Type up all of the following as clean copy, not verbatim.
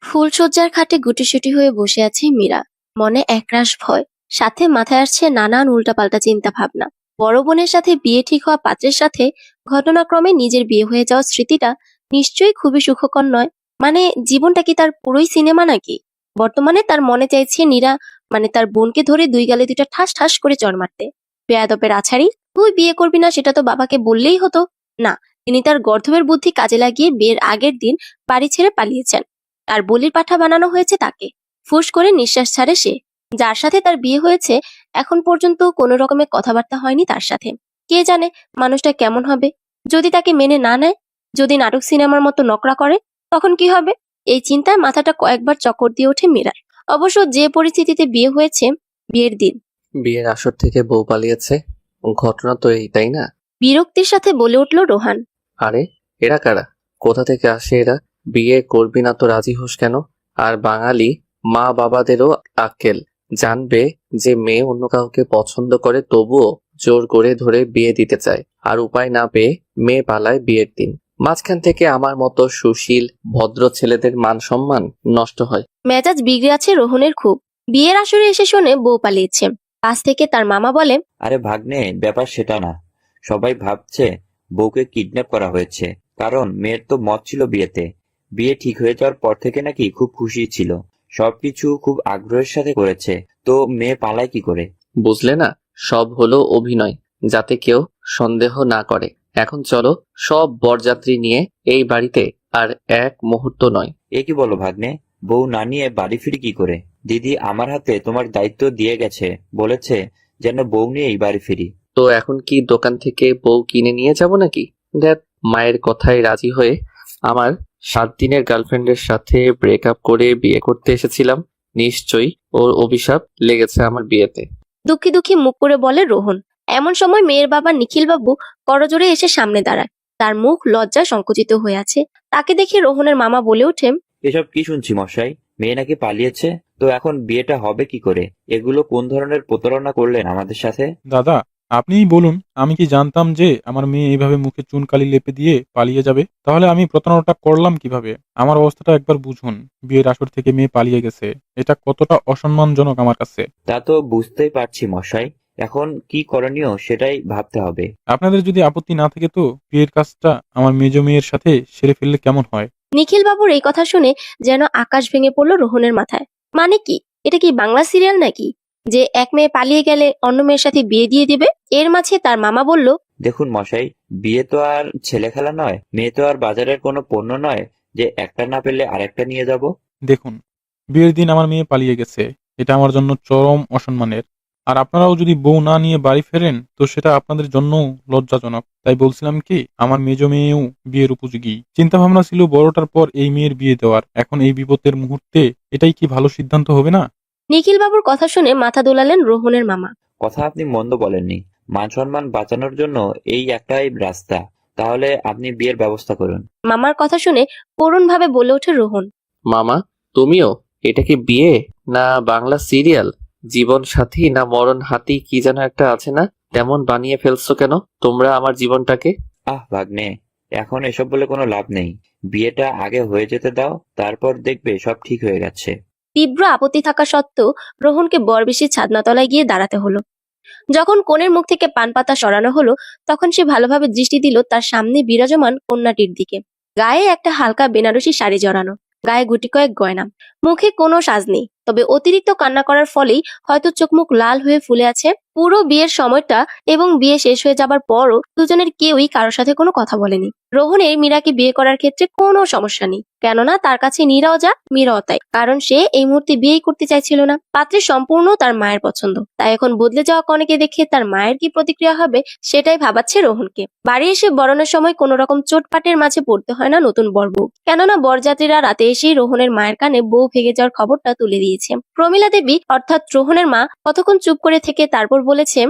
ফুলশয্যার খাটে গুটিসুটি হয়ে বসে আছে মীরা। মনে একরাশ ভয়, সাথে মাথায় আসছে নানান উল্টাপাল্টা চিন্তা ভাবনা। বড় বোনের সাথে বিয়ে ঠিক হওয়া পাত্রের সাথে ঘটনাক্রমে নিজের বিয়ে হয়ে যাওয়ার স্মৃতিটা নিশ্চয়ই খুবই সুখকর নয়। মানে জীবনটা কি তার পুরোই সিনেমা নাকি? বর্তমানে তার মনে চাইছে নীরা, মানে তার বোনকে ধরে দুই গালে দুইটা ঠাস ঠাস করে চড় মারতে। বেয়াদবের আছাড়ি, তুই বিয়ে করবি না সেটা তো বাবাকে বললেই হতো। না, তিনি তার গর্ধবের বুদ্ধি কাজে লাগিয়ে বিয়ের আগের দিন বাড়ি ছেড়ে পালিয়েছেন। আর বলির পাঠা বানানো হয়েছে তাকে। ফুস করে নিঃশ্বাস ছাড়ে সে। যার সাথে তার বিয়ে হয়েছে, এখন পর্যন্ত কোনো রকমের কথাবার্তা হয়নি তার সাথে। কে জানে মানুষটা কেমন হবে? যদি তাকে মেনে না নেয়, যদি নাটক সিনেমার মতো নকরা করে, তখন কি হবে? এই চিন্তায় মাথাটা কয়েকবার চক্কর দিয়ে ওঠে মীরার। অবশ্য যে পরিস্থিতিতে বিয়ে হয়েছে, বিয়ের দিন বিয়ের আসর থেকে বউ পালিয়েছে, ঘটনা তো এই, তাই না? বিরক্তির সাথে বলে উঠল রোহান। আরে এরা কারা? কোথা থেকে আসে এরা? বিয়ে করবি না তো রাজি হোস কেন? আর বাঙালি মা বাবাদেরও আক্কেল জানবে যে মেয়ে অন্য কাউকে পছন্দ করে, তবুও জোর করে ধরে বিয়ে দিতে চায়, আর উপায় না পেয়ে মেয়ে পালায় বিয়ের দিন। মাঝখান থেকে আমার মতো সুশীল ভদ্র ছেলেদের মান সম্মান নষ্ট হয়। মেজাজ বিগড়ে আছে রোহনের খুব। বিয়ের আসরে এসে শোনে বউ পালিয়েছে। পাশ থেকে তার মামা বলে, আরে ভাগ্নে, ব্যাপার সেটা না। সবাই ভাবছে বউকে কিডন্যাপ করা হয়েছে, কারণ মেয়ের তো মত ছিল বিয়েতে। বিয়ে ঠিক হয়ে যাওয়ার পর থেকে নাকি খুব খুশি ছিল, সবকিছু খুব আগ্রহের সাথে করেছে। তো মেয়ে পালায় কি করে? বুঝলে না, সব হলো অভিনয়, যাতে কেউ সন্দেহ না করে। এখন চলো সব বরযাত্রী নিয়ে এই বাড়িতে, আর এক মুহূর্ত নয়। এ কি বলো ভাগ্নে, বউ না নিয়ে বাড়ি ফিরি কি করে? দিদি আমার হাতে তোমার দায়িত্ব দিয়ে গেছে, বলেছে যেন বউ নিয়ে এই বাড়ি ফিরি। তো এখন কি দোকান থেকে বউ কিনে নিয়ে যাব নাকি? দেখ, মায়ের কথায় রাজি হয়ে আমার 7 দিনের গার্লফ্রেন্ডের সাথে ব্রেকআপ করে বিয়ে করতে এসেছিলাম। নিশ্চয়ই ওর অভিশাপ লেগেছে আমার বিয়েতে। দুঃখী দুঃখী মুখ করে বলে রোহন। এমন সময় মেয়ের বাবা নিখিল বাবু করজোরে এসে সামনে দাঁড়ায়। তার মুখ লজ্জায় সংকুচিত হয়ে আছে। তাকে দেখে রোহনের মামা বলে ওঠে, এসব কি শুনছি মশাই? মেয়ে নাকি পালিয়েছে, তো এখন বিয়েটা হবে কি করে? এগুলো কোন ধরনের প্রতারণা করলেন আমাদের সাথে? দাদা, আপনিই বলুন, আমি কি জানতাম যে আমার মেয়ে এইভাবে মুখে চুনকালি লেপে দিয়ে পালিয়ে যাবে? তাহলে আমি প্রতারণাটা করলাম কিভাবে? আমার অবস্থাটা একবার বুঝুন। বিয়ের আসর থেকে মেয়ে পালিয়ে গেছে, এটা কতটা অসম্মানজনক আমার কাছে। তা তো বুঝতেই পারছি মশাই, এখন কি করণীয় সেটাই ভাবতে হবে। আপনাদের যদি আপত্তি না থাকে তো বিয়ের কাজটা আমার মেজ মেয়ের সাথে সেরে ফেললে কেমন হয়? নিখিল বাবুর এই কথা শুনে যেন আকাশ ভেঙে পড়লো রোহনের মাথায়। মানে কি, এটা কি বাংলা সিরিয়াল নাকি, যে এক মেয়ে পালিয়ে গেলে অন্য মেয়ের সাথে বিয়ে দিয়ে দিবে? এর মাঝে তার মামা বলল, দেখুন মশাই, বিয়ে তো আর ছেলে খেলা নয়, মেয়ে তো আর বাজারের কোনো পণ্য নয় যে একটা না পেলে আরেকটা নিয়ে যাব। দেখুন, বিয়ের দিন আমার মেয়ে পালিয়ে গেছে, এটা আমার জন্য চরম অসম্মানের। আর আপনারাও যদি বউ না নিয়ে বাড়ি ফেরেন তো সেটা আপনাদের জন্যও লজ্জাজনক। তাই বলছিলাম কি, আমার মেজ মেয়েও বিয়ের উপযোগী। চিন্তা ভাবনা ছিল বড়টার পর এই মেয়ের বিয়ে দেওয়ার। এখন এই বিপদের মুহূর্তে এটাই কি ভালো সিদ্ধান্ত হবে না? নিখিল বাবুর কথা শুনে মাথা দোলালেন রোহনের মামা। কথা আপনি মন্দ বলেননি, মান সম্মান বাঁচানোর জন্য এই একটাই রাস্তা। তাহলে আপনি বিয়ের ব্যবস্থা করুন। মামার কথা শুনে করুণ ভাবে বলে ওঠে রোহন। মামা, তুমিও? এটা কি বিয়ে না বাংলা সিরিয়াল? জীবন সাথী না মরণ হাতি কি যেন একটা আছে না, তেমন বানিয়ে ফেলছো কেন তোমরা আমার জীবনটাকে? আহ ভাগ্নে, এখন এসব বলে কোনো লাভ নেই। বিয়েটা আগে হয়ে যেতে দাও, তারপর দেখবে সব ঠিক হয়ে গেছে। তীব্র আপত্তি থাকা সত্ত্বেও রোহনকে বরবেশি ছাদনাতলায় গিয়ে দাঁড়াতে হলো। যখন কনের মুখ থেকে পান পাতা সরানো হলো, তখন সে ভালোভাবে দৃষ্টি দিল তার সামনে বিরাজমান কন্যাটির দিকে। গায়ে একটা হালকা বেনারসি শাড়ি জড়ানো, গায়ে গুটি কয়েক গয়না, মুখে কোনো সাজ নেই, তবে অতিরিক্ত কান্না করার ফলেই হয়তো চোখ মুখ লাল হয়ে ফুলে আছে। পুরো বিয়ের সময়টা এবং বিয়ে শেষ হয়ে যাবার পরও দুজনের কেউই কারোর সাথে কোনো কথা বলেনি। রোহনের মীরাকে বিয়ে করার ক্ষেত্রে কোনো সমস্যা নেই, কেননা তার কাছে নীরাও যা, মীরাও তাই। কারণ সে এই মুহূর্তে বিয়েই করতে চাইছিল না। পাত্রের সম্পূর্ণ তার মায়ের পছন্দ, তাই এখন বদলে যাওয়া কনেকে দেখে তার মায়ের কি প্রতিক্রিয়া হবে সেটাই ভাবাচ্ছে রোহনকে। বাড়ি এসে বরণের সময় কোনো রকম চোটপাটের মাঝে পড়তে হয় না নতুন বরবউ, কেননা বরযাত্রীরা রাতে এসেই রোহনের মায়ের কানে বউ ভেঙে যাওয়ার খবরটা তুলে দিয়েছে। প্রমীলা দেবী অর্থাৎ রোহনের মা কতক্ষণ চুপ করে থেকে তারপর বলেছে,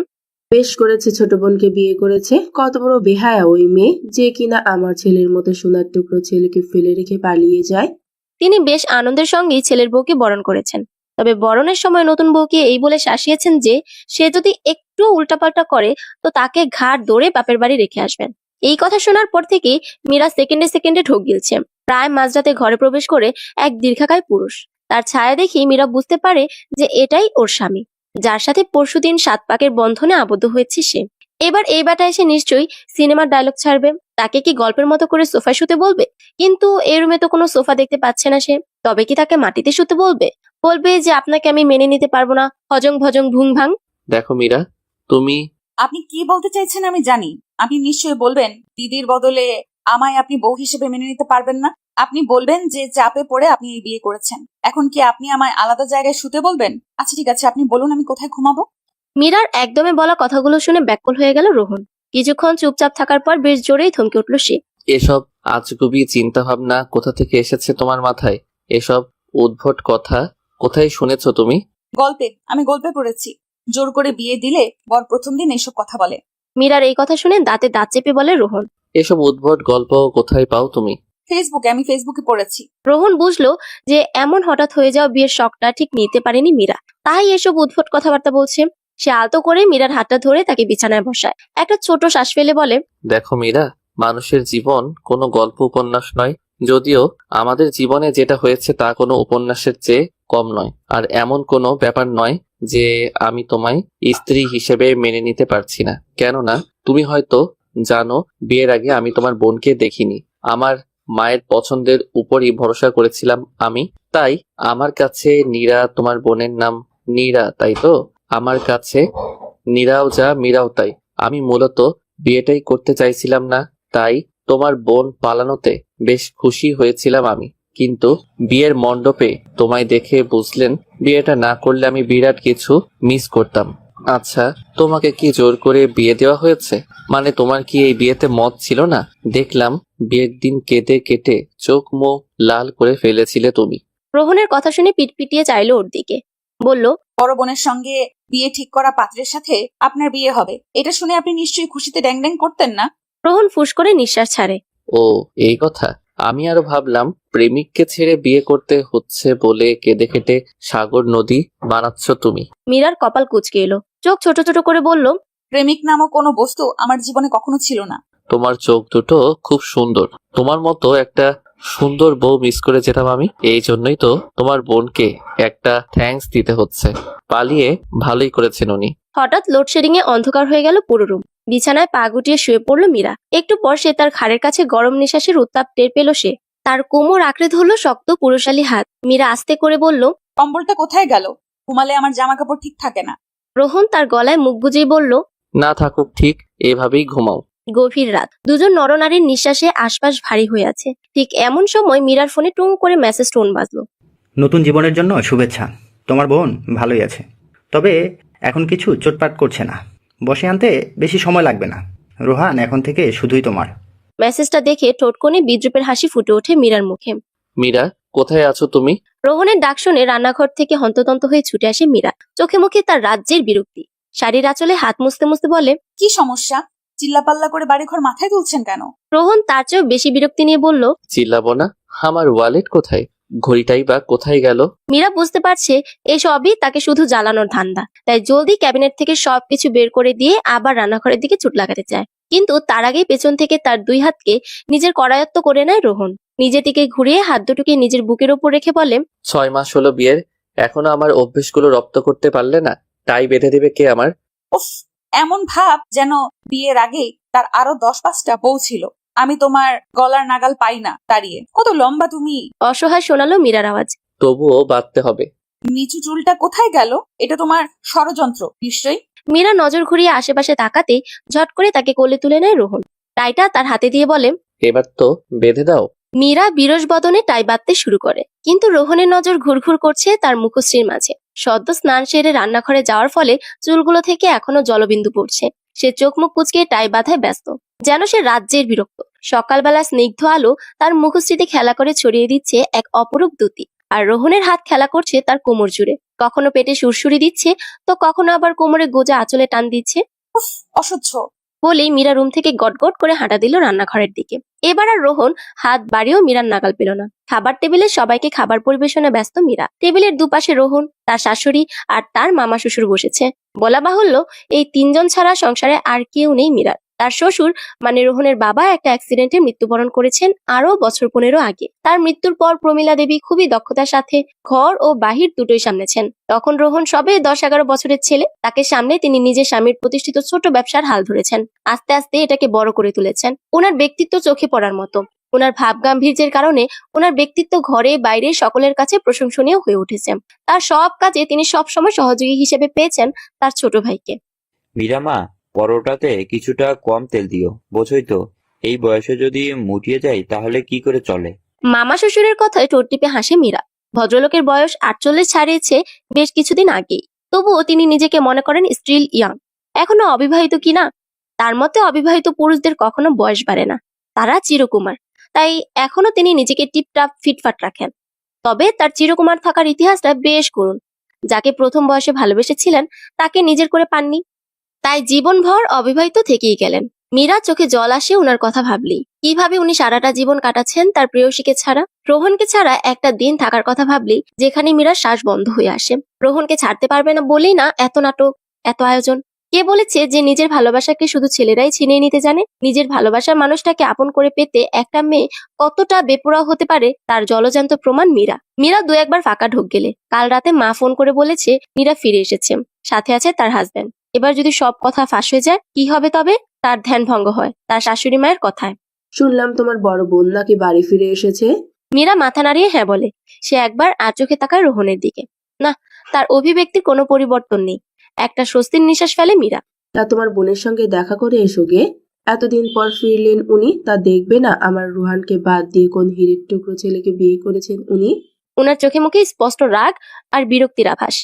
বেশ করেছে, ছোট বোনকে বিয়ে করেছে। কত বড় বেহায়া ওই মেয়ে, যে কিনা আমার ছেলের মতো সোনার টুকরো ছেলেকে ফেলে রেখে পালিয়ে যায়। তিনি বেশ আনন্দের সঙ্গেই ছেলের বউকে বরণ করেছেন। তবে বরণের সময় নতুন বউকে এই বলে শাসিয়েছেন যে সে যদি একটু উল্টাপাল্টা করে তো তাকে ঘাড় ধরে বাপের বাড়ি রেখে আসবেন। এই কথা শোনার পর থেকেই মীরা সেকেন্ডে সেকেন্ডে ঢোক গিলছে। প্রায় মাঝরাতে ঘরে প্রবেশ করে এক দীর্ঘাকায় পুরুষ। তার ছায়া দেখে মীরা বুঝতে পারে যে এটাই ওর স্বামী, যার সাথে পরশুদিন 7 পাকের বন্ধনে আবদ্ধ হয়েছে সে। এবার এই বেটা এসে নিশ্চয়ই সিনেমার ডায়লগ ছাড়বে। তাকে কি গল্পের মতো করে সোফায় শুতে বলবে? কিন্তু এই রুমে তো কোনো সোফা দেখতে পাচ্ছে না সে। তবে কি তাকে মাটিতে শুতে বলবে? বলবে যে আপনাকে আমি মেনে নিতে পারবো না, হজং ভজং ভুং ভাং। দেখো মীরা, তুমি আপনি কি বলতে চাইছেন আমি জানি। আপনি নিশ্চয়ই বলবেন দিদির বদলে আমায় আপনি বউ হিসেবে মেনে নিতে পারবেন না। আপনি বলবেন যে চাপে পড়ে আপনি এই বিয়ে করেছেন। এখন কি আপনি আমায় আলাদা জায়গায় শুতে বলবেন? আচ্ছা ঠিক আছে, আপনি বলুন আমি কোথায় ঘুমাবো। মীরার একদমে বলা কথাগুলো শুনে ব্যাকুল হয়ে গেল রোহন। কিছুক্ষণ চুপচাপ থাকার পর বেশ জোরেই থমকে উঠল সে। এসব আজগুবি চিন্তা ভাবনা কোথা থেকে এসেছে তোমার মাথায়? এসব উদ্ভট কথা কোথায় শুনেছো তুমি? আমি গল্পে পড়েছি। জোর করে বিয়ে দিলে বর প্রথম দিন এইসব কথা বলে। মীরার এই কথা শুনে দাঁতে দাঁত চেপে বলে রোহন। এসব উদ্ভট গল্প কোথায় পাও তুমি? আমি ফেসবুকে পড়েছি। রোহন বুঝলো যে এমন হঠাৎ হয়ে যাওয়া বিয়ের শখটা ঠিক নিতে পারেনি মীরা, তাই এসব উদ্ভট কথাবার্তা বলছে। সে আলতো করে মীরার হাতটা ধরে তাকে বিছানায় বসায়। একটা ছোট শ্বাস ফেলে বলে, দেখো মীরা, মানুষের জীবন কোনো গল্প উপন্যাস নয়। যদিও আমাদের জীবনে যেটা হয়েছে তা কোনো উপন্যাসের চেয়ে কম নয়। আর এমন কোনো ব্যাপার নয় যে আমি তোমায় স্ত্রী হিসেবে মেনে নিতে পারছি না। কেননা তুমি হয়তো জানো, বিয়ের আগে আমি তোমার বোনকে দেখিনি। আমার মায়ের পছন্দের উপরই ভরসা করেছিলাম আমি। তাই আমার কাছে নীরা, তোমার বোনের নাম নীরা, তাই তো? আমার কাছে নীরাও যা, মীরাও তাই। আমি মূলত বিয়েটাই করতে চাইছিলাম না, তাই তোমার বোন পালানোতে বেশ খুশি হয়েছিলাম আমি। কিন্তু বিয়ের মণ্ডপে তোমায় দেখে বুঝলেন বিয়েটা না করলে আমি বিরাট কিছু মিস করতাম। আচ্ছা, তোমাকে কি জোর করে বিয়ে দেওয়া হয়েছে? মানে তোমার কি এই বিয়েতে মত ছিল না? দেখলাম বিয়ের দিন কেঁদে কেটে চোখ মুখ লাল করে ফেলেছিলে তুমি। রোহনের কথা শুনে পিটপিটিয়ে চাইলো ওর দিকে। বলল, বড় বোনের সঙ্গে বিয়ে ঠিক করা পাত্রের সাথে আপনার বিয়ে হবে, এটা শুনে আপনি নিশ্চয়ই খুশিতে ড্যাং ড্যাং করতেন না? রোহন ফুস করে নিঃশ্বাস ছাড়ে। ও, এই কথা। আমি আরো ভাবলাম প্রেমিককে ছেড়ে বিয়ে করতে হচ্ছে বলে কেঁদে কেটে সাগর নদী বানাচ্ছ তুমি। মীরার কপাল কুঁচকে এলো, চোখ ছোট ছোট করে বলল, প্রেমিক নামক কোনো বস্তু আমার জীবনে কখনো ছিল না। তোমার চোখ দুটো খুব সুন্দর। তোমার মতো একটা সুন্দর বউ মিস করে যেতাম আমি। এই জন্যই তো তোমার বোনকে একটা থ্যাঙ্কস দিতে হচ্ছে। পালিয়ে ভালোই করেছেন উনি। হঠাৎ লোডশেডিং এ অন্ধকার হয়ে গেল পুরো রুম। বিছানায় পা গুটিয়ে শুয়ে পড়ল মীরা। একটু পর সে তার ঘাড়ের কাছে গরম নিঃশ্বাসের উত্তাপ টের পেল সে। তার কোমর আঁকড়ে ধরল শক্ত পুরুষালী হাত। মীরা আস্তে করে বলল, কম্বলটা কোথায় গেল? ঘুমালে আমার জামা কাপড় ঠিক থাকে না। রোহন তার গলায় মুখ গুজেই বলল, না থাকুক, ঠিক এভাবেই ঘুমাও। গভীর রাত, দুজন নরনারীর নিঃশ্বাসে আশপাশ ভারী হয়ে আছে। ঠিক এমন সময় মীরার ফোনে টুং করে মেসেজ টোন বাজলো। নতুন জীবনের জন্য শুভেচ্ছা। তোমার বোন ভালোই আছে, তবে এখন কিছু চোটপাট করছে না। বসে আনতে বেশি সময় লাগবে না। রোহান এখন থেকে শুধুই তোমার। মেসেজটা দেখে ঠোঁটকোণে বিদ্রুপের হাসি ফুটে ওঠে মীরার মুখে। মীরা, কোথায় আছো তুমি? রোহনের ডাক শুনে রান্নাঘর থেকে হন্ততন্ত হয়ে ছুটে আসে মীরা। চোখে মুখে তার রাজ্যের বিরক্তি। শাড়ির আঁচলে হাত মুছতে মুছতে বলে, কি সমস্যা? চিল্লাপাল্লা করে বাড়িঘর মাথায় তুলছেন কেন? রোহন তার চেয়েও বেশি বিরক্তি নিয়ে বলল, চিল্লাবো না। আমার ওয়ালেট কোথায়? ঘড়িটাই বা কোথায় গেল? মীরা বুঝতে পারছে এসবই তাকে শুধু জ্বালানোর ধান্দা। তাই জলদি ক্যাবিনেট থেকে সবকিছু বের করে দিয়ে আবার রান্নাঘরের দিকে ছুট লাগাতে চায়। কিন্তু তার আগেই পেছন থেকে তার 2 হাতকে নিজের করায়ত্ত করে নেয় রোহন। নিজের দিকে ঘুরিয়ে হাত দুটোকে নিজের বুকের ওপর রেখে বলে, 6 মাস হলো বিয়ের, এখনো আমার অভ্যেসগুলো রপ্ত করতে পারলে না? টাই বেঁধে দেবে কে আমার? উফ, এমন ভাব যেন বিয়ের আগেই তার আরো 10-5টা বউ ছিল। আমি তোমার গলার নাগাল পাই না দাঁড়িয়ে। কত লম্বা তুমি! অসহায় শোনালো মীরার আওয়াজ। তবুও বাঁধতে হবে। নিচু চুলটা কোথায় গেল? এটা তোমার ষড়যন্ত্র নিশ্চয়ই। মীরা নজর ঘুরিয়ে আশেপাশে তাকাতে ঝট করে তাকে কোলে তুলে নেয় রোহন। টাইটা তার হাতে দিয়ে বলে, এবার তো বেঁধে দাও। মীরা বিরস বদনে টাই বাঁধতে শুরু করে। কিন্তু রোহনের নজর ঘুরঘুর করছে তার মুখশ্রীর মাঝে। সদ্য স্নান সেরে রান্নাঘরে যাওয়ার ফলে চুলগুলো থেকে এখনো জলবিন্দু পড়ছে। সে চোখ মুখ কুচকে টাই বাঁধায় ব্যস্ত, যেন সে রাজ্যের বিরক্ত। সকালবেলা স্নিগ্ধ আলো তার মুখশ্রীতে খেলা করে ছড়িয়ে দিচ্ছে এক অপরূপ দ্যুতি। আর রোহনের হাত খেলা করছে তার কোমর জুড়ে, কখনো পেটে সুরসুরি দিচ্ছে তো কখনো আবার কোমরে গোজা আঁচলে টান দিচ্ছে। উফ, অসহ্য। বলেই মীরা রুম থেকে গটগট করে হাঁটা দিল রান্নাঘরের দিকে। এবার আর রোহন হাত বাড়িয়েও মীরার নাগাল পেল না। খাবার টেবিলে সবাইকে খাবার পরিবেশনে ব্যস্ত মীরা। টেবিলের দুপাশে রোহন, তার শাশুড়ি আর তার মামা শ্বশুর বসেছে। বলা বাহুল্য এই 3 জন ছাড়া সংসারে আর কেউ নেই মীরার। তার শ্বশুর মানে রোহনের বাবা একটা অ্যাক্সিডেন্টে মৃত্যুবরণ করেছেন আরো বছর 15 আগে। তার মৃত্যুর পর প্রমীলা দেবী খুবই দক্ষতার সাথে ঘর ও বাহির দুটোই সামলেছেন। তখন রোহন সবে 10-11 বছরের ছেলে। তাকে সামলে তিনি নিজের স্বামীর প্রতিষ্ঠিত ছোট ব্যবসার হাল ধরেছেন। আস্তে আস্তে এটাকে বড় করে তুলেছেন। ওনার ব্যক্তিত্ব চোখে পড়ার মতো। ওনার ভাব গাম্ভীর্যের কারণে ওনার ব্যক্তিত্ব ঘরে বাইরে সকলের কাছে প্রশংসনীয় হয়ে উঠেছে। তার সব কাজে তিনি সবসময় সহযোগী হিসেবে পেয়েছেন তার ছোট ভাইকে। মীরামা, পরোটাতে কিছুটা কম তেল দিও, বোঝোই তো এই বয়সে যদি মুটিয়ে যাই তাহলে কি করে চলে। মামা শ্বশুরের কথায় ঠোঁট টিপে হাসে মীরা। ভদ্রলোকের বয়স 48 ছাড়িয়েছে বেশ কিছুদিন আগেই। তবুও তিনি নিজেকে মনে করেন স্টিল ইয়াং। এখনো অবিবাহিত কিনা? তার মতে অবিবাহিত পুরুষদের কখনো বয়স বাড়ে না, তারা চিরকুমার। তাই এখনো তিনি নিজেকে টিপটাপ ফিটফাট রাখেন। তবে তার চিরকুমার থাকার ইতিহাসটা বেশ করুণ। যাকে প্রথম বয়সে ভালোবেসেছিলেন তাকে নিজের করে পাননি, তাই জীবনভর অবিবাহিত থেকেই গেলেন। মীরা চোখে জল আসে ওনার কথা ভাবলেই। কিভাবে উনি সারাটা জীবন কাটাচ্ছেন তার প্রেয়সীকে ছাড়া, রোহনকে ছাড়া একটা দিন থাকার কথা ভাবলেই যেখানে মীরার শ্বাস বন্ধ হয়ে আসে। রোহনকে ছাড়তে পারবে না বলেই না এত নাটক, এত আয়োজন। কে বলেছে যে নিজের ভালোবাসাকে শুধু ছেলেরাই ছিনিয়ে নিতে জানে? নিজের ভালোবাসার মানুষটাকে আপন করে পেতে একটা মেয়ে কতটা বেপরোয়া হতে পারে তার জলজান্ত প্রমাণ মীরা। মীরা 2-1 ফাঁকা ঢোক গেলে। কাল রাতে মা ফোন করে বলেছে মীরা ফিরে এসেছে, সাথে আছে তার হাজবেন্ড। এবার যদি সব কথা ফাঁস হয়ে যায় কি হবে তবে? তার ধ্যান ভঙ্গ হয় তার শাশুড়ি মায়ের কথায়। শুনলাম তোমার বড় বোন নাকি বাড়ি ফিরে এসেছে। মীরা মাথা নাড়িয়ে হ্যাঁ বলে। সে একবার আর চোখে তাকায় রোহনের দিকে। না, তার অভিব্যক্তির কোনো পরিবর্তন নেই। একটা স্বস্তির নিঃশ্বাস ফেলে মীরা। তা তোমার বোনের সঙ্গে দেখা করে এসো গে। এতদিন পর ফিরলেন উনি, তা দেখবে না আমার রুহানকে বাদ দিয়ে কোন হীরের টুকরো ছেলেকে বিয়ে করেছেন উনি। ওনার চোখে মুখে স্পষ্ট রাগ আর বিরক্তির আভাস।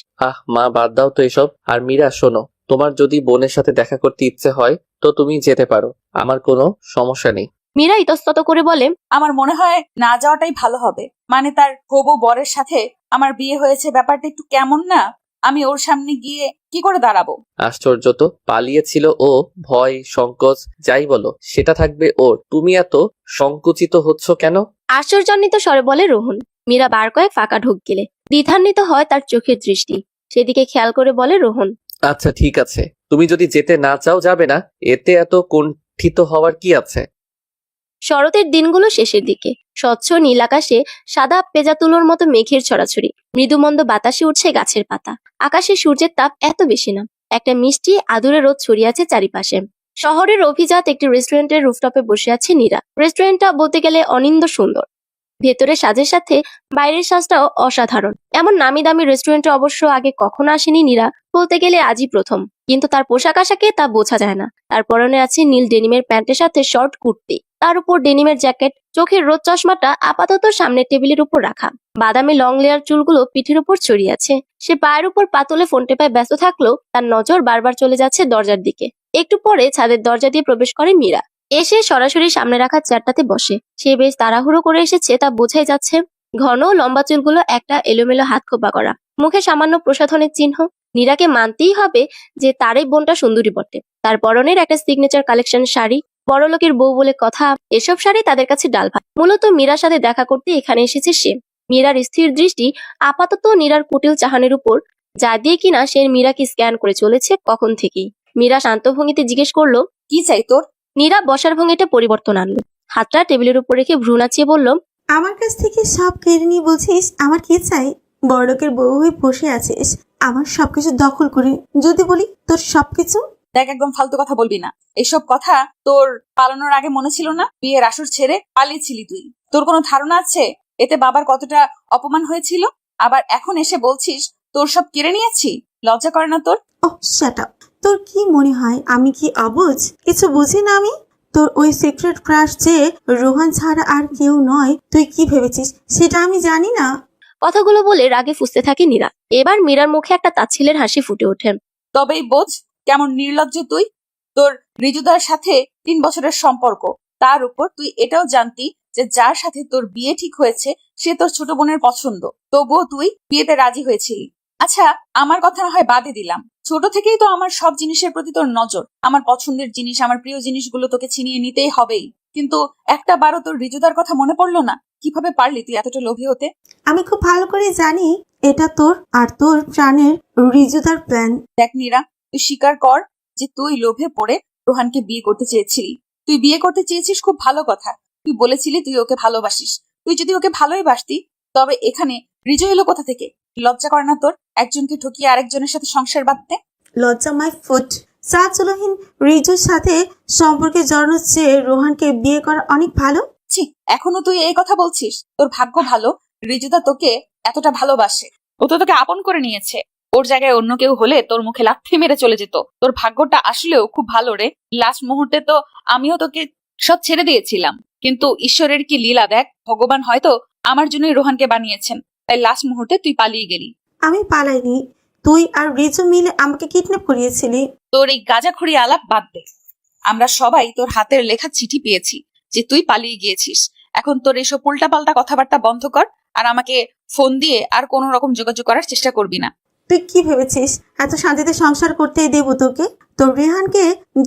মা বাদ দাও তো এসব। আর মীরা শোনো, তোমার যদি বোনের সাথে দেখা করতে ইচ্ছে হয় তো তুমি যেতে পারো, আমার কোনো সমস্যা নেই। মীরা ইতস্তত করে বলে, আমার মনে হয় না যাওয়াটাই ভালো হবে। মানে তার হবু বরের সাথে আমার বিয়ে হয়েছে, ব্যাপারটা একটু কেমন না? আমি ওর সামনে গিয়ে কি করে দাঁড়াবো? আশ্চর্য তো, পালিয়েছিল ও। ভয় সংকোচ যাই বলো সেটা থাকবে ওর। তুমি এত সংকুচিত হচ্ছ কেন? আশ্চর্যান্বিত স্বরে বলে রোহন। মীরা বার কয়েক ফাঁকা ঢোক গেলে। দ্বিধান্বিত হয় তার চোখের দৃষ্টি। সেদিকে খেয়াল করে বলে রোহন, আচ্ছা ঠিক আছে, তুমি যদি যেতে না চাও যাবে না, এতে এত কুণ্ঠিত হওয়ার কি আছে? শরতের দিনগুলো শেষের দিকে। স্বচ্ছ নীল আকাশে সাদা পেজা তুলোর মতো মেঘের ছড়াছড়ি। মৃদুমন্দ বাতাসে উঠছে গাছের পাতা। আকাশে সূর্যের তাপ এত বেশি না। একটা মিষ্টি আদুরে রোদ ছড়িয়ে আছে চারিপাশে। শহরের অভিজাত একটি রেস্টুরেন্টের রুফটপে বসে আছে নীরা। রেস্টুরেন্টটা বলতে গেলে অনিন্দ সুন্দর। ভেতরে সাজের সাথে বাইরের সাজটাও অসাধারণ। এমন নামি দামি রেস্টুরেন্টে অবশ্য আগে কখনো আসেনি নীরা, বলতে গেলে আজই প্রথম। কিন্তু তার পোশাক আশাকে তা বোঝা যায় না। তার পরনে আছে নীল ডেনিমের প্যান্টের সাথে শর্ট কুর্তি, তার উপর ডেনিমের জ্যাকেট। চোখের রোদ চশমাটা আপাতত সামনের টেবিলের উপর রাখা। বাদামি লং লেয়ার চুলগুলো পিঠের উপর ছড়িয়ে আছে। সে পায়ের উপর পাতলে ফোন টেপায় ব্যস্ত থাকলেও তার নজর বারবার চলে যাচ্ছে দরজার দিকে। একটু পরে ছাদের দরজা দিয়ে প্রবেশ করে মীরা। এসে সরাসরি সামনে রাখা চেয়ারটাতে বসে। সে বেশ তাড়াহুড়ো করে এসেছে তা বোঝাই যাচ্ছে। ঘন লম্বা চুলগুলো একটা এলোমেলো হাত খোপা করা, মুখে সামান্য প্রসাধনের চিহ্ন। নীরাকে মানতেই হবে যে তারই বোনটা সুন্দরী বটে। তার পরনের একটা সিগনেচার কালেকশন শাড়ি। বড়লোকের বউ বলে কথা, এসব শাড়ি তাদের কাছে ডাল ভাত। মূলত মীরার সাথে দেখা করতে এখানে এসেছে সে। মীরার স্থির দৃষ্টি আপাতত নীরার কুটিল চাহনির উপর, যা দিয়ে কিনা সে মীরাকে স্ক্যান করে চলেছে কখন থেকেই। মীরা শান্ত ভঙ্গিতে জিজ্ঞেস করলো, কি চাই তোর? নীরা বসার ভঙ্গিটা পরিবর্তন আনলো। হাতটা টেবিলের উপর রেখে ভ্রু নাচিয়ে বলল, আমার কাছ থেকে সব কেড়ে নিয়ে বলছিস আমার কি চাই? বড়লোকের বউ হয়ে বসে আছিস আমার সবকিছু দখল করে। যদি বলি তোর সবকিছু। দেখ, একদম ফালতু কথা বলবি না। এসব কথা তোর পালানোর আগে মনে ছিল না? বিয়ের আসর ছেড়ে পালিয়েছিলি তুই। তোর কোনো ধারণা আছে এতে বাবার কতটা অপমান হয়েছিল? আবার এখন এসে বলছিস তোর সব কেড়ে নিয়েছি? লজ্জা করে না তোর? ও শাট আপ। তোর কি মনে হয় আমি কি অবুঝ? কিছু বুঝি না আমি? তোর ওই সিক্রেট ক্রাশ যে রোহন ছাড়া আর কেউ নয়, তুই কি ভেবেছিস সেটা আমি জানি না? কথাগুলো বলে রাগে ফুঁসতে থাকে নীরা। এবার মীরার মুখে একটা তাচ্ছিলের হাসি ফুটে ওঠে। তবেই বোঝ কেমন নির্লজ্জ তুই। তোর ঋজুদার সাথে 3 বছরের সম্পর্ক, তার উপর তুই এটাও জানতি যে যার সাথে তোর বিয়ে ঠিক হয়েছে সে তোর ছোট বোনের পছন্দ, তবুও তুই বিয়েতে রাজি হয়েছিলি। আচ্ছা, আমার কথা না হয় বাদে দিলাম, ছোট থেকেই তো আমার সব জিনিসের প্রতি তোর নজর। আমার পছন্দের জিনিস, আমার প্রিয় জিনিসগুলো তোকে ছিনিয়ে নিতেই হবেই। কিন্তু একটা বারও তোর ঋজুদার কথা মনে পড়লো না? কিভাবে পারলি তুই এতটা লোভী হতে? আমি খুব ভালো করে জানি এটা তোর আর তোর প্রাণের রিজুদার প্ল্যান। দেখ নীরা, তুই স্বীকার কর যে তুই লোভে পড়ে রোহানকে বিয়ে করতে চেয়েছিলি। তুই বিয়ে করতে চেয়েছিস, খুব ভালো কথা। তুই বলেছিলি তুই ওকে ভালোবাসিস। তুই যদি ওকে ভালোই বাসতি, তবে এখানে রিজু এলো কোথা থেকে? লজ্জা করে না তোর একজনকে ঠকিয়ে আরেকজনের সাথে সংসার বাঁধতে? লজ্জা মাই ফুট। চাচুলহীন রিজুর সাথে সম্পর্কে জড়ানোর চেয়ে রোহানকে বিয়ে করা অনেক ভালো। ছি, এখনো তুই এই কথা বলছিস? তোর ভাগ্য ভালো রিজুদা তোকে এতটা ভালোবাসে। ও তো তোকে আপন করে নিয়েছে। ওর জায়গায় অন্য কেউ হলে তোর মুখে লাথি মেরে চলে যেত। তোর ভাগ্যটা আসলেও খুব ভালো রে। লাস্ট মুহূর্তে তো আমিও তোকে সব ছেড়ে দিয়েছিলাম, কিন্তু ঈশ্বরের কি লীলা দেখ, ভগবান হয়তো আমার জন্যই রোহানকে বানিয়েছেন, তাই লাস্ট মুহূর্তে তুই পালিয়ে গেলি। আমি পালাইনি, তুই আর রিজু মিলে আমাকে কিডন্যাপ করিয়েছিলি। তোর এই গাঁজাখড়ি আলাপ বাদ দে। আমরা সবাই তোর হাতের লেখা চিঠি পেয়েছি যে তুই পালিয়ে গিয়েছিস। এখন তোর এইসব উল্টাপাল্টা কথাবার্তা বন্ধ কর, আর আমাকে ফোন দিয়ে আর কোনো রকম যোগাযোগ করার চেষ্টা করবি না। তুই কি ভেবেছিস এত শান্তিতে সংসার করতেই দেবো তোকে? তোর রেহানকে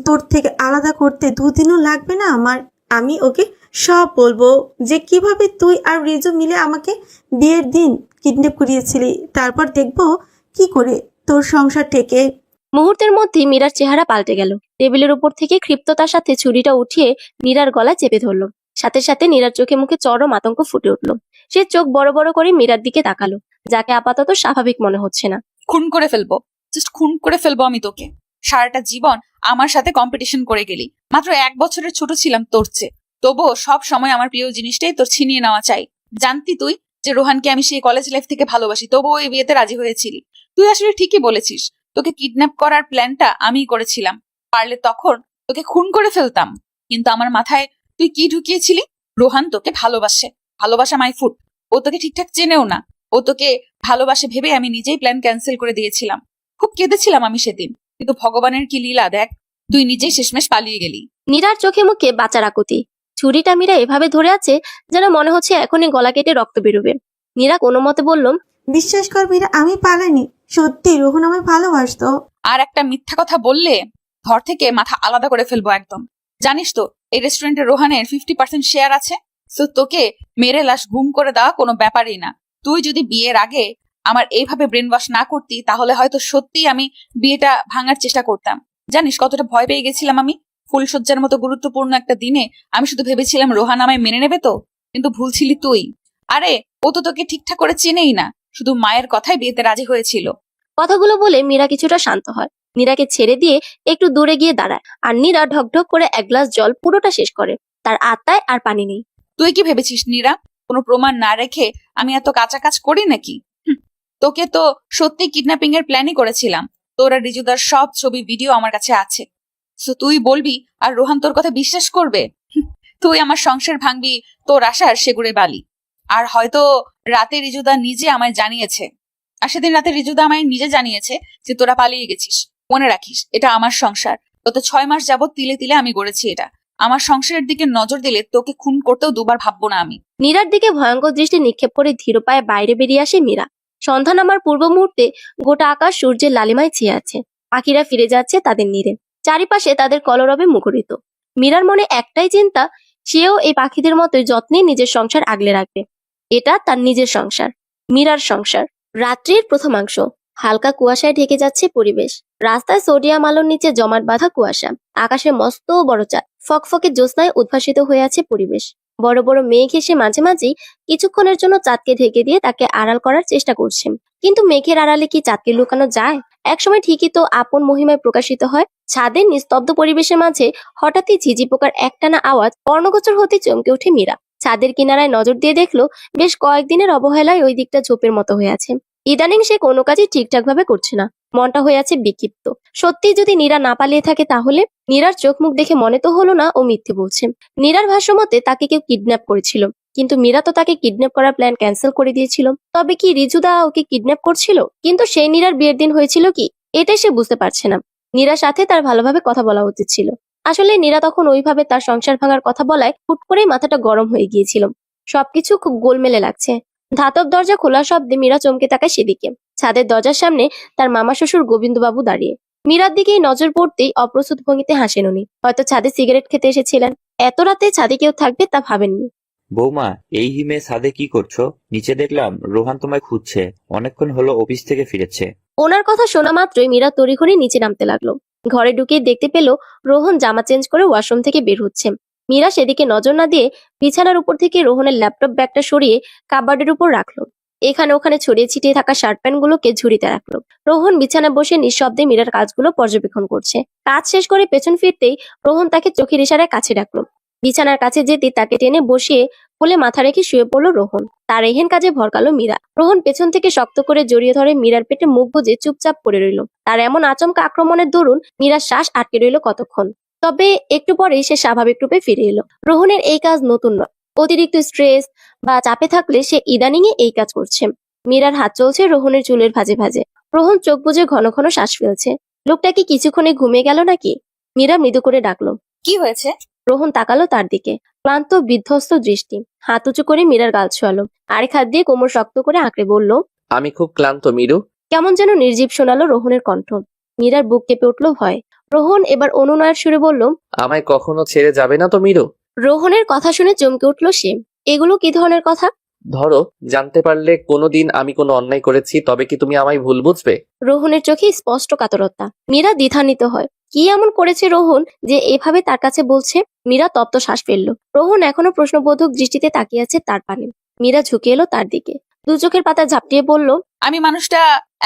তোর থেকে আলাদা করতে দুদিনও লাগবে না আমার। আমি ওকে সব বলবো যে কিভাবে তুই আর রিজু মিলে আমাকে বিয়ের দিন কিডন্যাপ করিয়েছিলি। তারপর দেখবো কি করে তোর সংসার টেকে। মুহূর্তের মধ্যে মীরার চেহারা পাল্টে গেল। টেবিলের উপর থেকে ক্ষিপ্ততার সাথে ছুরিটা উঠিয়ে মীরার গলায় চেপে ধরল। সাথে সাথে মীরার চোখে মুখে চরম আতঙ্ক ফুটে উঠল। সে চোখ বড় বড় করে মীরার দিকে তাকালো, যাকে আপাতত স্বাভাবিক মনে হচ্ছে না। খুন করে ফেলবো, জাস্ট খুন করে ফেলবো আমি তোকে। সারাটা জীবন আমার সাথে কম্পিটিশন করে গেলি, মাত্র 1 বছরের ছোট ছিলাম তোর চেয়ে, তবুও সব সময় আমার প্রিয় জিনিসটাই তোর ছিনিয়ে নেওয়া চাই। জানতি তুই যে রোহানকে আমি সেই কলেজ লাইফ থেকে ভালোবাসি, তবুও এই বিয়েতে রাজি হয়েছিলি। তুই আসলে ঠিকই বলেছিস, তোকে কিডন্যাপ করার প্ল্যানটা আমিই করেছিলাম। পারলে তখন তোকে খুন করে ফেলতাম, কিন্তু আমার মাথায় তুই কি ঢুকিয়েছিলি? রোহান তোকে ভালোবাসে। ভালোবাসা মাই ফুট। ও তোকে ঠিকঠাক চেনেও না। ও তোকে ভালোবাসে ভেবে আমি নিজেই প্ল্যান ক্যান্সেল করে দিয়েছিলাম। খুব কেঁদেছিলাম আমি সেদিন, কিন্তু ভগবানের কি লীলা দেখ, তুই নিজেই শেষমেশ পালিয়ে গেলি। মীরার চোখে মুখে বাঁচার আকুতি। ছুরিটা মীরা এভাবে ধরে আছে যেন মনে হচ্ছে এখনই গলা কেটে রক্ত বেরোবে। মীরা কোনো মতে বলল, বিশ্বাস কর মীরা, আমি পালাইনি। সত্যি রোহন আমায় ভালোবাসতো। আর একটা মিথ্যা কথা বললে ঘর থেকে মাথা আলাদা করে ফেলবো একদম। জানিস তো এই রেস্টুরেন্টে রোহানের 50% শেয়ার আছে। তো তোকে মেরে লাশ গুম করে দেওয়া কোনো ব্যাপারই না। তুই যদি বিয়ের আগে আমার এইভাবে ব্রেন ওয়াশ না করতি, তাহলে হয়তো সত্যি আমি বিয়েটা ভাঙার চেষ্টা করতাম। জানিস কতটা ভয় পেয়ে গেছিলাম আমি? ফুলসজ্জার মতো গুরুত্বপূর্ণ একটা দিনে আমি শুধু ভেবেছিলাম রোহান আমায় মেনে নেবে, তো কিন্তু ভুল ছিলি তুই। আরে ও তো তোকে ঠিকঠাক করে চেনেই না, শুধু মায়ের কথায় বিয়েতে রাজি হয়েছিল। কথাগুলো বলে মীরা কিছুটা শান্ত হয়। নীরাকে ছেড়ে দিয়ে একটু দূরে গিয়ে দাঁড়ায়, আর নীরা ঢকঢক করে 1 গ্লাস জল পুরোটা শেষ করে। তার আত্মায় আর পানি নেই। তুই কি ভেবেছিস নীরা, কোনো প্রমাণ না রেখে আমি এত কাঁচা কাজ করি নাকি? তোকে তো সত্যি কিডন্যাপিং এর প্ল্যানই করেছিলাম। তোর আর রিজুদার সব ছবি ভিডিও আমার কাছে আছে। তো তুই বলবি আর রোহান তোর কথা বিশ্বাস করবে? তুই আমার সংসার ভাঙবি তোর আশার সেগুড়ে বালি। আর হয়তো রাতে রিজুদা নিজে আমায় জানিয়েছে, আর সেদিন রাতে রিজুদা আমায় নিজে জানিয়েছে যে তোরা পালিয়ে গেছিস। মনে রাখিস, এটা আমার সংসার। গত 6 মাস যাবত তিলে তিলে আমি গড়েছি এটা। আমার সংসারের দিকে নজর দিলে তোকে খুন করতেও দুবার ভাববো না আমি। নীরার দিকে ভয়ঙ্কর দৃষ্টি নিক্ষেপ করে ধীর পায়ে বাইরে বেরিয়ে আসে মীরা। সন্ধ্যা নামার পূর্ব মুহূর্তে গোটা আকাশ সূর্যের লালিমায় ছেয়ে আছে। পাখিরা ফিরে যাচ্ছে তাদের নীড়ে। চারিপাশে তাদের কলরবে মুখরিত। মীরার মনে একটাই চিন্তা, সেও এই পাখিদের মতোই যত্নে নিজের সংসার আগলে রাখবে। এটা তার নিজের সংসার, মীরার সংসার। রাত্রির প্রথমাংশ। হালকা কুয়াশায় ঢেকে যাচ্ছে পরিবেশ। রাস্তায় সোডিয়াম আলোর নিচে জমাট বাঁধা কুয়াশা। আকাশে মস্ত বড় চাঁদ। ফকফকে জ্যোৎস্নায় উদ্ভাসিত হয়ে আছে পরিবেশ। বড় বড় মেঘ এসে মাঝে মাঝেই কিছুক্ষণের জন্য চাঁদকে ঢেকে দিয়ে তাকে আড়াল করার চেষ্টা করছে। কিন্তু মেঘের আড়ালে কি চাঁদকে লুকানো যায়? একসময় ঠিকই তো আপন মহিমায় প্রকাশিত হয়। ছাদের নিস্তব্ধ পরিবেশের মাঝে হঠাৎই ঝিঝি পোকার একটানা আওয়াজ অর্ণগোচর হতে চমকে ওঠে মীরা। ছাদের কিনারায় নজর দিয়ে দেখলো বেশ কয়েকদিনের অবহেলায় ওই দিকটা ঝোপের মতো হয়ে আছে। ইদানিং সে কোনো কাজই ঠিকঠাক ভাবে করছে না। মনটা হয়ে আছে বিক্ষিপ্ত। সত্যি যদি নীরা না পালিয়ে থাকে, তাহলে নীরার চোখ মুখ দেখে মনে তো হলো না ও মিথ্যে বলছে। নীরার ভাষ্য মতে তাকে কেউ কিডন্যাপ করেছিল, কিন্তু মীরা তো তাকে কিডন্যাপ করার প্ল্যান ক্যান্সেল করে দিয়েছিল। তবে কি রিজুদা ওকে কিডন্যাপ করছিল? কিন্তু সেই নীরার বিয়ের দিন হয়েছিল কি, এটাই সে বুঝতে পারছে না। নীরার সাথে তার ভালোভাবে কথা বলা উচিত ছিল। আসলে নীরা তখন ওইভাবে তার সংসার ভাঙার কথা বলায় হুট করেই মাথাটা গরম হয়ে গিয়েছিল। সবকিছু খুব গোলমেলে লাগছে। ধাতব দরজা খোলার শব্দে মীরা চমকে তাকায় সেদিকে। ছাদের দরজার সামনে তার মামা শ্বশুর গোবিন্দবাবু দাঁড়িয়ে। মীরার দিকেই নজর পড়তেই অপ্রস্তুত ভঙ্গিতে হাসেন উনি। হয়তো ছাদে সিগারেট খেতে এসেছিলেন। এত রাতে ছাদে কেউ থাকবে তা ভাবেননি। বৌমা, এই হিমে ছাদে কি করছো? নিচে দেখলাম রোহান তোমায় খুঁজছে, অনেকক্ষণ হলো অফিস থেকে ফিরেছে। ওনার কথা শোনা মাত্রই মীরা তড়িঘড়ি নিচে নামতে লাগলো। ঘরে ঢুকে দেখতে পেল রোহন জামা চেঞ্জ করে ওয়াশরুম থেকে বের হচ্ছে। মীরা সেদিকে নজর না দিয়ে বিছানার উপর থেকে রোহনের ল্যাপটপ ব্যাগটা সরিয়ে কাবার্ডের উপর রাখলো। এখানে ওখানে ছড়িয়ে ছিটিয়ে থাকা শার্ট প্যান্ট গুলোকে ঝুড়িতে রাখলো। রোহন বিছানায় বসে নিঃশব্দে মীরার কাজগুলো পর্যবেক্ষণ করছে। কাজ শেষ করে পেছন ফিরতেই রোহন তাকে চোখের ইশারায় কাছে ডাকলো। বিছানার কাছে যেতে তাকে টেনে বসিয়ে কোলে মাথা রেখে শুয়ে পড়লো রোহন। তার এহেন কাজে ভরকালো মীরা। রোহন পেছন থেকে শক্ত করে জড়িয়ে ধরে মীরার পেটে মুখ বুজে চুপচাপ পড়ে রইল। তার এমন আচমকা আক্রমণের দরুন মীরার শ্বাস আটকে রইল কতক্ষণ। তবে একটু পরেই সে স্বাভাবিক রূপে ফিরে এলো। রোহনের এই কাজ নতুন নয়। অতিরিক্ত স্ট্রেস বা চাপে থাকলে সে ইদানিং এ এই কাজ করছে। মীরার হাত চলছে রোহনের চুলের ভাঁজে ভাঁজে। রোহন চোখ বুজে ঘন ঘন শ্বাস ফেলছে। লোকটা কি কিছুক্ষণে ঘুমিয়ে গেল নাকি? মীরা মৃদু করে ডাকলো। কি হয়েছে? রোহন তাকালো তার দিকে, ক্লান্ত বিধ্বস্ত দৃষ্টি। হাত উঁচু করে মীরার গাল ছোঁয়ালো। আরেক হাত দিয়ে কোমর শক্ত করে আঁকড়ে বলল, আমি খুব ক্লান্ত মিরু। কেমন যেন নির্জীব শোনালো রোহনের কণ্ঠ। মীরার বুক কেঁপে উঠল ভয়। রোহন এবার অনুনয়ের সুরে বলল, আমায় কখনো ছেড়ে যাবে না তো মিরু? রোহনের কথা শুনে চমকে উঠল সে। এগুলো কি ধরনের কথা? ধরো, জানতে পারলে কোনোদিন আমি কোনো অন্যায় করেছি, তবে কি তুমি আমায় ভুল বুঝবে? রোহনের চোখে স্পষ্ট কাতরতা। মীরা দ্বিধান্বিত হয়। কি এমন করেছে রোহন যে এভাবে তার কাছে বলছে? মীরা তপ্ত শ্বাস ফেললো। রোহন এখনো প্রশ্নবোধক দৃষ্টিতে তাকিয়ে আছে তার পানে। মীরা ঝুঁকে এলো তার দিকে, দু চোখের পাতা ঝাপটিয়ে বলল, আমি মানুষটা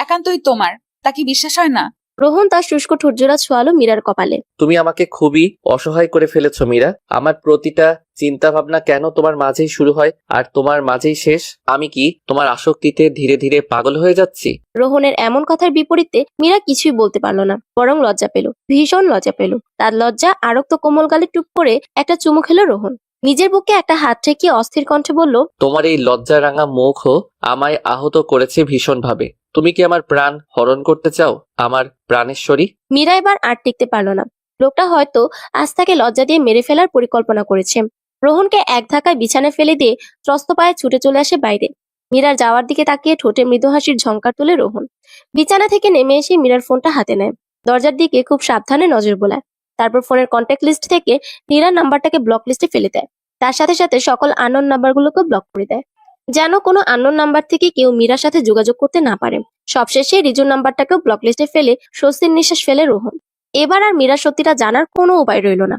একান্তই তোমার, তা কি বিশ্বাস হয় না? রোহন তার শুষ্ক ঠোঁটজোড়া ছোঁয়ালো মীরার কপালে। তুমি আমাকে খুবই অসহায় করে ফেলেছো মীরা। আমার প্রতিটা চিন্তা ভাবনা কেন তোমার মাঝেই শুরু হয় আর তোমার মাঝেই শেষ? আমি কি তোমার আসক্তিতে ধীরে ধীরে পাগল হয়ে যাচ্ছি? রোহনের এমন কথার বিপরীতে মীরা কিছুই বলতে পারলো না, বরং লজ্জা পেল, ভীষণ লজ্জা পেল। তার লজ্জা আরক্ত কোমল গালে টুপ করে একটা চুমু খেলো রোহন। নিজের বুকে একটা হাত ঠেকিয়ে অস্থির কণ্ঠে বলল, তোমার এই লজ্জারাঙা মুখও আমায় আহত করেছে ভীষণভাবে। তুমি কি আমার প্রাণ হরণ করতে চাও, আমার প্রাণেশ্বরী? মীরা এবার আর টিকতে পারল না। লোকটা হয়তো আজ তাকে লজ্জা দিয়ে মেরে ফেলার পরিকল্পনা করেছে। রোহনকে এক ধাক্কায় বিছানায় ফেলে দিয়ে ত্রস্ত পায়ে ছুটে চলে আসে বাইরে। মীরার যাওয়ার দিকে তাকিয়ে ঠোঁটে মৃদু হাসির ঝংকার তুলে রোহন। বিছানা থেকে নেমে এসে মীরার ফোনটা হাতে নেয়। দরজার দিকে খুব সাবধানে নজর বোলায়। তারপর ফোনের কন্ট্যাক্ট লিস্ট থেকে নীরার নাম্বারটাকে ব্লক লিস্টে ফেলে দেয়। তার সাথে সাথে সকল আননোন নাম্বারগুলোকে ব্লক করে দেয়, যেন কোনো আননোন নাম্বার থেকে কেউ মীরার সাথে যোগাযোগ করতে না পারে। সবশেষে রিজুর নাম্বারটাকেও ব্লক লিস্টে ফেলে স্বস্তির নিঃশ্বাস ফেলে রোহন। এবার আর মীরার সত্যিটা জানার কোনো উপায় রইল না।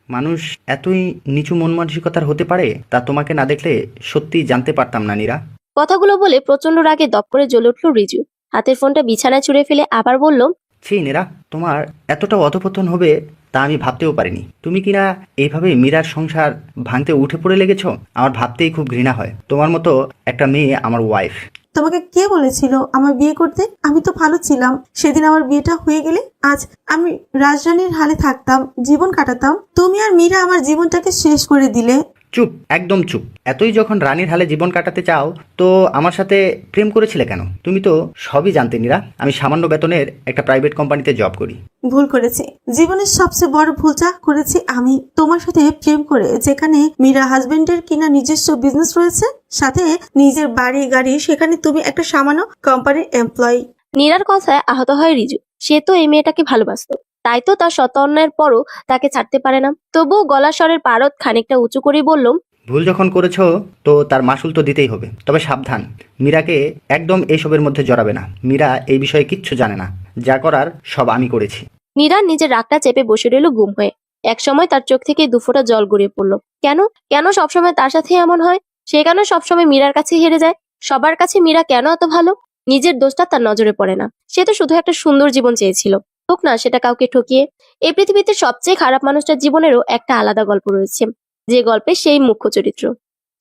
মানুষ এতই নিচু মন মানসিকতার হতে পারে তা তোমাকে না দেখলে সত্যি জানতে পারতাম না নীরা। কথাগুলো বলে প্রচন্ড রাগে দপ করে জ্বলে উঠল রিজু। হাতের ফোনটা বিছানায় ছুঁড়ে ফেলে আবার বলল, ছি নীরা, তোমার এতটা অধপতন হবে তা আমি ভাবতেও পারিনি। তুমি কিনা এইভাবে মীরার সংসার ভাঙতে উঠে পড়ে লেগেছো, আমার ভাবতেই খুব ঘৃণা হয়। তোমার মতো একটা মেয়ে আমার ওয়াইফ। তোমাকে কে বলেছিল আমার বিয়ে করতে? আমি তো ভালো ছিলাম। সেদিন আমার বিয়েটা হয়ে গেলে আজ আমি রাজরানীর হালে থাকতাম, জীবন কাটাতাম। তুমি আর মীরা আমার জীবনটাকে শেষ করে দিলে। চুপ, একদম চুপ। এতই যখন রানীর হালে জীবন কাটাতে চাও তো আমার সাথে প্রেম করেছিলে কেন? তুমি তো সবই জানতে নীরা, আমি সামান্য বেতনের একটা প্রাইভেট কোম্পানিতে জব করি। ভুল করেছি, জীবনের সবচেয়ে বড় ভুলটা করেছি আমি তোমার সাথে প্রেম করে। যেখানে মীরা হাজবেন্ডের কিনা নিজস্ব বিজনেস রয়েছে, সাথে নিজের বাড়ি গাড়ি, সেখানে তুমি একটা সামান্য কোম্পানির এমপ্লয়ি। নীরার কথায় আহত হয় রিজু। সে তো এই মেয়েটাকে ভালোবাসতো, তাই তো তার শত অন্যায়ের পরও তাকে ছাড়তে পারে না। তবুও গলা স্বরের পারদ খানিকটা উঁচু করে বলল, ভুল যখন করেছো তো তার মাসুল তো দিতেই হবে। তবে সাবধান, মীরাকে একদম এইসবের মধ্যে জড়াবে না। মীরা এই বিষয়ে কিচ্ছু জানে না, যা করার সব আমি করেছি। নীরা নিজের রাগটা চেপে বসে রইল গুম হয়ে। এক সময় তার চোখ থেকে দুফোঁটা জল গড়িয়ে পড়ল। কেন কেন সবসময় তার সাথে এমন হয়? সে কেন সবসময় মীরার কাছে হেরে যায়? সবার কাছে মীরা কেন এত ভালো? নিজের দোষটা তার নজরে পড়ে না। সে তো শুধু একটা সুন্দর জীবন চেয়েছিল, হোক না সেটা কাউকে ঠকিয়ে। এই পৃথিবীতে সবচেয়ে খারাপ মানুষটার জীবনেরও একটা আলাদা গল্প রয়েছে, যে গল্পে সেই মুখ্য চরিত্র।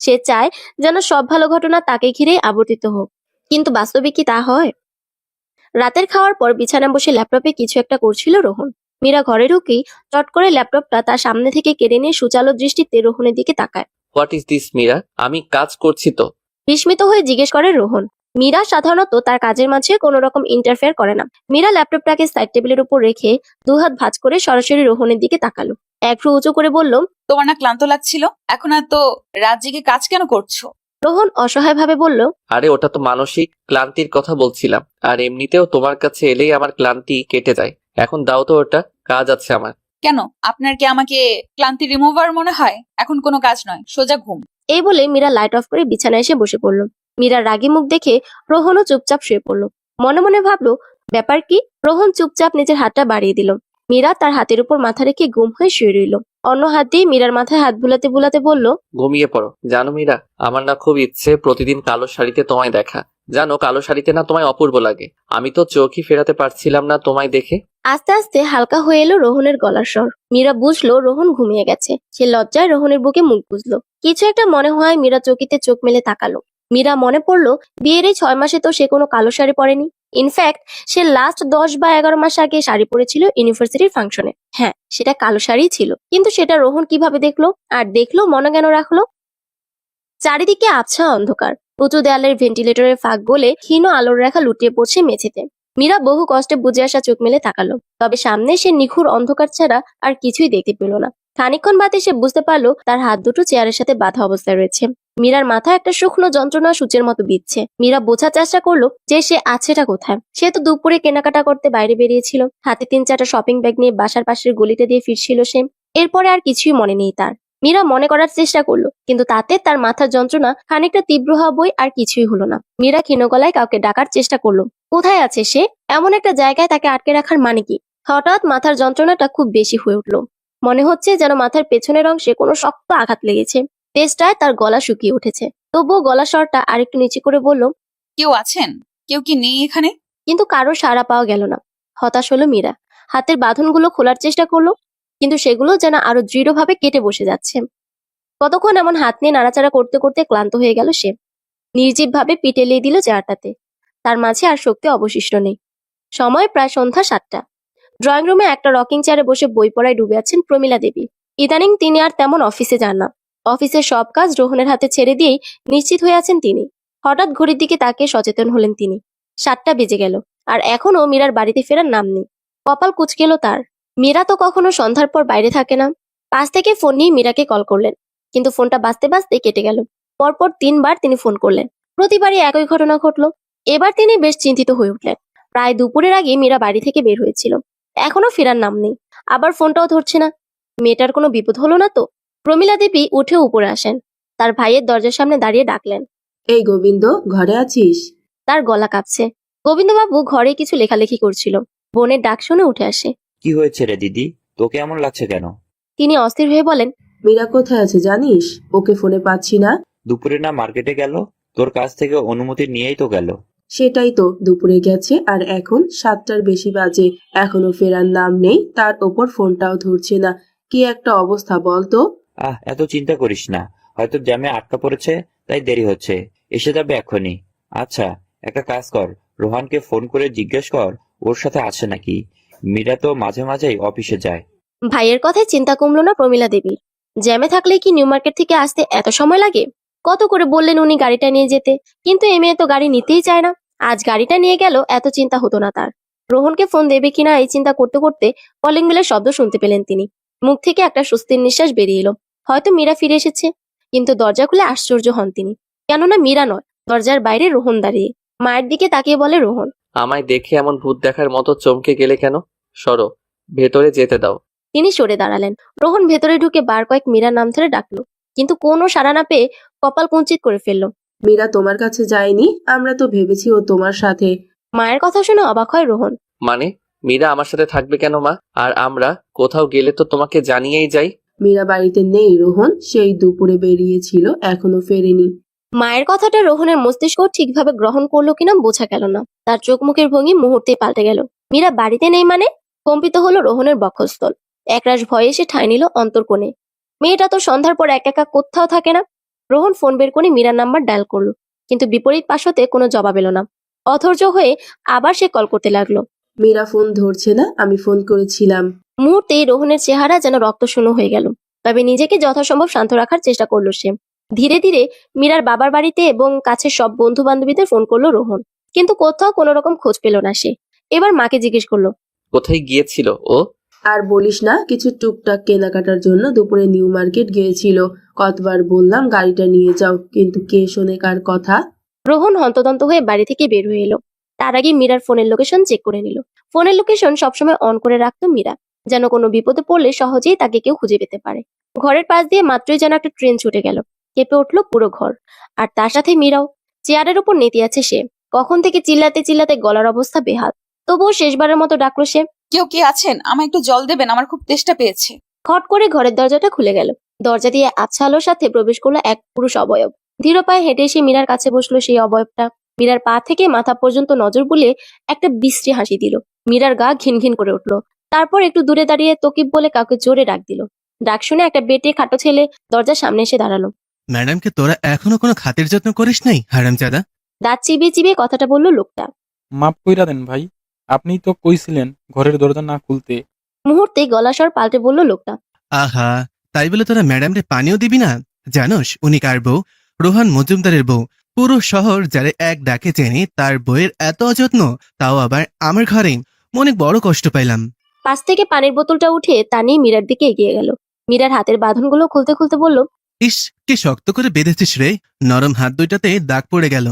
সে চায় যেন সব ভালো ঘটনা তাকে ঘিরেই আবর্তিত হোক, কিন্তু বাস্তবে কি তা হয়? রাতের খাওয়ার পর বিছানায় বসে ল্যাপটপে কিছু একটা করছিল রোহন। মীরা ঘরে ঢুকেই চট করে ল্যাপটপটা তার সামনে থেকে কেড়ে নিয়ে সুচালো দৃষ্টিতে রোহনের দিকে তাকায়। What is this Meera? আমি কাজ করছি তো। বিস্মিত হয়ে জিজ্ঞেস করে রোহন। মীরা সাধারণত তার কাজের মাঝে কোনো রকম ইন্টারফেয়ার করে না। মীরা ল্যাপটপটাকে সাইড টেবিলের উপর রেখে দুহাত ভাঁজ করে সরাসরি রোহনের দিকে তাকালো। এক ভ্রু উঁচু করে বলল, তোমার না ক্লান্ত লাগছিল? এখন আর তো রাত জেগে কাজ কেন করছো? রোহন অসহায় ভাবে বলল, আরে ওটা তো মানসিক ক্লান্তির কথা বলছিলাম, আর এমনিতেও তোমার কাছে এলেই আমার ক্লান্তি কেটে যায়। এখন দাও তো ওটা, কাজ আছে আমার। কেন, আপনার কি আমাকে ক্লান্তি রিমুভার মনে হয়? এখন কোনো কাজ নয়, সোজা ঘুম। এই বলে মীরা লাইট অফ করে বিছানায় এসে বসে পড়ল। মীরার রাগী মুখ দেখে রোহনও চুপচাপ শুয়ে পড়ল। মনে মনে ভাবলো, ব্যাপার কি? রোহন চুপচাপ নিজের হাতটা বাড়িয়ে দিল। মীরা তার হাতের উপর মাথা রেখে গুম হয়ে শুয়ে রইল। অন্য হাত দিয়ে মীরার মাথায় হাত বুলাতে বুলাতে বলল, ঘুমিয়ে পড়ো। জানো মীরা, আমার না খুব ইচ্ছে প্রতিদিন কালো শাড়িতে তোমায় দেখা। জানো, কালো শাড়িতে না তোমায় অপূর্ব লাগে। আমি তো চোখই ফেরাতে পারছিলাম না তোমায় দেখে। আস্তে আস্তে হালকা হয়ে এলো রোহনের গলার স্বর। মীরা বুঝলো রোহন ঘুমিয়ে গেছে। সে লজ্জায় রোহনের বুকে মুখ গুজলো। কিছু একটা মনে হয় মীরা চকিতে চোখ মেলে তাকালো। মীরা মনে পড়লো বিয়ের এই 6 মাসে তো সে কোনো কালো শাড়ি পরেনি। ইনফ্যাক্ট সে লাস্ট 10 বা 11 মাস আগে শাড়ি পরেছিল ইউনিভার্সিটির ফাংশনে। হ্যাঁ, সেটা কালো শাড়িই ছিল। কিন্তু সেটা রোহন কিভাবে দেখলো? আর দেখলো মনে কেন রাখলো? চারিদিকে আবছা অন্ধকার। উঁচু দেয়ালের ভেন্টিলেটরের ফাঁক গলে ক্ষীণ আলোর রেখা লুটিয়ে পড়ছে মেঝেতে। মীরা বহু কষ্টে বুঝে আসা চোখ মেলে তাকালো। তবে সামনে সে নিখুঁত অন্ধকার ছাড়া আর কিছুই দেখতে পেল না। খানিকক্ষণ বাদে সে বুঝতে পারলো তার হাত দুটো চেয়ারের সাথে বাঁধা অবস্থায় রয়েছে। মীরার মাথায় একটা শুকনো যন্ত্রণা সূচের মতো বিচ্ছে। মীরা বোঝার চেষ্টা করলো যে সে আছেটা কোথায়। সে তো দুপুরে কেনাকাটা করতে বাইরে বেরিয়েছিল। হাতে 3-4টা শপিং ব্যাগ নিয়ে বাসার পাশের গলিতে দিয়ে ফিরছিল সে। এরপরে আর কিছুই মনে নেই তার। মীরা মনে করার চেষ্টা করলো, কিন্তু তাতে তার মাথার যন্ত্রণা খানিকটা তীব্র হওয়া আর কিছুই হলো না। মীরা ক্ষীণ গলায় কাউকে ডাকার চেষ্টা করলো। কোথায় আছে সে? এমন একটা জায়গায় তাকে আটকে রাখার মানে কি? হঠাৎ মাথার যন্ত্রণাটা খুব বেশি হয়ে উঠলো। মনে হচ্ছে যেন মাথার পেছনের অংশে কোনো শক্ত আঘাত লেগেছে। তেজটায় তার গলা শুকিয়ে উঠেছে। তবুও গলার স্বরটা আরেকটু নিচে করে বলল, কেউ আছেন? কেউ কি নেই এখানে? কিন্তু কারো সাড়া পাওয়া গেল না। হতাশ হলো মীরা। হাতের বাঁধনগুলো খোলার চেষ্টা করলো, কিন্তু সেগুলো যেন আরো দৃঢ়ভাবে কেটে বসে যাচ্ছে। কতক্ষণ এমন হাত নিয়ে নাড়াচাড়া করতে করতে ক্লান্ত হয়ে গেল সে। নির্জীবভাবে পিঠ এলিয়ে দিল চেয়ারটাতে। তার মাঝে আর শক্তি অবশিষ্ট নেই। সময় প্রায় সন্ধ্যা 7টা। ড্রয়িং রুমে একটা রকিং চেয়ারে বসে বই পড়ায় ডুবে আছেন প্রমীলা দেবী। ইদানিং তিনি আর তেমন অফিসে যান না। অফিসের সব কাজ রোহনের হাতে ছেড়ে দিয়েই নিশ্চিত হয়ে আছেন তিনি। হঠাৎ ঘড়ির দিকে তাকিয়ে সচেতন হলেন তিনি। 7টা বেজে গেল, আর এখনো মীরার বাড়িতে ফেরার নাম নেই। কপাল কুঁচকে এলো তার। মীরা তো কখনো সন্ধ্যার পর বাইরে থাকে না। পাশ থেকে ফোন নিয়ে মীরাকে কল করলেন, কিন্তু ফোনটা বাজতে বাজতে কেটে গেল। পরপর 3বার তিনি ফোন করলেন। প্রতিবারই একই ঘটনা ঘটলো। এবার তিনি বেশ চিন্তিত হয়ে উঠলেন। প্রায় দুপুরের আগে মীরা বাড়ি থেকে বের হয়েছিল। এখনো ফেরার নাম নেই। আবার ফোনটাও ধরছে না। মেয়েটার কোনো বিপদ হলো না তো? প্রমীলা দেবী উঠে উপরে আসেন। তার ভাইয়ের দরজার সামনে দাঁড়িয়ে ডাকলেন, এই গোবিন্দ, ঘরে আছিস? তার গলা কাঁপছে। গোবিন্দবাবু ঘরে কিছু লেখালেখি করছিল। বোনের ডাক শুনে উঠে আসে। কি হয়েছে রে দিদি? তোকে এমন লাগছে কেন? তিনি অস্থির হয়ে বলেন, মীরা কোথায় আছে জানিস? ওকে ফোনে পাচ্ছি না। দুপুরে না মার্কেটে গেল? তোর কাছ থেকে অনুমতি নিয়েই তো গেল। সেটাই তো, দুপুরে গেছে আর এখন 7টার বেশি বাজে, এখনো ফেরার নাম নেই। তার ওপর ফোনটাও ধরছে না। কি একটা অবস্থা বলতো। এত চিন্তা করিস না, হয়তো জ্যামে আটকা পড়েছে, তাই দেরি হচ্ছে। এসে যাবে এখনই। আচ্ছা, একটা কাজ কর, রোহানকে ফোন করে জিজ্ঞেস কর ওর সাথে আছে নাকি। মীরা তো মাঝে মাঝেই অফিসে যায়। ভাইয়ের কথায় চিন্তা কমলো না প্রমীলা দেবীর। জ্যামে থাকলে কি নিউ মার্কেট থেকে আসতে এত সময় লাগে? কত করে বললেন উনি গাড়িটা নিয়ে যেতে, কিন্তু এ মেয়ে তো গাড়ি নিতেই চায় না। আজ গাড়িটা নিয়ে গেল, এত চিন্তা হতো না তার। রোহনকে ফোন দেবে কিনা এই চিন্তা করতে করতে কলিং বেলের শব্দ শুনতে পেলেন তিনি। মুখ থেকে একটা স্বস্তির নিঃশ্বাস বেরিয়ে এলো। হয়তো মীরা ফিরে এসেছে। কিন্তু দরজা খুলে আশ্চর্য হন তিনি। কেননা মীরা নয়, দরজার বাইরে রোহন দাঁড়িয়ে। মায়ের দিকে তাকিয়ে বলে রোহন, আমায় দেখে এমন ভূত দেখার মতো চমকে গেলে কেন? সরো, ভেতরে যেতে দাও। তিনি সরে দাঁড়ালেন। রোহন ভেতরে ঢুকে বার কয়েক মীরার নাম ধরে ডাকলো, কিন্তু কোনো সাড়া না পেয়ে কপাল কুঞ্চিত করে ফেললো। মীরা তোমার কাছে যায়নি? আমরা তো ভেবেছি ও তোমার সাথে। মায়ের কথা শুনে অবাক হয় রোহন। মানে, মীরা আমার সাথে থাকবে কেন মা? আর আমরা কোথাও গেলে তো তোমাকে জানিয়েই যাই। মীরা বাড়িতে নেই রোহন, সেই দুপুরে বেরিয়েছিল, এখনো ফেরেনি। মায়ের কথাটা রোহনের মস্তিষ্ক ঠিকভাবে গ্রহণ করলো কিনা বোঝা গেল না। তার চোখ মুখের ভঙ্গি মুহূর্তেই পাল্টে গেল। মীরা বাড়িতে নেই মানে? কম্পিত হলো রোহনের বক্ষস্থল। একরাশ ভয়ে এসে ঠাঁই নিল অন্তর্কোণে। মেয়েটা তো সন্ধ্যার পর একা কোথাও থাকে না। রোহন ফোন বের করে মীরার নাম্বার ডায়াল করলো, কিন্তু বিপরীত পাশ হতে কোনো জবাব এলো না। অধৈর্য হয়ে আবার সে কল করতে লাগলো। মীরা ফোন ধরছে না। আমি ফোন করেছিলাম। মুহূর্তেই রোহনের চেহারা যেন রক্তশূন্য হয়ে গেল। তবে নিজেকে যথাসম্ভব শান্ত রাখার চেষ্টা করলো সে। ধীরে ধীরে মীরার বাবার বাড়িতে এবং কাছের সব বন্ধু বান্ধবীদের ফোন করলো রোহন, কিন্তু কোথাও কোনো রকম খোঁজ পেল না সে। এবার মাকে জিজ্ঞেস করলো, কোথায় গিয়েছিল ও? আর বলিস না, কিছু টুকটাক কেনাকাটার জন্য দুপুরে নিউ মার্কেট গিয়েছিল। কতবার বললাম গাড়িটা নিয়ে যাও, কিন্তু কে শোনে কার কথা। রোহন হন্তদন্ত হয়ে বাড়ি থেকে বের হয়ে এলো। তার আগে মীরার ফোনের লোকেশন চেক করে নিল। ফোনের লোকেশন সবসময় অন করে রাখতো মীরা, যেন কোনো বিপদে পড়লে সহজেই তাকে কেউ খুঁজে পেতে পারে। ঘরের পাশ দিয়ে মাত্রই যেন একটা ট্রেন ছুটে গেল। কেঁপে উঠলো পুরো ঘর। আর তার সাথে মীরাও। চেয়ারের উপর নেতি আছে সে। কখন থেকে চিল্লাতে চিল্লাতে গলার অবস্থা বেহাল। তবুও শেষবারের মতো ডাকলো সে। কেউ কি আছেন? আমায় একটু জল দেবেন, আমার খুব তেষ্টা পেয়েছে। খট করে ঘরের দরজাটা খুলে গেল। দরজা দিয়ে আবছা আলোর সাথে প্রবেশ করলো এক পুরুষ অবয়ব। ধীর পায়ে হেঁটে এসে মীরার কাছে বসলো সেই অবয়বটা। মীরার পা থেকে মাথা পর্যন্ত নজর বুলিয়ে একটা বিশ্রী হাসি দিল। মীরার গা ঘিন ঘিন করে উঠলো। তারপর একটু দূরে দাঁড়িয়ে তকিব বলে কাউকে জোরে ডাক দিল। ডাক শুনে একটা বেটে খাটো ছেলে দরজার সামনে এসে দাঁড়ালো। ম্যাডামকে তোরা এখনো কোনো খাতির যত্ন করিস নাই হারামজাদা? দাঁত চিবিয়ে চিবিয়ে কথাটা বললো লোকটা। মাফ কইরা দেন ভাই, আপনিই তো কইছিলেন ঘরের দরজা না খুলতে। মুহূর্তে গলাস্বর পাল্টে বলল লোকটা। আহা, তাই বলে তোরা ম্যাডামরে পানিও দিবি না? জানোস উনি কার বউ? রোহান মজুমদারের বউ। পুরো শহর যারে এক ডাকে চেনে, তার বউয়ের এত অযত্ন, তাও আবার আমার ঘরে। মনে বড় কষ্ট পাইলাম। পাশ থেকে পানির বোতলটা উঠে তা নিয়ে মীরার দিকে এগিয়ে গেল। মীরার হাতের বাঁধনগুলো খুলতে খুলতে বলল। ইস, কি শক্ত করে বেঁধেছিস রে। নরম হাত দুইটাতে দাগ পড়ে গেল।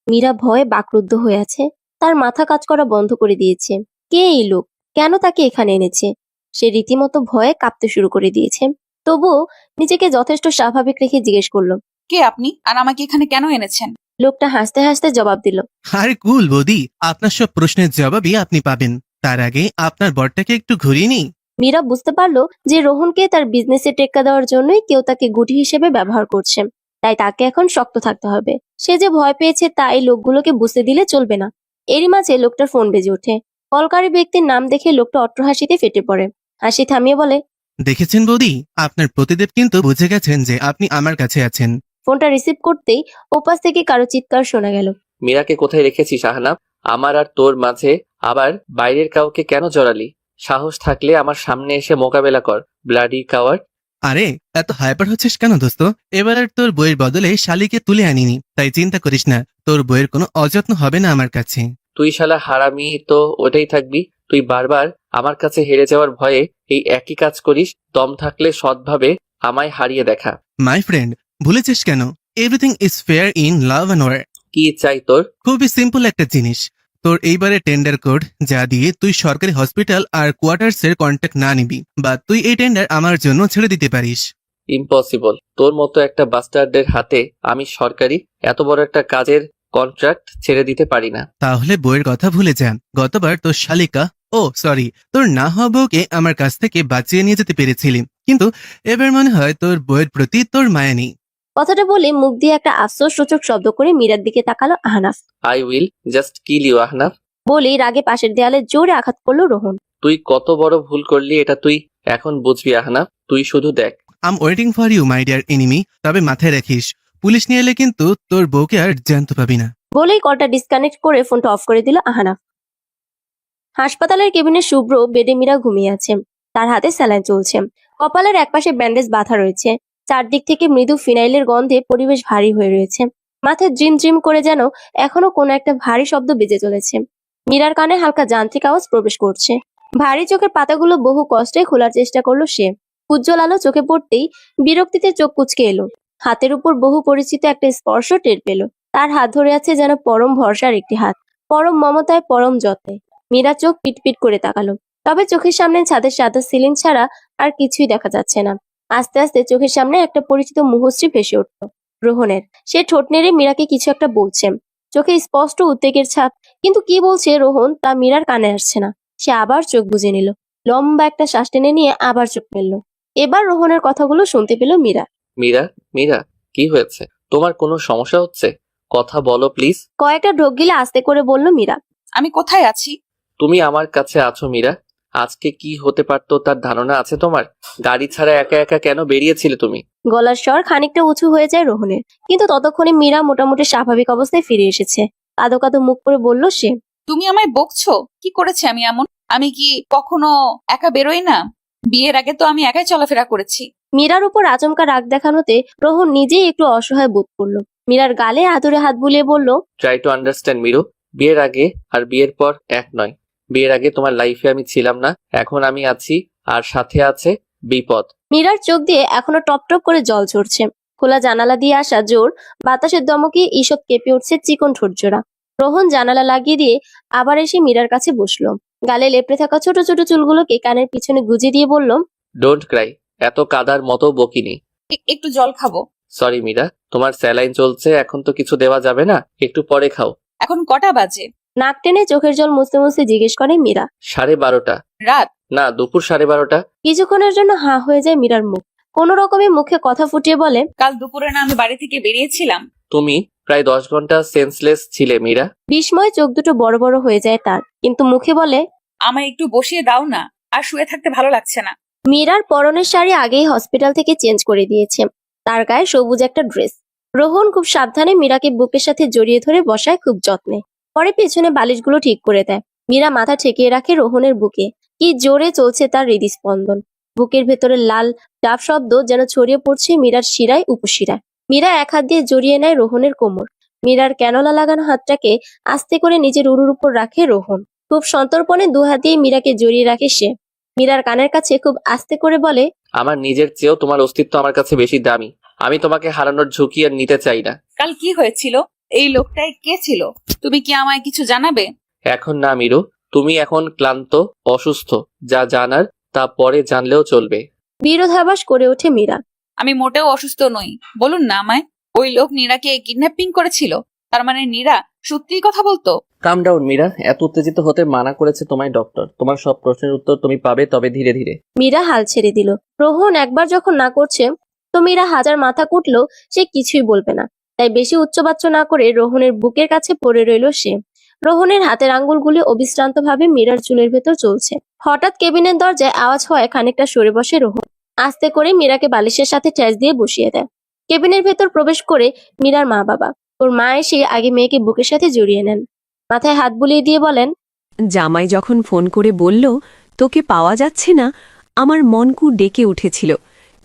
মীরা ভয়ে বাকরুদ্ধ হয়ে আছে। তার মাথা কাজ করা বন্ধ করে দিয়েছে। কে এই লোক? কেন তাকে এখানে এনেছে? সে রীতিমতো ভয়ে কাঁপতে শুরু করে দিয়েছে। তবুও নিজেকে যথেষ্ট স্বাভাবিক রেখে জিজ্ঞেস করলো। কে আপনি, আর আমাকে এখানে কেন এনেছেন? লোকটা হাসতে হাসতে জবাব দিল। আরে কুল বৌদি, আপনার সব প্রশ্নের জবাবই আপনি পাবেন। তার আগে আপনার বরটাকে একটু ঘুরিয়ে নিই। মীরা বুঝতে পারলো যে রোহনকে তার বিজনেসে টেক্কা দেওয়ার জন্যই কেউ তাকে গুটি হিসেবে ব্যবহার করছে। তাই তাকে এখন শক্ত থাকতে হবে। সে যে ভয় পেয়েছে তা এই লোকগুলোকে বুঝতে দিলে চলবে না। এরই মাঝে লোকটার ফোন বেজে ওঠে। কলকারী ব্যক্তির নাম দেখে লোকটা অট্টহাসিতে ফেটে পড়ে। হাসি থামিয়ে বলে। দেখেছেন বৌদি, আপনার প্রতিদেব কিন্তু বুঝে গেছেন যে আপনি আমার কাছে আছেন। ফোনটা রিসিভ করতেই ওপাশ থেকে কারো চিৎকার শোনা গেল। মীরাকে কোথায় রেখেছিস আহনাফ? আমার আর তোর মাঝে আবার বাইরের কাউকে কেন জড়ালি? সাহস থাকলে আমার সামনে এসে মোকাবেলা কর, ব্লাডি কাওয়ার্ড। আরে এত হাইপার হচ্ছিস কেন দোস্ত? এবার আর তোর বইয়ের বদলে শালিকে তুলে আনিনি, তাই চিন্তা করিস না। তোর বইয়ের কোনো অযত্ন হবে না আমার কাছে। তুই শালা হারামি তো ওটাই থাকবি। তুই বারবার আমার কাছে হেরে যাওয়ার ভয়ে এই একই কাজ করিস। দম থাকলে সৎভাবে আমায় হারিয়ে দেখা। মাই ফ্রেন্ড, ভুলেছিস কেন? Everything is fair in love and war. কি চাই তোর? খুবই সিম্পল একটা জিনিস। তোর এইবারে টেন্ডার কোড যা দিয়ে তুই সরকারি হসপিটাল আর কোয়ার্টার্স এর কন্ট্যাক্ট না নিবি, বা তুই এই টেন্ডার আমার জন্য ছেড়ে দিতে পারিস। ইম্পসিবল। তোর মতো একটা বাস্টার্ডের হাতে আমি সরকারি এত বড় একটা কাজের কন্ট্রাক্ট ছেড়ে দিতে পারি না। তাহলে বইয়ের কথা ভুলে যা। গতবার তোর শালিকা, তোর না হওয়া বউকে আমার কাছ থেকে বাঁচিয়ে নিয়ে যেতে পেরেছিলি, কিন্তু এবার মনে হয় তোর বইয়ের প্রতি তোর মায়া নেই। কথাটা বলে মুখ দিয়ে একটা আফসোসসূচক শব্দ করে মীরার দিকে তাকালো Ahnaf. I will just kill you Ahnaf. বলেই রাগে পাশের দেয়ালে জোরে আঘাত করলো রোহন। তুই কত বড় ভুল করলি এটা তুই এখন বুঝবি আহনাফ। তুই শুধু দেখ। I'm waiting for you my dear enemy. তবে মাথায় রাখিস, পুলিশ নিয়ে এলে কিন্তু তোর বউকে আর জ্যান্ত পাবি না। বলেই কলটা ডিসকানেক্ট করে ফোনটা অফ করে দিল আহনাফ। হাসপাতালের কেবিনে শুভ্র বেডে মীরা ঘুমিয়ে আছে। তার হাতে স্যালাইন চলছে। কপালের একপাশে ব্যান্ডেজ বাঁধা রয়েছে। চারদিক থেকে মৃদু ফিনাইলের গন্ধে পরিবেশ ভারী হয়ে রয়েছে। মাথায় ড্রিম ড্রিম করে যেন এখনো কোনো একটা ভারী শব্দ বেজে চলেছে। মীরার কানে হালকা যান্ত্রিক আওয়াজ প্রবেশ করছে। ভারী চোখের পাতাগুলো বহু কষ্টে খোলার চেষ্টা করলো সে। উজ্জ্বল আলো চোখে পড়তেই বিরক্তিতে চোখ কুঁচকে এলো। হাতের উপর বহু পরিচিত একটা স্পর্শ টের পেল। তার হাত ধরে আছে যেন পরম ভরসার একটি হাত, পরম মমতায়, পরম যত্নে। মীরা চোখ পিটপিট করে তাকালো। তবে চোখের সামনে ছাদের সাদা সিলিং ছাড়া আর কিছুই দেখা যাচ্ছে না। আস্তে আস্তে চোখের সামনে একটা পরিচিত মুখশ্রী ভেসে উঠল রোহনের। সে ঠোঁট নেড়ে মীরাকে কিছু একটা বলছে। চোখে স্পষ্ট উদ্বেগের ছাপ, কিন্তু কি বলছে রোহন তা মীরার কানে আসছে না। সে আবার চোখ বুজে নিল। লম্বা একটা শ্বাস টেনে নিয়ে আবার চোখ মেলল। এবার রোহনের কথাগুলো শুনতে পেল মীরা। মীরা, মীরা, কি হয়েছে? তোমার কোনো সমস্যা হচ্ছে? কথা বলো প্লিজ। কয়েকটা ঢোক গিলে আস্তে করে বলল মীরা। আমি কোথায় আছি? তুমি আমার কাছে আছো মীরা। আজকে কি হতে পারতো তার ধারণা আছে তোমার? গাড়ি ছাড়া একা একা কেন বেরিয়েছিলে তুমি? গলার স্বর খানিকটা উঁচু হয়ে যায় রোহনের, কিন্তু ততক্ষণে মীরা মোটামুটি স্বাভাবিক অবস্থায় ফিরে এসেছে। কাঁদো কাঁদো মুখ করে বলল সে। তুমি আমায় বকছো? কি করেছি আমি এমন? আমি কি কখনো একা বেরোই না? বিয়ের আগে তো আমি একাই চলাফেরা করেছি। মীরার উপর আচমকা রাগ দেখানোতে রোহন নিজেই একটু অসহায় বোধ করলো। মীরার গালে আদরে হাত বুলিয়ে বলল। Try to understand মিরু। বিয়ের আগে আর বিয়ের পর এক নয়। বিয়ের আগে তোমার লাইফে আমি ছিলাম না, এখন আমি আছি, আর সাথে আছে বিপদ। মীরার চোখ দিয়ে এখনো টপ টপ করে জল ঝরছে। খোলা জানালা দিয়ে আসা জোর বাতাসের দমকে ঈষৎ কেঁপে উঠছে চিকন ঠোঁটজোড়া। রোহন জানালা লাগিয়ে দিয়ে আবার এসে মীরার কাছে বসলো। গালে লেপড়ে থাকা ছোট ছোট চুলগুলোকে কানের পিছনে গুজে দিয়ে বলল। Don't Cry. এত কাদার মতো বকিনি। একটু জল খাবো। সরি মীরা, তোমার স্যালাইন চলছে, এখন তো কিছু দেওয়া যাবে না, একটু পরে খাও। এখন কটা বাজে? নাক টেনে চোখের জল মুছতে মুছতে জিজ্ঞেস করে মীরা। 12:30। রাত? না, দুপুর 12:30। কিছুক্ষণের জন্য হাঁ হয়ে যায় মীরার মুখ। কোনো রকমে মুখে কথা ফুটিয়ে বলে, কাল দুপুরে না আমি বাড়ি থেকে বেরিয়েছিলাম? তুমি প্রায় 10 ঘন্টা সেন্সলেস ছিলে মীরা। বিস্ময় চোখ দুটো বড় বড় হয়ে যায় তার, কিন্তু মুখে বলে, আমায় একটু বসিয়ে দাও না, আর শুয়ে থাকতে ভালো লাগছে না। মীরার পরনের শাড়ি আগেই হসপিটাল থেকে চেঞ্জ করে দিয়েছে। তার গায়ে সবুজ একটা ড্রেস। রোহন খুব সাবধানে মীরাকে বুকের সাথে জড়িয়ে ধরে বসায় খুব যত্নে। পরে পেছনে বালিশগুলো ঠিক করে দেয়। মীরা মাথা ঠেকিয়ে রাখে রোহনের বুকে। কি জোরে চলছে তার হৃদস্পন্দন। বুকের ভেতরে লাল ডাব শব্দ যেন ছড়িয়ে পড়ছে মীরার শিরায় উপশিরায়। মীরা এক হাত দিয়ে জড়িয়ে নেয় রোহনের কোমর। মীরার ক্যানোলা লাগানো হাতটাকে আস্তে করে নিজের উরুর উপর রাখে রোহন। খুব সন্তর্পণে দু হাত দিয়ে মীরাকে জড়িয়ে রাখে সে। মীরার কানের কাছে খুব আস্তে করে বলে, আমার নিজের চেয়েও তোমার অস্তিত্ব আমার কাছে বেশি দামি। আমি তোমাকে হারানোর ঝুঁকি আর নিতে চাই না। কাল কি হয়েছিল? এই লোকটাই কে ছিল? তুমি কি আমায় কিছু জানাবে? এখন না মিরু, তুমি এখন ক্লান্ত, অসুস্থ। যা জানার তা পরে জানলেও চলবে। বিরোধাভাস করে ওঠে মীরা। আমি মোটেও অসুস্থ নই, বলুন না আমায়। ওই লোক নীরাকে কিডন্যাপিং করেছিল? তার মানে নীরা সত্যিই কথা বলতো? কাম ডাউন মীরা, এত উত্তেজিত হতে মানা করেছে তোমায় ডক্টর। তোমার সব প্রশ্নের উত্তর তুমি পাবে, তবে ধীরে ধীরে। মীরা হাল ছেড়ে দিল। রোহন একবার যখন না করছে, তো মীরা হাজার মাথা কুটলো সে কিছুই বলবে না। তাই বেশি উচ্চবাচ্য না করে রোহনের বুকের কাছে পড়ে রইল সে। রোহনের হাতের আঙ্গুলগুলি অবিশ্রান্ত ভাবে মীরার চুলের ভেতর চলছে। হঠাৎ কেবিনের দরজায় আওয়াজ হয়, খানিকটা সরে বসে রোহন। আস্তে করে মীরাকে বালিশের সাথে ঠেস দিয়ে বসিয়ে দেয়। কেবিনের ভেতর প্রবেশ করে মীরার মা বাবা। ওর মা এসে আগে মেয়েকে বুকের সাথে জড়িয়ে নেন। মাথায় হাত বুলিয়ে দিয়ে বলেন, জামাই যখন ফোন করে বলল তোকে পাওয়া যাচ্ছে না, আমার মনকু ডেকে উঠেছিল।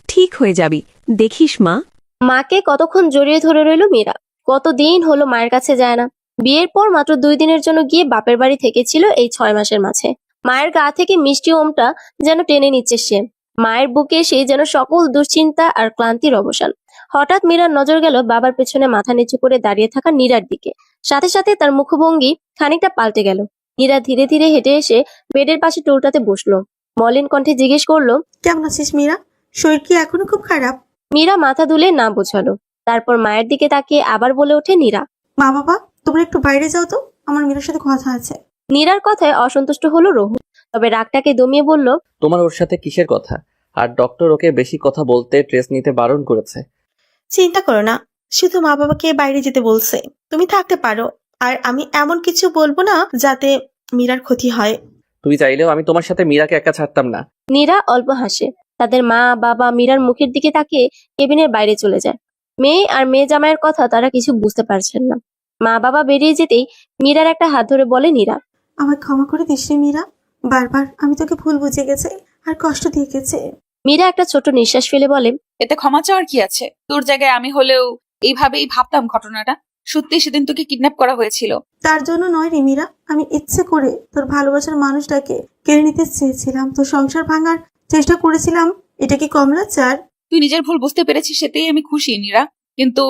ঠিক হয়ে যাবি, দেখিস মা। মাকে কতক্ষণ জড়িয়ে ধরে রইল মীরা। কতদিন হলো মায়ের কাছে যায় না। বিয়ের পর মাত্র 2 দিনের জন্য গিয়ে বাপের বাড়ি থেকেছিল এই 6 মাসের মাঝে। মায়ের গা থেকে মিষ্টি ওমটা যেন টেনে নিচ্ছে সে। মায়ের বুকে সেই যেন সকল দুশ্চিন্তা আর ক্লান্তির অবসান। হঠাৎ মীরার নজর গেল বাবার পেছনে মাথা নিচু করে দাঁড়িয়ে থাকা নীরার দিকে। সাথে সাথে তার মুখভঙ্গি খানিকটা পাল্টে গেল। নীরা ধীরে ধীরে হেঁটে এসে বেডের পাশে টুলটাতে বসলো। মলিন কণ্ঠে জিজ্ঞেস করলো, কেমন আছিস মীরা? শরীর কি এখনো খুব খারাপ? মীরা মাথা দুলে না বোঝালো। তারপর মায়ের দিকে তাকিয়ে আবার বলে ওঠে নীরা। মা বাবা, তোমরা একটু বাইরে যাও তো, আমার মীরার সাথে কথা আছে। নীরার কথায় অসন্তুষ্ট হলো রোহন, তবে রাগটাকে দমিয়ে বলল, তোমার ওর সাথে কিসের কথা? আর ডক্টর ওকে বেশি কথা বলতে, ট্রেস নিতে বারণ করেছে। চিন্তা করো না, সে তো মা বাবাকে বাইরে যেতে বলছে, তুমি থাকতে পারো। আর আমি এমন কিছু বলবো না যাতে মীরার ক্ষতি হয়। তুমি চাইলেও আমি তোমার সাথে মীরাকে একা ছাড়তাম না। নীরা অল্প হাসে। তাদের মা বাবা মীরার মুখের দিকে তাকিয়ে কেবিনের বাইরে চলে যায়। মেয়ে আর মেয়ে জামাইয়ের কথা তারা কিছু বুঝতে পারছেন না। মা বাবা বেরিয়ে যেতেই মীরার একটা হাত ধরে বলে নীরা, আমায় ক্ষমা করে দিস রে মীরা, বারবার আমি তোকে ভুল বুঝে গেছি আর কষ্ট দিয়ে গেছে। মীরা একটা ছোট নিঃশ্বাস ফেলে বলে, এতে ক্ষমা চাওয়ার কি আছে? তোর জায়গায় আমি হলেও এইভাবেই ভাবতাম ঘটনাটা। সত্যি সেদিন তোকে কিডন্যাপ করা হয়েছিল। তার জন্য নয় রে মীরা, আমি ইচ্ছে করে তোর ভালোবাসার মানুষটাকে কেড়ে নিতে চেয়েছিলাম, তোর সংসার ভাঙার চেষ্টা করেছিলাম। এটা কি কমলাচার? তুই নিজের ভুল বুঝতে পেরেছিস, সেটাই আমি খুশি নীরা। কিন্তু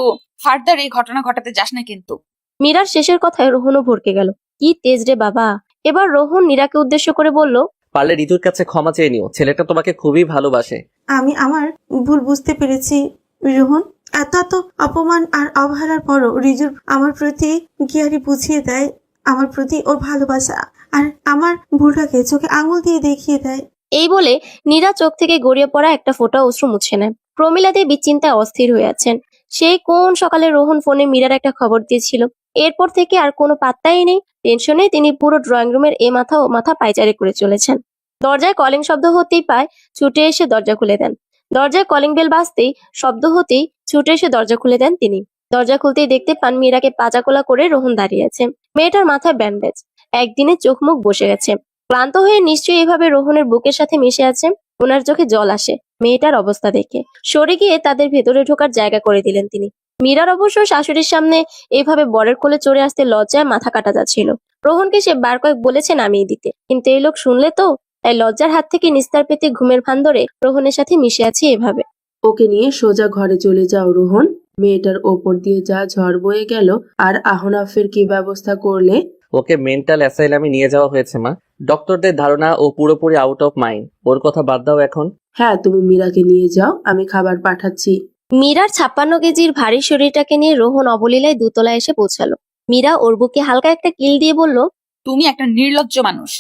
ফার্দার এই ঘটনা ঘটাতে যাস না কিন্তু। মীরার শেষের কথায় রোহনও ভরকে গেল। কি তেজ রে বাবা! এবার রোহন নীরাকে উদ্দেশ্য করে বলল, পারলে ঋতুর কাছে ক্ষমা চেয়ে নিও, ছেলেটা তোমাকে খুবই ভালোবাসে। আমি আমার ভুল বুঝতে পেরেছি রোহন। এত এত অপমান আর অবহেলার পরও রিজুর আমার প্রতি গিয়ারি বুঝিয়ে দেয় আমার প্রতি ওর ভালোবাসা, আর আমার ভুলটাকে চোখে আঙুল দিয়ে দেখিয়ে দেয়। এই বলে নীরা চোখ থেকে গড়িয়ে পড়া একটা ফোঁটা অশ্রু মুছে নেয়। প্রমীলা দেবী চিন্তায় অস্থির হয়ে আছেন। সেই কোন সকালে রোহন ফোনে মীরার একটা খবর দিয়েছিল। এরপর থেকে আর কোনো পাত্তাই নেই। টেনশনে তিনি পুরো ড্রয়িং রুমের এ মাথা ও মাথা পায়চারি করে চলেছেন। দরজায় কলিং শব্দ হতেই পায়, ছুটে এসে দরজা খুলে দেন। দরজায় কলিং বেল বাজতেই শব্দ হতেই ছুটে এসে দরজা খুলে দেন তিনি। দরজা খুলতেই দেখতে পান মীরাকে পাজাকোলা করে রোহন দাঁড়িয়ে আছে। মেয়েটার মাথায় ব্যান্ডেজ। একদিনে চোখ মুখ বসে গেছে। ক্লান্ত হয়ে নিশ্চয়ই এভাবে রোহনের বুকের সাথে মিশে আছে। ওনার চোখে জল আসে মেয়েটার অবস্থা দেখে। সরে গিয়ে তাদের ভেতরে ঢোকার জায়গা করে দিলেন তিনি। মীরার অবশ্য শাশুড়ির সামনে এইভাবে বরের কোলে চড়ে আসতে লজ্জায় মাথা কাটা যাচ্ছিল। রোহনকে সে বার কয়েক বলেছে নামিয়ে দিতে, কিন্তু এই লোক শুনলে তো, তাই লজ্জার হাত থেকে নিস্তার পেতে ঘুমের ভান ধরে রোহনের সাথে মিশে আছে এভাবে। ওকে নিয়ে সোজা ঘরে চলে যাও রোহন। মেয়েটার ওপর দিয়ে যা ঝড় বয়ে গেল, আর আহনাফের কি ব্যবস্থা করলে? ওকে মেন্টাল অ্যাসাইলামে নিয়ে যাওয়া হয়েছে মা। ডক্টরদের ধারণা ও পুরোপুরি আউট অফ মাইন্ড। ওর কথা বাদ দাও এখন। হ্যাঁ, তুমি মীরাকে নিয়ে যাও, আমি খাবার পাঠাচ্ছি। মীরার 56 কেজির ভারী শরীরটাকে নিয়ে রোহন অবলীলায় দোতলায় এসে পৌঁছালো। মীরা ওর বুকে হালকা একটা কিল দিয়ে বলল। তুমি একটা নির্লজ্জ মানুষ।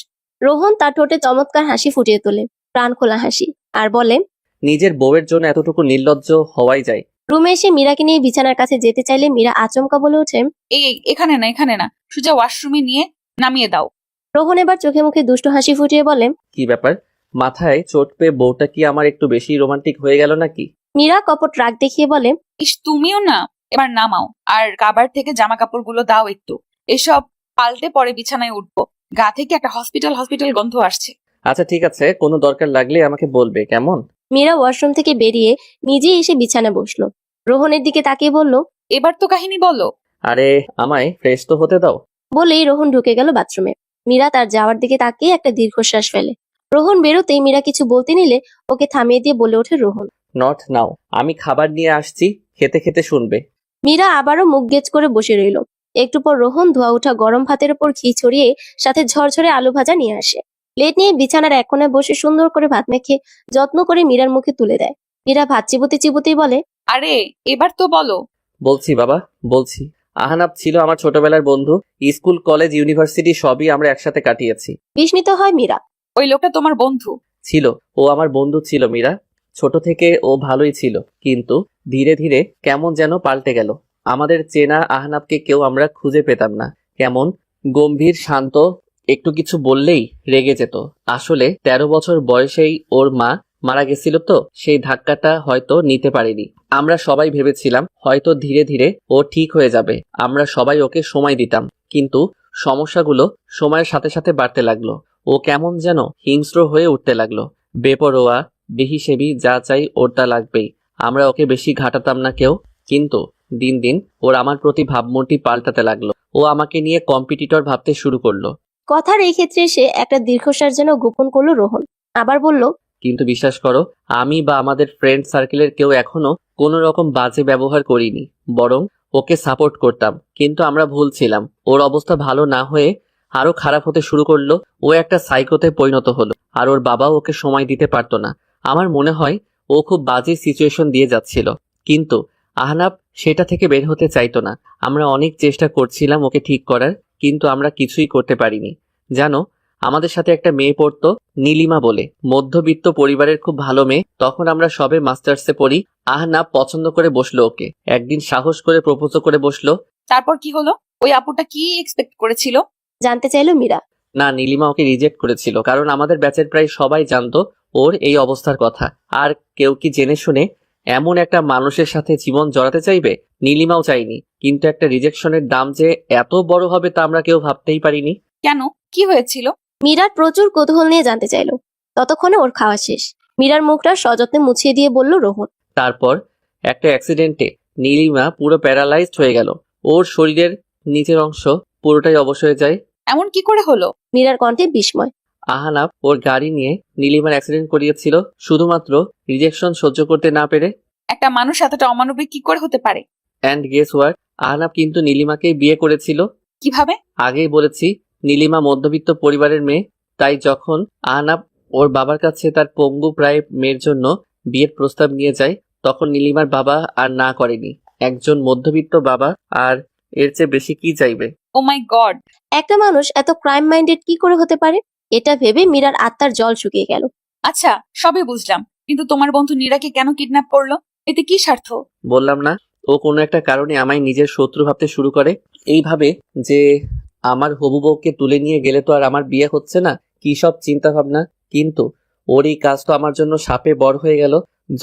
রোহন তার ঠোঁটে চমৎকার হাসি ফুটিয়ে তোলে, প্রাণ খোলা হাসি, আর বলে। নিজের বউয়ের জন্য এতটুকু নির্লজ্জ হওয়াই যায়। রুমে এসে মীরাকে নিয়ে বিছানার কাছে যেতে চাইলে মীরা আচমকা বলে ওঠে। এই এখানে না, এখানে না, সোজা ওয়াশরুমে নিয়ে নামিয়ে দাও। রোহন এবার চোখে মুখে দুষ্টু হাসি ফুটিয়ে বলে। কি ব্যাপার, মাথায় চোট পেয়ে বউটা কি আমার একটু বেশি রোমান্টিক হয়ে গেল নাকি? মীরা কপট রাগ দেখিয়ে বলে। ইস, তুমিও না, এবার নামাও আর কাবার থেকে জামা কাপড়গুলো দাও একটু। এসব পাল্টে পরে বিছানায় উঠবো। গা থেকে একটা হসপিটাল হসপিটাল গন্ধ আসছে। আচ্ছা ঠিক আছে, কোনো দরকার লাগলে আমাকে বলবে, কেমন? মীরা ওয়াশরুম থেকে বেরিয়ে নিজেই এসে বিছানায় বসলো। রোহনের দিকে তাকিয়ে বলল। এবার তো কাহিনী বলো। আরে আমায় ফ্রেশ তো হতে দাও। বলেই রোহন ঢুকে গেল বাথরুমে। মীরা তার যাওয়ার দিকে তাকিয়ে একটা দীর্ঘশ্বাস ফেলে। রোহন বেরোতেই মীরা কিছু বলতে নিলে ওকে থামিয়ে দিয়ে বলে ওঠে রোহন। নট নাও, আমি খাবার নিয়ে আসছি, খেতে খেতে শুনবে। মীরা আবারও মুখ গেজ করে বসে রইল। একটু পর রোহন ধোয়া ওঠা গরম ভাতের উপর ঘি ছড়িয়ে সাথে ঝরঝরে আলু ভাজা নিয়ে আসে। প্লেট নিয়ে বিছানার এক কোণায় বসে সুন্দর করে ভাত মেখে যত্ন করে মীরার মুখে তুলে দেয়। মীরা ভাত চিবোতে চিবোতেই বলে। আরে এবার তো বলো। বলছি বাবা, বলছি। আহনাব ছিল আমার ছোটবেলার বন্ধু। স্কুল কলেজ ইউনিভার্সিটি সবই আমরা একসাথে কাটিয়েছি। বিস্মিত হয় মীরা। ওই লোকটা তোমার বন্ধু? ছিল, ও আমার বন্ধু ছিল মীরা। ছোট থেকে ও ভালোই ছিল, কিন্তু ধীরে ধীরে কেমন যেন পাল্টে গেল। আমাদের চেনা আহনাবকে কেউ আমরা খুঁজে পেতাম না। কেমন গম্ভীর, শান্ত, একটু কিছু বললেই রেগে যেত। আসলে 13 বছর বয়সেই ওর মা মারা গেছিল, তো সেই ধাক্কাটা হয়তো নিতে পারিনি। আমরা সবাই ভেবেছিলাম হয়তো ধীরে ধীরে ও ঠিক হয়ে যাবে। আমরা সবাই ওকে সময় দিতাম, কিন্তু সমস্যাগুলো সময়ের সাথে সাথে বাড়তে লাগলো। ও কেমন যেন হিংস্র হয়ে উঠতে লাগলো। বেপরোয়া, বেহিসেবি, যা চাই ওর তা লাগবেই। আমরা ওকে বেশি ঘাটাতাম না কেউ, কিন্তু দিন দিন ওর আমার প্রতি ভাবমূর্তি পাল্টাতে লাগলো। ও আমাকে নিয়ে কম্পিটিটর ভাবতে শুরু করলো। কথার এই ক্ষেত্রে এসে একটা দীর্ঘশ্বাস যেন গোপন করলো রোহন। আবার বলল। কিন্তু বিশ্বাস করো, আমি বা আমাদের ফ্রেন্ড সার্কেলের কেউ এখনো কোনো রকম বাজে ব্যবহার করিনি, বরং ওকে সাপোর্ট করতাম। কিন্তু আমরা ভুল ছিলাম। ওর অবস্থা ভালো না হয়ে আরো খারাপ হতে শুরু করলো। ও একটা সাইকোতে পরিণত হলো, আর ওর বাবাও ওকে সময় দিতে পারতো না। আমার মনে হয় ও খুব বাজে সিচুয়েশন দিয়ে যাচ্ছিল, কিন্তু আহনাব সেটা থেকে বের হতে চাইতো না। আমরা অনেক চেষ্টা করছিলাম ওকে ঠিক করার, কিন্তু আমরা কিছুই করতে পারিনি। জানো, আমাদের সাথে একটা মেয়ে পড়তো, নীলিমা বলে, মধ্যবিত্ত পরিবারের খুব ভালো মেয়ে। তখন আমরা সবে মাস্টার্সে পড়ি। আহনাব পছন্দ করে বসলো ওকে। একদিন সাহস করে প্রপোজও করে বসলো। তারপর কি হলো? ওই আপুটা কি এক্সপেক্ট করেছিল? জানতে চাইলো মীরা। না, নীলিমা ওকে রিজেক্ট করেছিল, কারণ আমাদের ব্যাচের প্রায় সবাই জানতো ওর এই অবস্থার কথা। আর কেউ কি জেনে শুনে এমন একটা মানুষের সাথে জীবন জড়াতে চাইবে? নীলিমাও চাইনি, কিন্তু একটা রিজেকশনের দাম যে এত বড় হবে তা আমরা কেউ ভাবতেই পারিনি। কেন, কি হয়েছিল? মীরার প্রচুর কৌতূহল নিয়ে জানতে চাইলো। ততক্ষণে ওর খাওয়া শেষ। মীরার মুখটা সযত্নে মুছিয়ে দিয়ে বলল রোহন। তারপর একটা অ্যাক্সিডেন্টে নীলিমা পুরো প্যারালাইজড হয়ে গেল। ওর শরীরের নিচের অংশ পুরোটাই অবশ হয়ে যায়। এমন কি করে হলো? মীরার কণ্ঠে বিস্ময়। আহনাব ওর গাড়ি নিয়ে নীলিমার অ্যাক্সিডেন্ট করিয়েছিল, শুধুমাত্র রিজেকশন সহ্য করতে না পেরে। একটা মানুষ এতটা অমানবিক কি করে হতে পারে? অ্যান্ড গেস হোয়াট, আহনাব কিন্তু নীলিমাকেই বিয়ে করেছিল। কিভাবে? আগেই বলেছি, নীলিমা মধ্যবিত্ত পরিবারের মেয়ে। তাই যখন আহনাব ওর বাবার কাছে তার পঙ্গু প্রায় মেয়ের জন্য বিয়ের প্রস্তাব নিয়ে যায়, তখন নীলিমার বাবা আর না করেনি। একজন মধ্যবিত্ত বাবা আর এর চেয়ে বেশি কি চাইবে? ও মাই গড! একটা মানুষ এত ক্রাইম মাইন্ডেড কি করে হতে পারে? এটা ভেবে মীরার আত্মার জল শুকিয়ে গেল। আচ্ছা, সবই বুঝলাম, কিন্তু তোমার বন্ধু নীরাকে কেন কিডন্যাপ করলো? এতে কি স্বার্থ? বললাম না, ও কোনো একটা কারণে আমায় নিজের শত্রু ভাবতে শুরু করে। এইভাবে যে আমার হবু বউকে তুলে নিয়ে গেলে তো আর আমার বিয়ে হচ্ছে না, কি সব চিন্তা ভাবনা। কিন্তু ওর এই কাজ তো আমার জন্য সাপে বড় হয়ে গেল।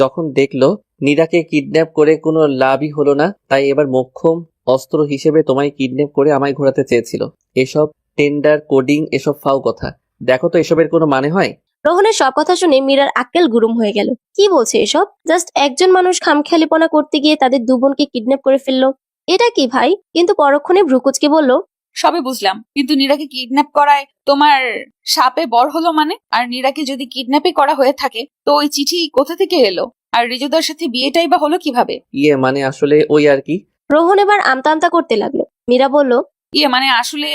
যখন দেখলো নীরাকে কিডন্যাপ করে কোনো লাভই হলো না, তাই এবার মোক্ষম অস্ত্র হিসেবে তোমায় কিডন্যাপ করে আমায় ঘোরাতে চেয়েছিল। এসব টেন্ডার কোডিং, এসব ফাও কথা। দেখো তো এসবের কোনো মানে হয়? রোহনের সব কথা শুনে মীরার আক্কেল গুরুম হয়ে গেল। কি বলছে এসব? জাস্ট একজন মানুষ খামখেয়ালিপনা করতে গিয়ে তাদের দু বোনকে কিডন্যাপ করে ফেললো। এটা কি ভাই? কিন্তু পরক্ষণে ভ্রুকুচকে বলল। সবই বুঝলাম, কিন্তু নীরাকে কিডন্যাপ করায় তোমার সাপে বর হলো মানে? আর নীরাকে যদি কিডন্যাপই করা হয়ে থাকে, তো ওই চিঠি কোথা থেকে এলো? আর রিজুদার সাথে বিয়েটাই বা হলো কিভাবে? মানে আসলে ওই আর কি। রোহন এবার আমতা আমতা করতে লাগলো। মীরা বলল। মানে আসলে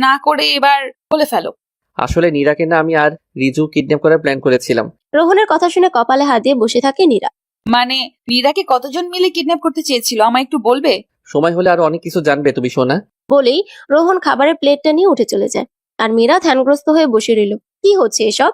না করে এবার বলে ফেলো। আসলে নীরাকে না আমি আর রিজু কিডন্যাপ করার প্ল্যান করেছিলাম। রোহনের কথা শুনে কপালে হাত দিয়ে বসে থাকে নীরা। মানে নীরাকে কতজন মিলে কিডন্যাপ করতে চেয়েছিল, আমায় একটু বলবে? সময় হলে আরো অনেক কিছু জানবে তুমি, সোনা। বলেই রোহন খাবারের প্লেটটা নিয়ে উঠে চলে যায়। আর মীরা ধ্যানগ্রস্ত হয়ে বসে রইল। কি হচ্ছে এসব?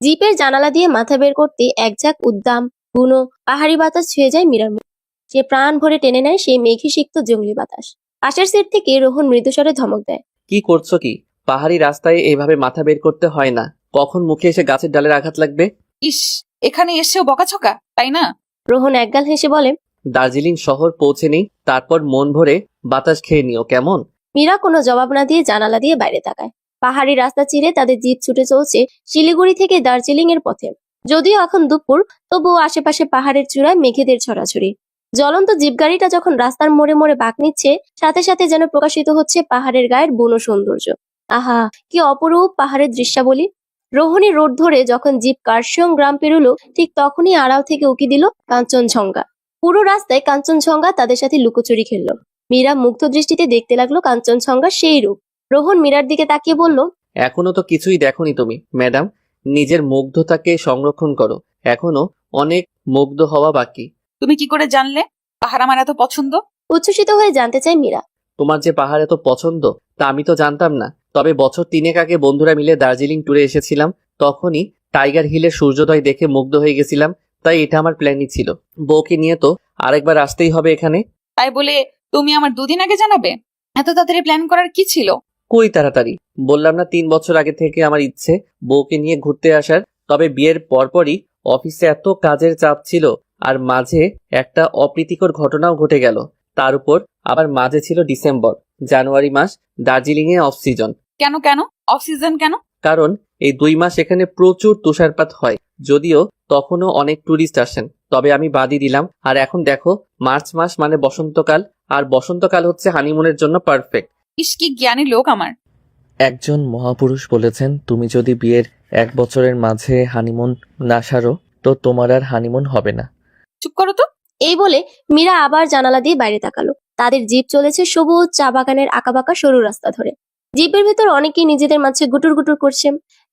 জিপের জানালা দিয়ে মাথা বের করতে এক ঝাঁক উদ্দাম বুনো পাহাড়ি বাতাস ছুঁয়ে যায় মীরার মুখ। সে প্রাণ ভরে টেনে নেয় সেই মেঘে সিক্ত জঙ্গলি বাতাস। পাশের সিট থেকে রোহন মৃদুস্বরে ধমক দেয়। কি করছো কি? পাহাড়ি রাস্তায় এইভাবে মাথা বের করতে হয় না। কখন মুখে এসে গাছের ডালের আঘাত লাগবে? ইস, এখানে এসেও বকাছকা, তাই না? রোহন একগাল হেসে বলে। দার্জিলিং শহর পৌঁছে নেই, তারপর মন ভরে বাতাস খেয়ে নিও, কেমন? মীরা কোনো জবাব না দিয়ে জানালা দিয়ে বাইরে তাকায়। পাহাড়ি রাস্তা চিরে তাদের জিপ ছুটে চলছে শিলিগুড়ি থেকে দার্জিলিং এর পথে। যদিও এখন দুপুর, তবুও আশেপাশে পাহাড়ের চূড়ায় মেঘেদের ছড়াছড়ি। জ্বলন্ত জিপ গাড়িটা যখন রাস্তার মোড়ে মোড়ে বাঁক নিচ্ছে, সাথে সাথে যেন প্রকাশিত হচ্ছে পাহাড়ের গায়ের বুনো সৌন্দর্য। আহা, কি অপরূপ পাহাড়ের দৃশ্যাবলী! রোহনী রোড ধরে যখন জিপ কার্শিয়ং গ্রাম পেরুলো, ঠিক তখনই আড়াল থেকে উকি দিল কাঞ্চনজঙ্ঘা। পুরো রাস্তায় কাঞ্চনজঙ্ঘা তাদের সাথে লুকোচুরি খেললো। মীরা মুগ্ধ দৃষ্টিতে দেখতে লাগলো কাঞ্চনজঙ্ঘার সেই রূপ। রোহন মীরার দিকে তাকিয়ে বলল। এখনো তো কিছুই দেখোনি তুমি, ম্যাডাম। নিজের মুগ্ধতাকে সংরক্ষণ করো, এখনো অনেক মুগ্ধ হওয়া বাকি। তুমি কি করে জানলে পাহাড় আমার এত পছন্দ? উচ্ছ্বসিত হয়ে জানতে চায় মীরা। তোমার যে পাহাড় এত পছন্দ তা আমি তো জানতাম না। তবে বছর 3 আগে বন্ধুরা মিলে দার্জিলিং ট্যুরে এসেছিলাম, তখনই টাইগার হিলের সূর্যোদয় দেখে মুগ্ধ হয়ে গেছিলাম। তাই এটা আমার প্ল্যানই ছিল। বউকে নিয়ে তো আরেকবার আসতেই হবে এখানে। তাই বলে তুমি আমার 2 দিন আগে জানাবে? এত তাড়াতাড়ি প্ল্যান করার কি ছিল? কই তাড়াতাড়ি, বললাম না 3 বছর আগে থেকে আমার ইচ্ছে বউকে নিয়ে ঘুরতে আসার। তবে বিয়ের পরপরই অফিসে এত কাজের চাপ ছিল, আর মাঝে একটা অপ্রীতিকর ঘটনাও ঘটে গেল। তার উপর আবার মাঝে ছিল ডিসেম্বর, জানুয়ারি মাস দার্জিলিং এ অফ সিজন। কেন কেন অফ সিজন কেন? কারণ এই 2 মাস এখানে প্রচুর তুষারপাত হয়। যদিও তখনও অনেক টুরিস্ট আসেন, তবে আমি বাদই দিলাম। আর এখন দেখো, মার্চ মাস মানে বসন্তকাল, আর বসন্তকাল হচ্ছে হানিমুনের জন্য পারফেক্ট। ইস, কি জ্ঞানী লোক আমার। একজন মহাপুরুষ বলেছেন, তুমি যদি বিয়ের 1 বছরের মাঝে হানিমুন না সারো তো তোমার আর হানিমুন হবে না। চুপ করো তো। এই বলে মীরা আবার জানালা দিয়ে বাইরে তাকালো। তাদের জিপ চলেছে সবুজ চা বাগানের আঁকাবাঁকা সরু রাস্তা ধরে। জিপের ভেতর অনেকেই নিজেদের মাঝে গুটুর গুটুর করছে।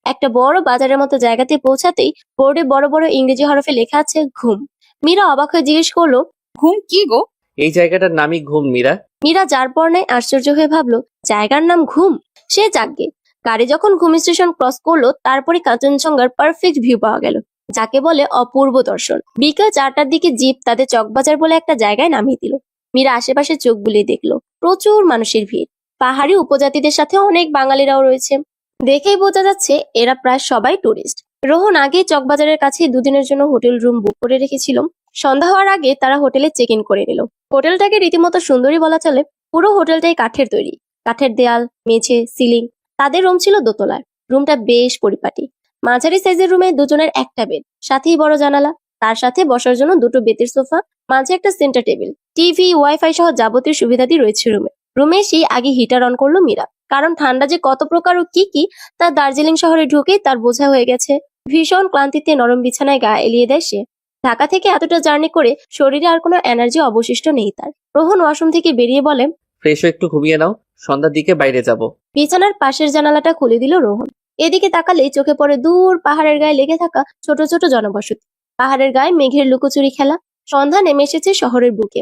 একটা বড় বাজারের মতো জায়গাতে পৌঁছাতেই বোর্ডে বড় বড় ইংরেজি হরফে লেখা আছে ঘুম। মীরা অবাক হয়ে জিজ্ঞেস করলো। ঘুম কি গো? এই জায়গাটার নামই ঘুম, মীরা। মীরা যার পর নাই আশ্চর্য হয়ে ভাবলো, জায়গার নাম ঘুম। সে যাগ্গে গাড়ি যখন ঘুম স্টেশন ক্রস করলো, তারপরে কাঞ্চনজঙ্ঘার পারফেক্ট ভিউ পাওয়া গেল, যাকে বলে অপূর্ব দর্শন। বিকাল 4টার দিকে জিপ তাদের চকবাজার বলে একটা জায়গায় নামিয়ে দিল। মীরা আশেপাশে চোখ বুলিয়ে দেখলো প্রচুর মানুষের ভিড়। পাহাড়ি উপজাতিদের সাথে অনেক বাঙালিরাও রয়েছে। দেখেই বোঝা যাচ্ছে এরা প্রায় সবাই টুরিস্ট। রোহন আগেই চকবাজারের কাছে 2 দিনের জন্য হোটেল রুম বুক করে রেখেছিল। সন্ধ্যা হওয়ার আগে তারা হোটেলে চেক ইন করে নিল। হোটেলটাকে রীতিমতো সুন্দরী বলা চলে। পুরো হোটেলটাই কাঠের তৈরি। কাঠের দেয়াল, মেঝে, সিলিং। তাদের রুম ছিল দোতলায়। রুমটা বেশ পরিপাটি। মাঝারি সাইজের রুমে দুজনের একটা বেড, সাথেই বড় জানালা, তার সাথে বসার জন্য 2টো বেতের সোফা, মাঝে একটা সেন্টার টেবিল, টিভি, ওয়াইফাই সহ যাবতীয় সুবিধাদি রয়েছে রুমে। রুমে সেই আগে হিটার অন করলো মীরা, কারণ ঠান্ডা যে কত প্রকার ও কি তা দার্জিলিং শহরে ঢুকেই তার বোঝা হয়ে গেছে। ভীষণ ক্লান্তিতে নরম বিছানায় গা এলিয়ে দেয় সে। ঢাকা থেকে এতটা জার্নি করে শরীরে আর কোনো এনার্জি অবশিষ্ট নেই তার। রোহন ওয়াশরুম থেকে বেরিয়ে বলে, ফ্রেশ হয়ে একটু ঘুমিয়ে নাও, সন্ধ্যার দিকে বাইরে যাব। বিছানার পাশের জানালাটা খুলে দিল রোহন। এদিকে তাকালেই চোখে পড়ে দূর পাহাড়ের গায়ে লেগে থাকা ছোট ছোট জনবসতি। পাহাড়ের গায়ে মেঘের লুকোচুরি খেলা। সন্ধ্যা নেমে এসেছে শহরের বুকে।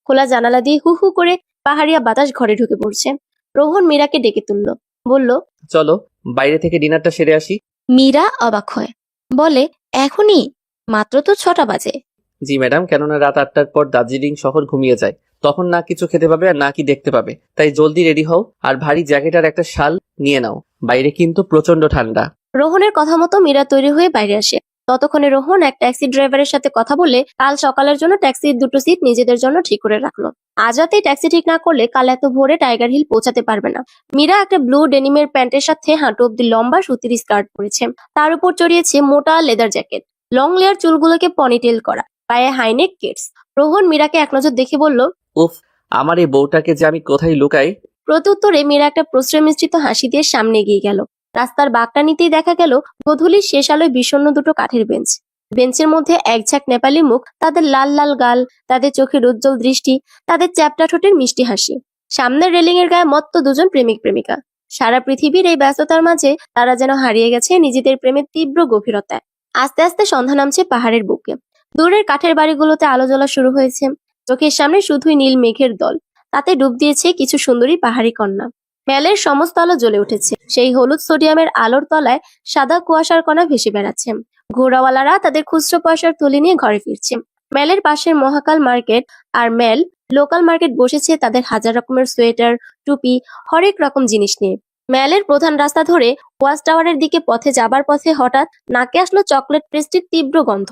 খোলা জানালা দিয়ে হু হু করে পাহাড়িয়া বাতাস ঘরে ঢুকে পড়ছে। রোহন মীরাকে ডেকে তুলল, বলল, চলো বাইরে থেকে ডিনারটা সেরে আসি। মীরা অবাক হয়, বলে, এখনই? মাত্র তো 6টা বাজে। জি ম্যাডাম, কেননা রাত 8টার পর দার্জিলিং শহর ঘুমিয়ে যায়, তখন না কিছু খেতে পাবে আর না কি দেখতে পাবে। তাই জলদি রেডি হও, আর ভারী জ্যাকেট আর একটা শাল নিয়ে নাও, বাইরে কিন্তু প্রচন্ড ঠান্ডা। রোহনের কথা মতো মীরা তৈরি হয়ে বাইরে আসে। ততক্ষণে রোহন এক ট্যাক্সি ড্রাইভারের সাথে কথা বলে কাল সকালের জন্য ট্যাক্সির 2টো সিট নিজেদের জন্য ঠিক করে রাখলো। আজ রাতেই ট্যাক্সি ঠিক না করলে কাল এত ভোরে টাইগার হিল পৌঁছাতে পারবে না। মীরা একটা ব্লু ডেনিমের প্যান্টের সাথে হাঁটু অব্দি লম্বা সুতির স্কার্ট পরেছে। তার উপর চড়িয়েছে মোটা লেদার জ্যাকেট। লং লেয়ার চুলগুলোকে পনিটেল করা, পায়ে হাইনেক কেটস। রোহন মীরাকে এক নজর দেখে বলল, উফ, আমার এই বউটাকে যে আমি কোথায় লুকাই। প্রত্যুত্তরে মীরা একটা প্রশ্রয় মিশ্রিত হাসি দিয়ে সামনে এগিয়ে গেল। রাস্তার বাঁকটা নিতেই দেখা গেল গোধূলির শেষ আলোয় বিষণ্ণ 2টো কাঠের বেঞ্চ। বেঞ্চের মধ্যে এক ঝাঁক নেপালি মুখ, তাদের লাল লাল গাল, তাদের চোখের উজ্জ্বল দৃষ্টি, তাদের চ্যাপটা ঠোঁটের মিষ্টি হাসি। সামনের রেলিং এর গায়ে মত্ত 2জন প্রেমিক প্রেমিকা। সারা পৃথিবীর এই ব্যস্ততার মাঝে তারা যেন হারিয়ে গেছে নিজেদের প্রেমের তীব্র গভীরতায়। আস্তে আস্তে সন্ধ্যা নামছে পাহাড়ের বুকে। দূরের কাঠের বাড়িগুলোতে আলো জ্বলা শুরু হয়েছে। চোখের সামনে শুধুই নীল মেঘের দল। তাতে ডুব দিয়েছে কিছু সুন্দরী পাহাড়ি কন্যা। মেলের সমস্ত আলো জ্বলে উঠেছে, সেই হলুদ সোডিয়ামের আলোর তলায় সাদা কুয়াশার কণা ভেসে বেড়াচ্ছে। ঘোড়াওয়ালারা তাদের খুচরো পয়সার থলি নিয়ে ঘরে ফিরছে। মেলের পাশের মহাকাল মার্কেট আর মেল লোকাল মার্কেট বসেছে তাদের হাজার রকমের সোয়েটার, টুপি, হরেক রকম জিনিস নিয়ে। মেলের প্রধান রাস্তা ধরে ওয়াচ টাওয়ারের দিকে পথে যাবার পথে হঠাৎ নাকে আসলো চকলেট পেস্ট্রির তীব্র গন্ধ,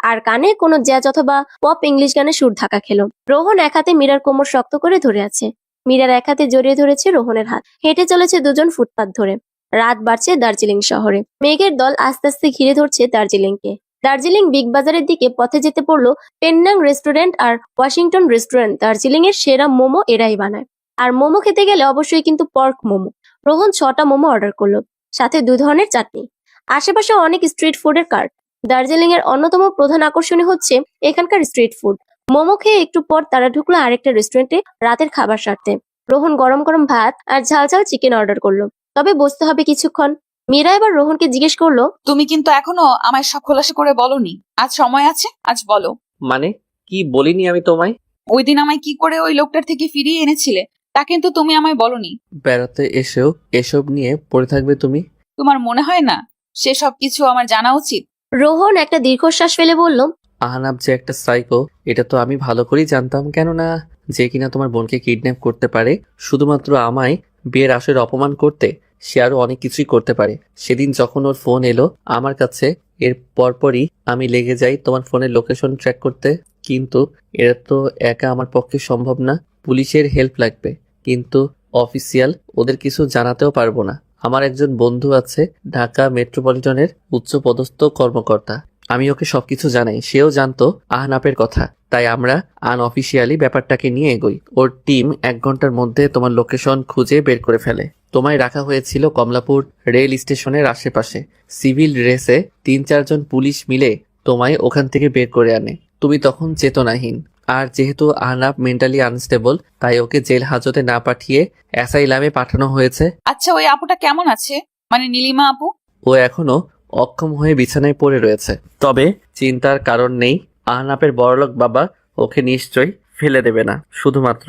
আর কানে কোনো জ্যাজ অথবা পপ ইংলিশ গানে সুর ধাক্কা খেলো। রোহন এক হাতে মীরার কোমর শক্ত করে ধরে আছে, মীরার এক হাতে জড়িয়ে ধরেছে রোহনের হাত। হেঁটে চলেছে দুজন ফুটপাত ধরে। রাত বাড়ছে দার্জিলিং শহরে, মেঘের দল আস্তে আস্তে ঘিরে ধরছে দার্জিলিংকে। দার্জিলিং বিগ বাজারের দিকে পথে যেতে পড়লো পেন্নাং রেস্টুরেন্ট আর ওয়াশিংটন রেস্টুরেন্ট। দার্জিলিং এর সেরা মোমো এরাই বানায়, আর মোমো খেতে গেলে অবশ্যই কিন্তু পর্ক মোমো। রোহন 6টা মোমো অর্ডার করলো, সাথে 2 ধরনের চাটনি। আশেপাশে অনেক স্ট্রিট ফুডের কার্ট। দার্জিলিং এর অন্যতম প্রধান আকর্ষণীয় হচ্ছে এখানকার স্ট্রিট ফুড। মোমো খেয়ে একটু পর তারা ঢুকলো আরেকটা রেস্টুরেন্টে রাতের খাবার সারতে। রোহন গরম গরম ভাত আর ঝাল ঝাল চিকেন অর্ডার করলো, তবে বসতে হবে কিছুক্ষণ। মীরা এবার রোহনকে জিজ্ঞেস করলো, তুমি কিন্তু এখনো আমায় সব খোলাসা করে বলনি। আজ সময় আছে, আজ বলো। মানে কি বলিনি আমি তোমায়? ওই দিন আমায় কি করে ওই লোকটার থেকে ফিরিয়ে এনেছিলে তা কিন্তু তুমি আমায় বলনি। বেড়াতে এসেও এসব নিয়ে পড়ে থাকবে তুমি? তোমার মনে হয় না সেসব কিছু আমার জানা উচিত? রোহন একটা দীর্ঘশ্বাস ফেলে বলল, আহনাব যে একটা সাইকো এটা তো আমি ভালো করেই জানতাম, কেননা যে কিনা তোমার বোনকে কিডন্যাপ করতে পারে শুধুমাত্র আমায় বিয়ের আসরে অপমান করতে, সে আরো অনেক কিছুই করতে পারে। সেদিন যখন ওর ফোন এলো আমার কাছে, এর পরপরই আমি লেগে যাই তোমার ফোনের লোকেশন ট্র্যাক করতে। কিন্তু এটা তো একা আমার পক্ষে সম্ভব না, পুলিশের হেল্প লাগবে। কিন্তু অফিসিয়াল ওদের কিছু জানাতেও পারবো না। আমার একজন বন্ধু আছে ঢাকা মেট্রোপলিটনের উচ্চপদস্থ কর্মকর্তা, আমি ওকে সবকিছু জানাই। সেও জানতো আহনাপের কথা, তাই আমরা আনঅফিসিয়ালি ব্যাপারটাকে নিয়ে এগোই। ওর টিম 1 ঘন্টার মধ্যে তোমার লোকেশন খুঁজে বের করে ফেলে। তোমায় রাখা হয়েছিল কমলাপুর রেল স্টেশনের আশেপাশে। সিভিল ড্রেসে 3-4 জন পুলিশ মিলে তোমায় ওখান থেকে বের করে আনে। তুমি তখন চেতনাহীন, আর যেহেতু আহনাপ মেন্টালি আনস্টেবল তাই ওকে জেল হাজতে না পাঠিয়ে অ্যাসাইলামে পাঠানো হয়েছে। আচ্ছা, ওই আপুটা কেমন আছে? মানে নীলিমা আপু? ও এখনো অক্ষম হয়ে বিছানায় পড়ে রয়েছে, তবে চিন্তার কারণ নেই। আহনাপের বড়লোক বাবা ওকে নিশ্চয়ই ফেলে দেবে না। শুধুমাত্র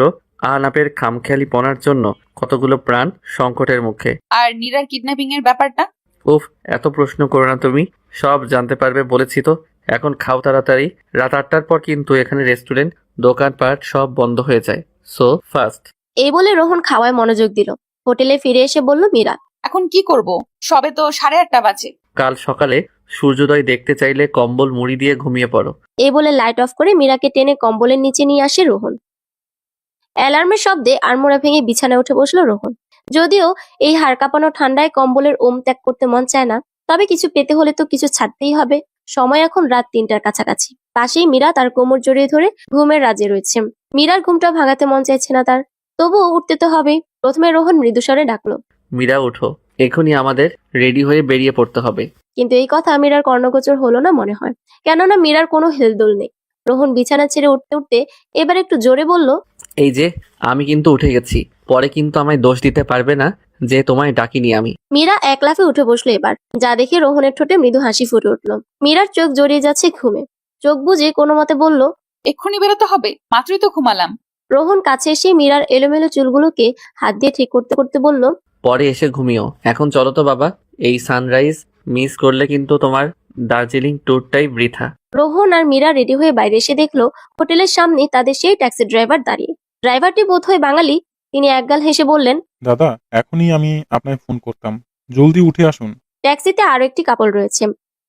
আহনাপের খামখেয়ালি পনার জন্য কতগুলো প্রাণ সংকটের মুখে। আর নীরার কিডন্যাপিং এর ব্যাপারটা? উফ, এত প্রশ্ন করো না তুমি, সব জানতে পারবে বলেছি তো। এখন খাও তাড়াতাড়ি। রাত 8টার পর কিন্তু এখানে রেস্টুরেন্ট, দোকানপাট সব বন্ধ হয়ে যায়, সো ফাস্ট। এই বলে রোহন খাওয়ায় মনোযোগ দিল। হোটেলে ফিরে এসে বলল মীরা, এখন কি করব? সবে তো 8:30 বাজে। কাল সকালে সূর্যোদয় দেখতে চাইলে কম্বল মুড়ি দিয়ে ঘুমিয়ে পড়ো। এই বলে লাইট অফ করে মীরাকে টেনে কম্বলের নিচে নিয়ে আসে রোহন। অ্যালার্মের শব্দে আড়মোড়া ভেঙে বিছানায় উঠে বসলো রোহন। যদিও এই হাড় কাঁপানো ঠান্ডায় কম্বলের ওম ত্যাগ করতে মন চায় না, তবে কিছু পেতে হলে তো কিছু ছাড়তেই হবে। সময় এখন রাত 3টার কাছাকাছি। পাশেই মীরা তার কোমর জড়িয়ে ধরে ঘুমের রাজে রয়েছে। মীরার ঘুমটা ভাঙাতে মন চাইছে না তার, তবুও উঠতে তো হবেই। প্রথমে রোহন মৃদুস্বরে ডাকলো, মীরা উঠো, এখনই আমাদের রেডি হয়ে বেরিয়ে পড়তে হবে। কিন্তু এই কথা মীরার কর্ণগোচর হলো না মনে হয়, কেননা মীরার কোনো হেলদোল নেই। রোহন বিছানা ছেড়ে উঠতে উঠতে এবার একটু জোরে বলল, এই যে আমি কিন্তু উঠে গেছি, পরে কিন্তু আমায় দোষ দিতে পারবে না যে তোমায় ডাকিনি আমি। মীরা এক লাফে উঠে বসলো এবার, যা দেখে রোহনের ঠোঁটে মৃদু হাসি ফুটে উঠলো। মীরার চোখ জড়িয়ে যাচ্ছে ঘুমে, চোখ বুজে কোনো মতে বলল, এক্ষুনি বেরোতে হবে, মাত্রই তো ঘুমালাম। রোহন কাছে এসে মীরার এলোমেলো চুলগুলোকে হাত দিয়ে ঠিক করতে করতে বলল, পরে এসে ঘুমিও, এখন চলো তো বাবা। এই সানরাইজ মিস করলে কিন্তু তোমার দার্জিলিং ট্যুরটাই বৃথা। রোহন আর মীরা রেডি হয়ে বাইরে এসে দেখলো হোটেলের সামনে তাদের সেই ট্যাক্সি ড্রাইভার দাঁড়িয়ে। ড্রাইভারটি বোধহয় বাঙালি। তিনি একগাল হেসে বললেন, দাদা, এখনই আমি আপনায় ফোন করতাম, জলদি উঠে আসুন। ট্যাক্সিতে আরো একটি কাপড় রয়েছে।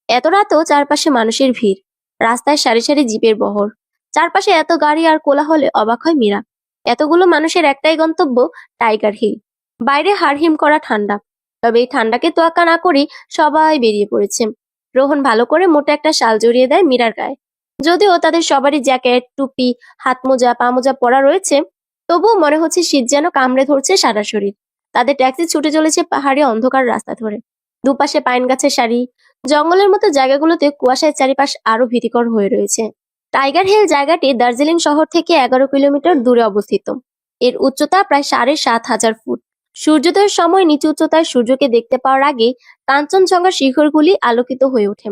এত রাতেও চারপাশে মানুষের ভিড়, রাস্তায় সারি সারি জিপের বহর, চারপাশে এত গাড়ি আর কোলাহলে অবাক হয় মীরা। এতগুলো মানুষের একটাই গন্তব্য, টাইগার হিল। বাইরে হাড়হিম করা ঠান্ডা, তবে এই ঠান্ডাকে তোয়াক্কা না করেই সবাই বেরিয়ে পড়েছে। রোহন ভালো করে মোটা একটা শাল জড়িয়ে দেয় মীরার গায়ে। যদিও তাদের সবারই জ্যাকেট, টুপি, হাত মোজা, পা মোজা পরা রয়েছে, তবুও মনে হচ্ছে শীত যেন কামড়ে ধরছে সারা শরীর। তাদের ট্যাক্সি ছুটে চলেছে পাহাড়ি অন্ধকার রাস্তা ধরে। দুপাশে পাইন গাছের সারি, জঙ্গলের মতো জায়গাগুলোতে কুয়াশায় চারিপাশ আরো ভীতিকর হয়ে রয়েছে। টাইগার হিল জায়গাটি দার্জিলিং শহর থেকে 11 কিলোমিটার দূরে অবস্থিত। এর উচ্চতা প্রায় 7,500 ফুট। সূর্যোদয়ের সময় নিচু উচ্চতায় সূর্যকে দেখতে পাওয়ার আগে কাঞ্চনজঙ্ঘা শিখরগুলি আলোকিত হয়ে ওঠে,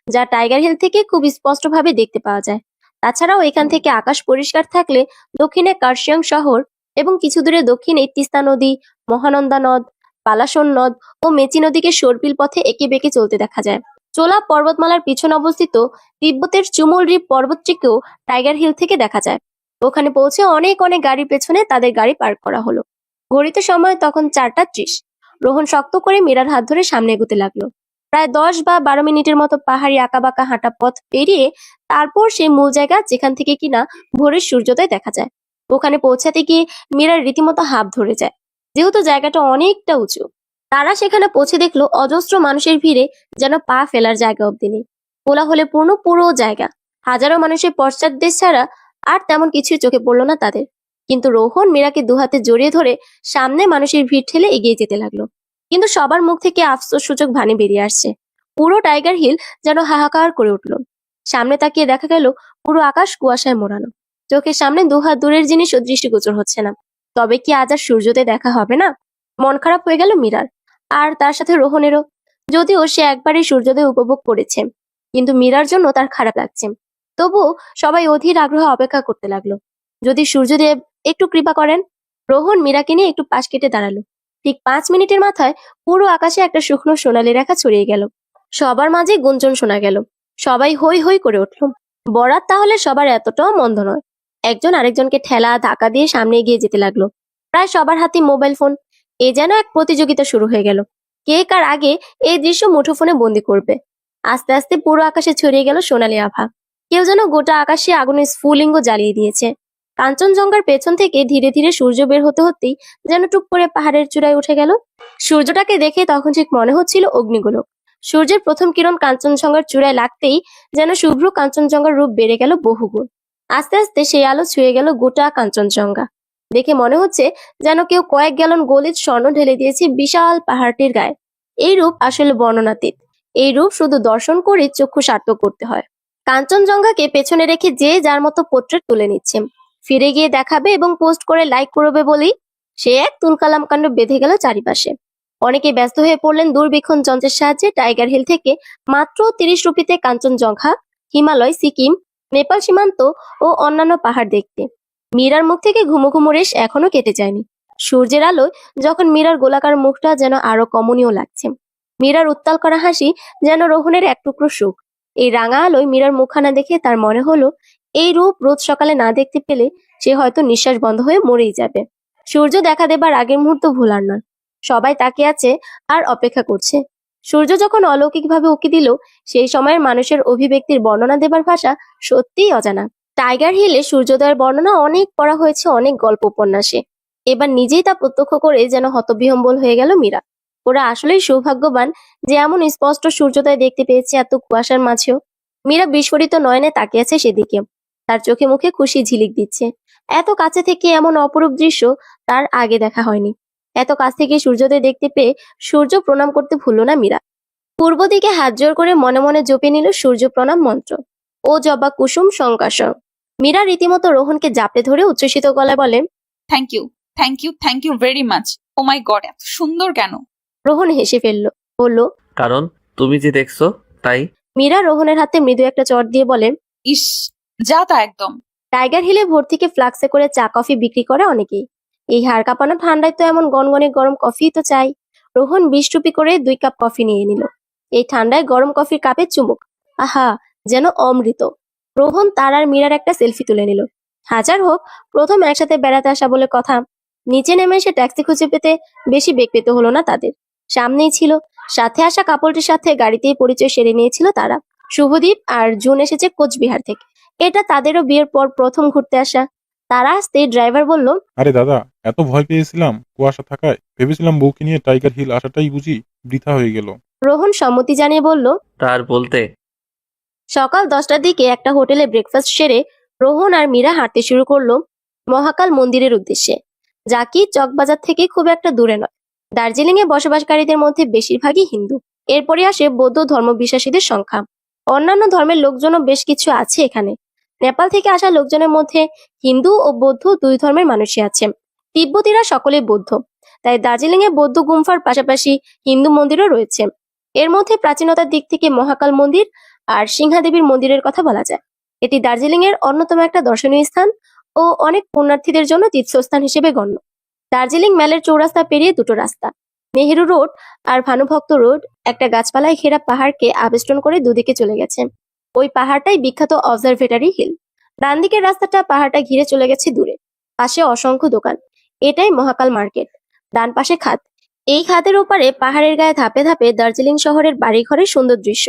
যা টাইগার হিল থেকে খুব স্পষ্টভাবে দেখতে পাওয়া যায়। তাছাড়াও এখান থেকে আকাশ পরিষ্কার থাকলে দক্ষিণে কার্শিয়াং শহর এবং কিছু দূরে দক্ষিণে তিস্তা নদী, মহানন্দা নদ, পালাশন নদ ও মেচি নদীকে সর্পিল পথে এঁকে বেঁকে চলতে দেখা যায়। চোলা পর্বতমালার পিছনে অবস্থিত তিব্বতের চুমুলরিপ পর্বতটিকেও টাইগার হিল থেকে দেখা যায়। ওখানে পৌঁছে অনেক অনেক গাড়ির পেছনে তাদের গাড়ি পার্ক করা হলো। ঘড়িতে সময় তখন 4:30। রোহন শক্ত করে মীরার হাত ধরে সামনে এগোতে লাগলো। প্রায় 10 বা 12 মিনিটের মতো পাহাড়ি আঁকাবাঁকা হাঁটা পথ পেরিয়ে তারপর সেই মূল জায়গা যেখান থেকে কিনা ভোরের সূর্যোদয় দেখা যায়। ওখানে পৌঁছাতে গিয়ে মীরার রীতিমতো হাঁপ ধরে যায়, যেহেতু জায়গাটা অনেকটা উঁচু। তারা সেখানে পৌঁছে দেখলো অজস্র মানুষের ভিড়ে যেন পা ফেলার জায়গা অব্দি নেই। কোলাহলে পূর্ণ পুরো জায়গা। হাজারো মানুষের পশ্চাৎদেশ ছাড়া আর তেমন কিছু চোখে পড়লো না তাদের। কিন্তু রোহন মীরাকে দুহাতে জড়িয়ে ধরে সামনে মানুষের ভিড় ঠেলে এগিয়ে যেতে লাগলো। কিন্তু সবার মুখ থেকে আফসোস সূচক বাণী বেরিয়ে আসছে। পুরো টাইগার হিল যেন হাহাকার করে উঠল। সামনে তাকিয়ে দেখা গেল পুরো আকাশ কুয়াশায় মোড়ানো। চোখের সামনে দুহাত দূরের জিনিসও দৃষ্টিগোচর হচ্ছে না। তবে কি আজ আর সূর্যোদয় দেখা হবে না? মন খারাপ হয়ে গেল মীরার, আর তার সাথে রোহনেরও। যদিও সে একবারই সূর্যোদয় উপভোগ করেছে, কিন্তু মীরার জন্য তার খারাপ লাগছে। তবুও সবাই অধীর আগ্রহে অপেক্ষা করতে লাগলো, যদি সূর্যদেব একটু কৃপা করেন। রোহন মীরাকে নিয়ে একটু পাশ কেটে দাঁড়ালো। ঠিক 5 মিনিটের মাথায় পুরো আকাশে একটা শুকনো সোনালি রেখা ছড়িয়ে গেল। সবার মাঝে গুঞ্জন শোনা গেল। সবাই হই হই করে উঠল। বরাত তাহলে সবার এতটাও মন্দ নয়। একজন আরেকজনকে ঠেলা ধাক্কা দিয়ে সামনে এগিয়ে যেতে লাগলো। প্রায় সবার হাতে মোবাইল ফোন। এ যেন এক প্রতিযোগিতা শুরু হয়ে গেল, কে কার আগে এই দৃশ্য মুঠোফোনে বন্দি করবে। আস্তে আস্তে পুরো আকাশে ছড়িয়ে গেল সোনালি আভা। কেউ যেন গোটা আকাশে আগুনের স্ফুলিঙ্গ জ্বালিয়ে দিয়েছে। কাঞ্চনজঙ্ঘার পেছন থেকে ধীরে ধীরে সূর্য বের হতে হতেই যেন টুক করে পাহাড়ের চূড়ায় উঠে গেল। সূর্যটাকে দেখে তখন ঠিক মনে হচ্ছিল অগ্নিগোলক। সূর্যের প্রথম কিরণ কাঞ্চনজঙ্ঘার চূড়ায় লাগতেই যেন শুভ্র কাঞ্চনজঙ্ঘার রূপ বেড়ে গেল বহুগুণ। আস্তে আস্তে সেই আলো ছুঁয়ে গেল গোটা কাঞ্চনজঙ্ঘা। দেখে মনে হচ্ছে যেন কেউ কয়েক গ্যালন গলিত স্বর্ণ ঢেলে দিয়েছে বিশাল পাহাড়টির গায়ে। এই রূপ আসলে বর্ণনাতীত। এই রূপ শুধু দর্শন করে চক্ষু সার্থক করতে হয়। কাঞ্চনজঙ্ঘাকে পেছনে রেখে যে যার মতো পোর্ট্রেট তুলে নিচ্ছে, ফিরে গিয়ে দেখাবে এবং পোস্ট করে লাইক করবে বলেই সে এক তুলকালাম কাণ্ড বেঁধে গেল চারিপাশে। অনেকে ব্যস্ত হয়ে পড়লেন দূরবীক্ষণ যন্ত্রের সাহায্যে টাইগার হিল থেকে মাত্র 30 রুপিতে কাঞ্চনজঙ্ঘা, হিমালয়, সিকিম, নেপাল সীমান্ত ও অন্যান্য পাহাড় দেখতে। মীরার মুখ থেকে ঘুমো ঘুমো রেশ এখনো কেটে যায়নি। সূর্যের আলোয় যখন মীরার গোলাকার মুখটা যেন আরো কমনীয় লাগছে। মীরার উত্তাল করা হাসি যেন রোহনের এক টুকরো সুখ। এই রাঙা আলোয় মীরার মুখখানা দেখে তার মনে হলো এই রূপ রোজ সকালে না দেখতে পেলে সে হয়তো নিঃশ্বাস বন্ধ হয়ে মরেই যাবে। সূর্য দেখা দেবার আগের মুহূর্ত ভোলার নয়। সবাই তাকিয়ে আছে আর অপেক্ষা করছে। সূর্য যখন অলৌকিকভাবে উঁকি দিল, সেই সময়ের মানুষের অভিব্যক্তির বর্ণনা দেবার ভাষা সত্যিই অজানা। টাইগার হিলে সূর্যোদয়ের বর্ণনা অনেক পড়া হয়েছে অনেক গল্প উপন্যাসে। এবার নিজেই তা প্রত্যক্ষ করে যেন হতবিহ্বল হয়ে গেল মীরা। ওরা আসলেই সৌভাগ্যবান যে এমন স্পষ্ট সূর্যোদয় দেখতে পেয়েছে এত কুয়াশার মাঝেও। মীরা বিস্ফোরিত নয়নে তাকিয়ে আছে সেদিকে। তার চোখে মুখে খুশি ঝিলিক দিচ্ছে। এত কাছে থেকে এমন অপরূপ দৃশ্য তার আগে দেখা হয়নি। এত কাছ থেকে সূর্যোদয় দেখতে পেয়ে সূর্য প্রণাম করতে ভুলল না মীরা। পূর্ব দিকে হাত জোর করে মনে মনে জপে নিল সূর্য প্রণাম মন্ত্র। ও জবা কুসুম সংকাশং। মীরা রীতিমতো রোহনকে জাপটে ধরে উচ্ছ্বসিত গলায় বলে, thank you, thank you, thank you very much. Oh my God, এত সুন্দর কেন? রোহন হেসে ফেলল, বলল, কারণ তুমি যে দেখছো তাই। মীরা রোহনের হাতে মৃদু একটা চট দিয়ে বলে, ইস, যা তা একদম। টাইগার হিলে ভোর থেকে ফ্লাক্সে করে চা কফি বিক্রি করে অনেকেই। এই হাড় কাঁপানো ঠান্ডায় তো এমন গনগনে গরম কফি তো চাই। রোহন 20 রুপি করে 2 কাপ কফি নিয়ে নিল। এই ঠান্ডায় গরম কফির কাপে চুমুক, আহা যেন অমৃত। রোহন তার আর মীরার একটা সেলফি তুলে নিল। হাজার হোক প্রথম একসাথে বেড়াতে আসা বলে কথা। নিচে নেমে এসে ট্যাক্সি খুঁজে পেতে বেশি বেগ পেতে হলো না তাদের। সামনেই ছিল। সাথে আসা কাপড়টির সাথে গাড়িতেই পরিচয় সেরে নিয়েছিল তারা। শুভদীপ আর জুন এসেছে কোচবিহার থেকে। এটা তাদেরও বিয়ের পর প্রথম ঘুরতে আসা। তারা আসতে ড্রাইভার বলল, আরে দাদা, এত ভয় পেয়েছিলাম কুয়াশা থাকায়, ভেবেছিলাম বউকে নিয়ে টাইগার হিল আসাটাই বুঝি বৃথা হয়ে গেল। রোহন সম্মতি জানিয়ে বলল। তার বলতে সকাল 10টার দিকে একটা হোটেলে ব্রেকফাস্ট সেরে রোহন আর মীরা হাঁটতে শুরু করলো মহাকাল মন্দিরের উদ্দেশ্যে, যা কি চকবাজার থেকে খুব একটা দূরে নয়। দার্জিলিং এ বসবাসকারীদের মধ্যে বেশিরভাগই হিন্দু। এরপরে আসে বৌদ্ধ ধর্মবিশ্বাসীদের সংখ্যা। অন্যান্য ধর্মের লোকজনও বেশ কিছু আছে এখানে। নেপাল থেকে আসা লোকজনের মধ্যে হিন্দু ও বৌদ্ধ 2 ধর্মের মানুষই আছে। তিব্বতীরা সকলেই বৌদ্ধ। তাই দার্জিলিং এ বৌদ্ধ গুম্ফার পাশাপাশি হিন্দু মন্দিরও রয়েছে। এর মধ্যে প্রাচীনতার দিক থেকে মহাকাল মন্দির আর সিংহাদেবীর মন্দিরের কথা বলা যায়। এটি দার্জিলিং এর অন্যতম একটা দর্শনীয় স্থান ও অনেক পুণ্যার্থীদের জন্য তীর্থস্থান হিসেবে গণ্য। দার্জিলিং মেলের চৌরাস্তা পেরিয়ে দুটো রাস্তা, নেহেরু রোড আর ভানুভক্ত রোড, একটা গাছপালায় ঘেরা পাহাড়কে আবেষ্টন করে দুদিকে চলে গেছে। ওই পাহাড়টাই বিখ্যাত অবজারভেটরি হিল। ডান দিকের রাস্তাটা পাহাড়টা ঘিরে চলে গেছে দূরে, পাশে অসংখ্য দোকান। এটাই মহাকাল মার্কেট। ডান পাশে খাদ। এই খাদের ওপারে পাহাড়ের গায়ে ধাপে ধাপে দার্জিলিং শহরের বাড়িঘরের সুন্দর দৃশ্য।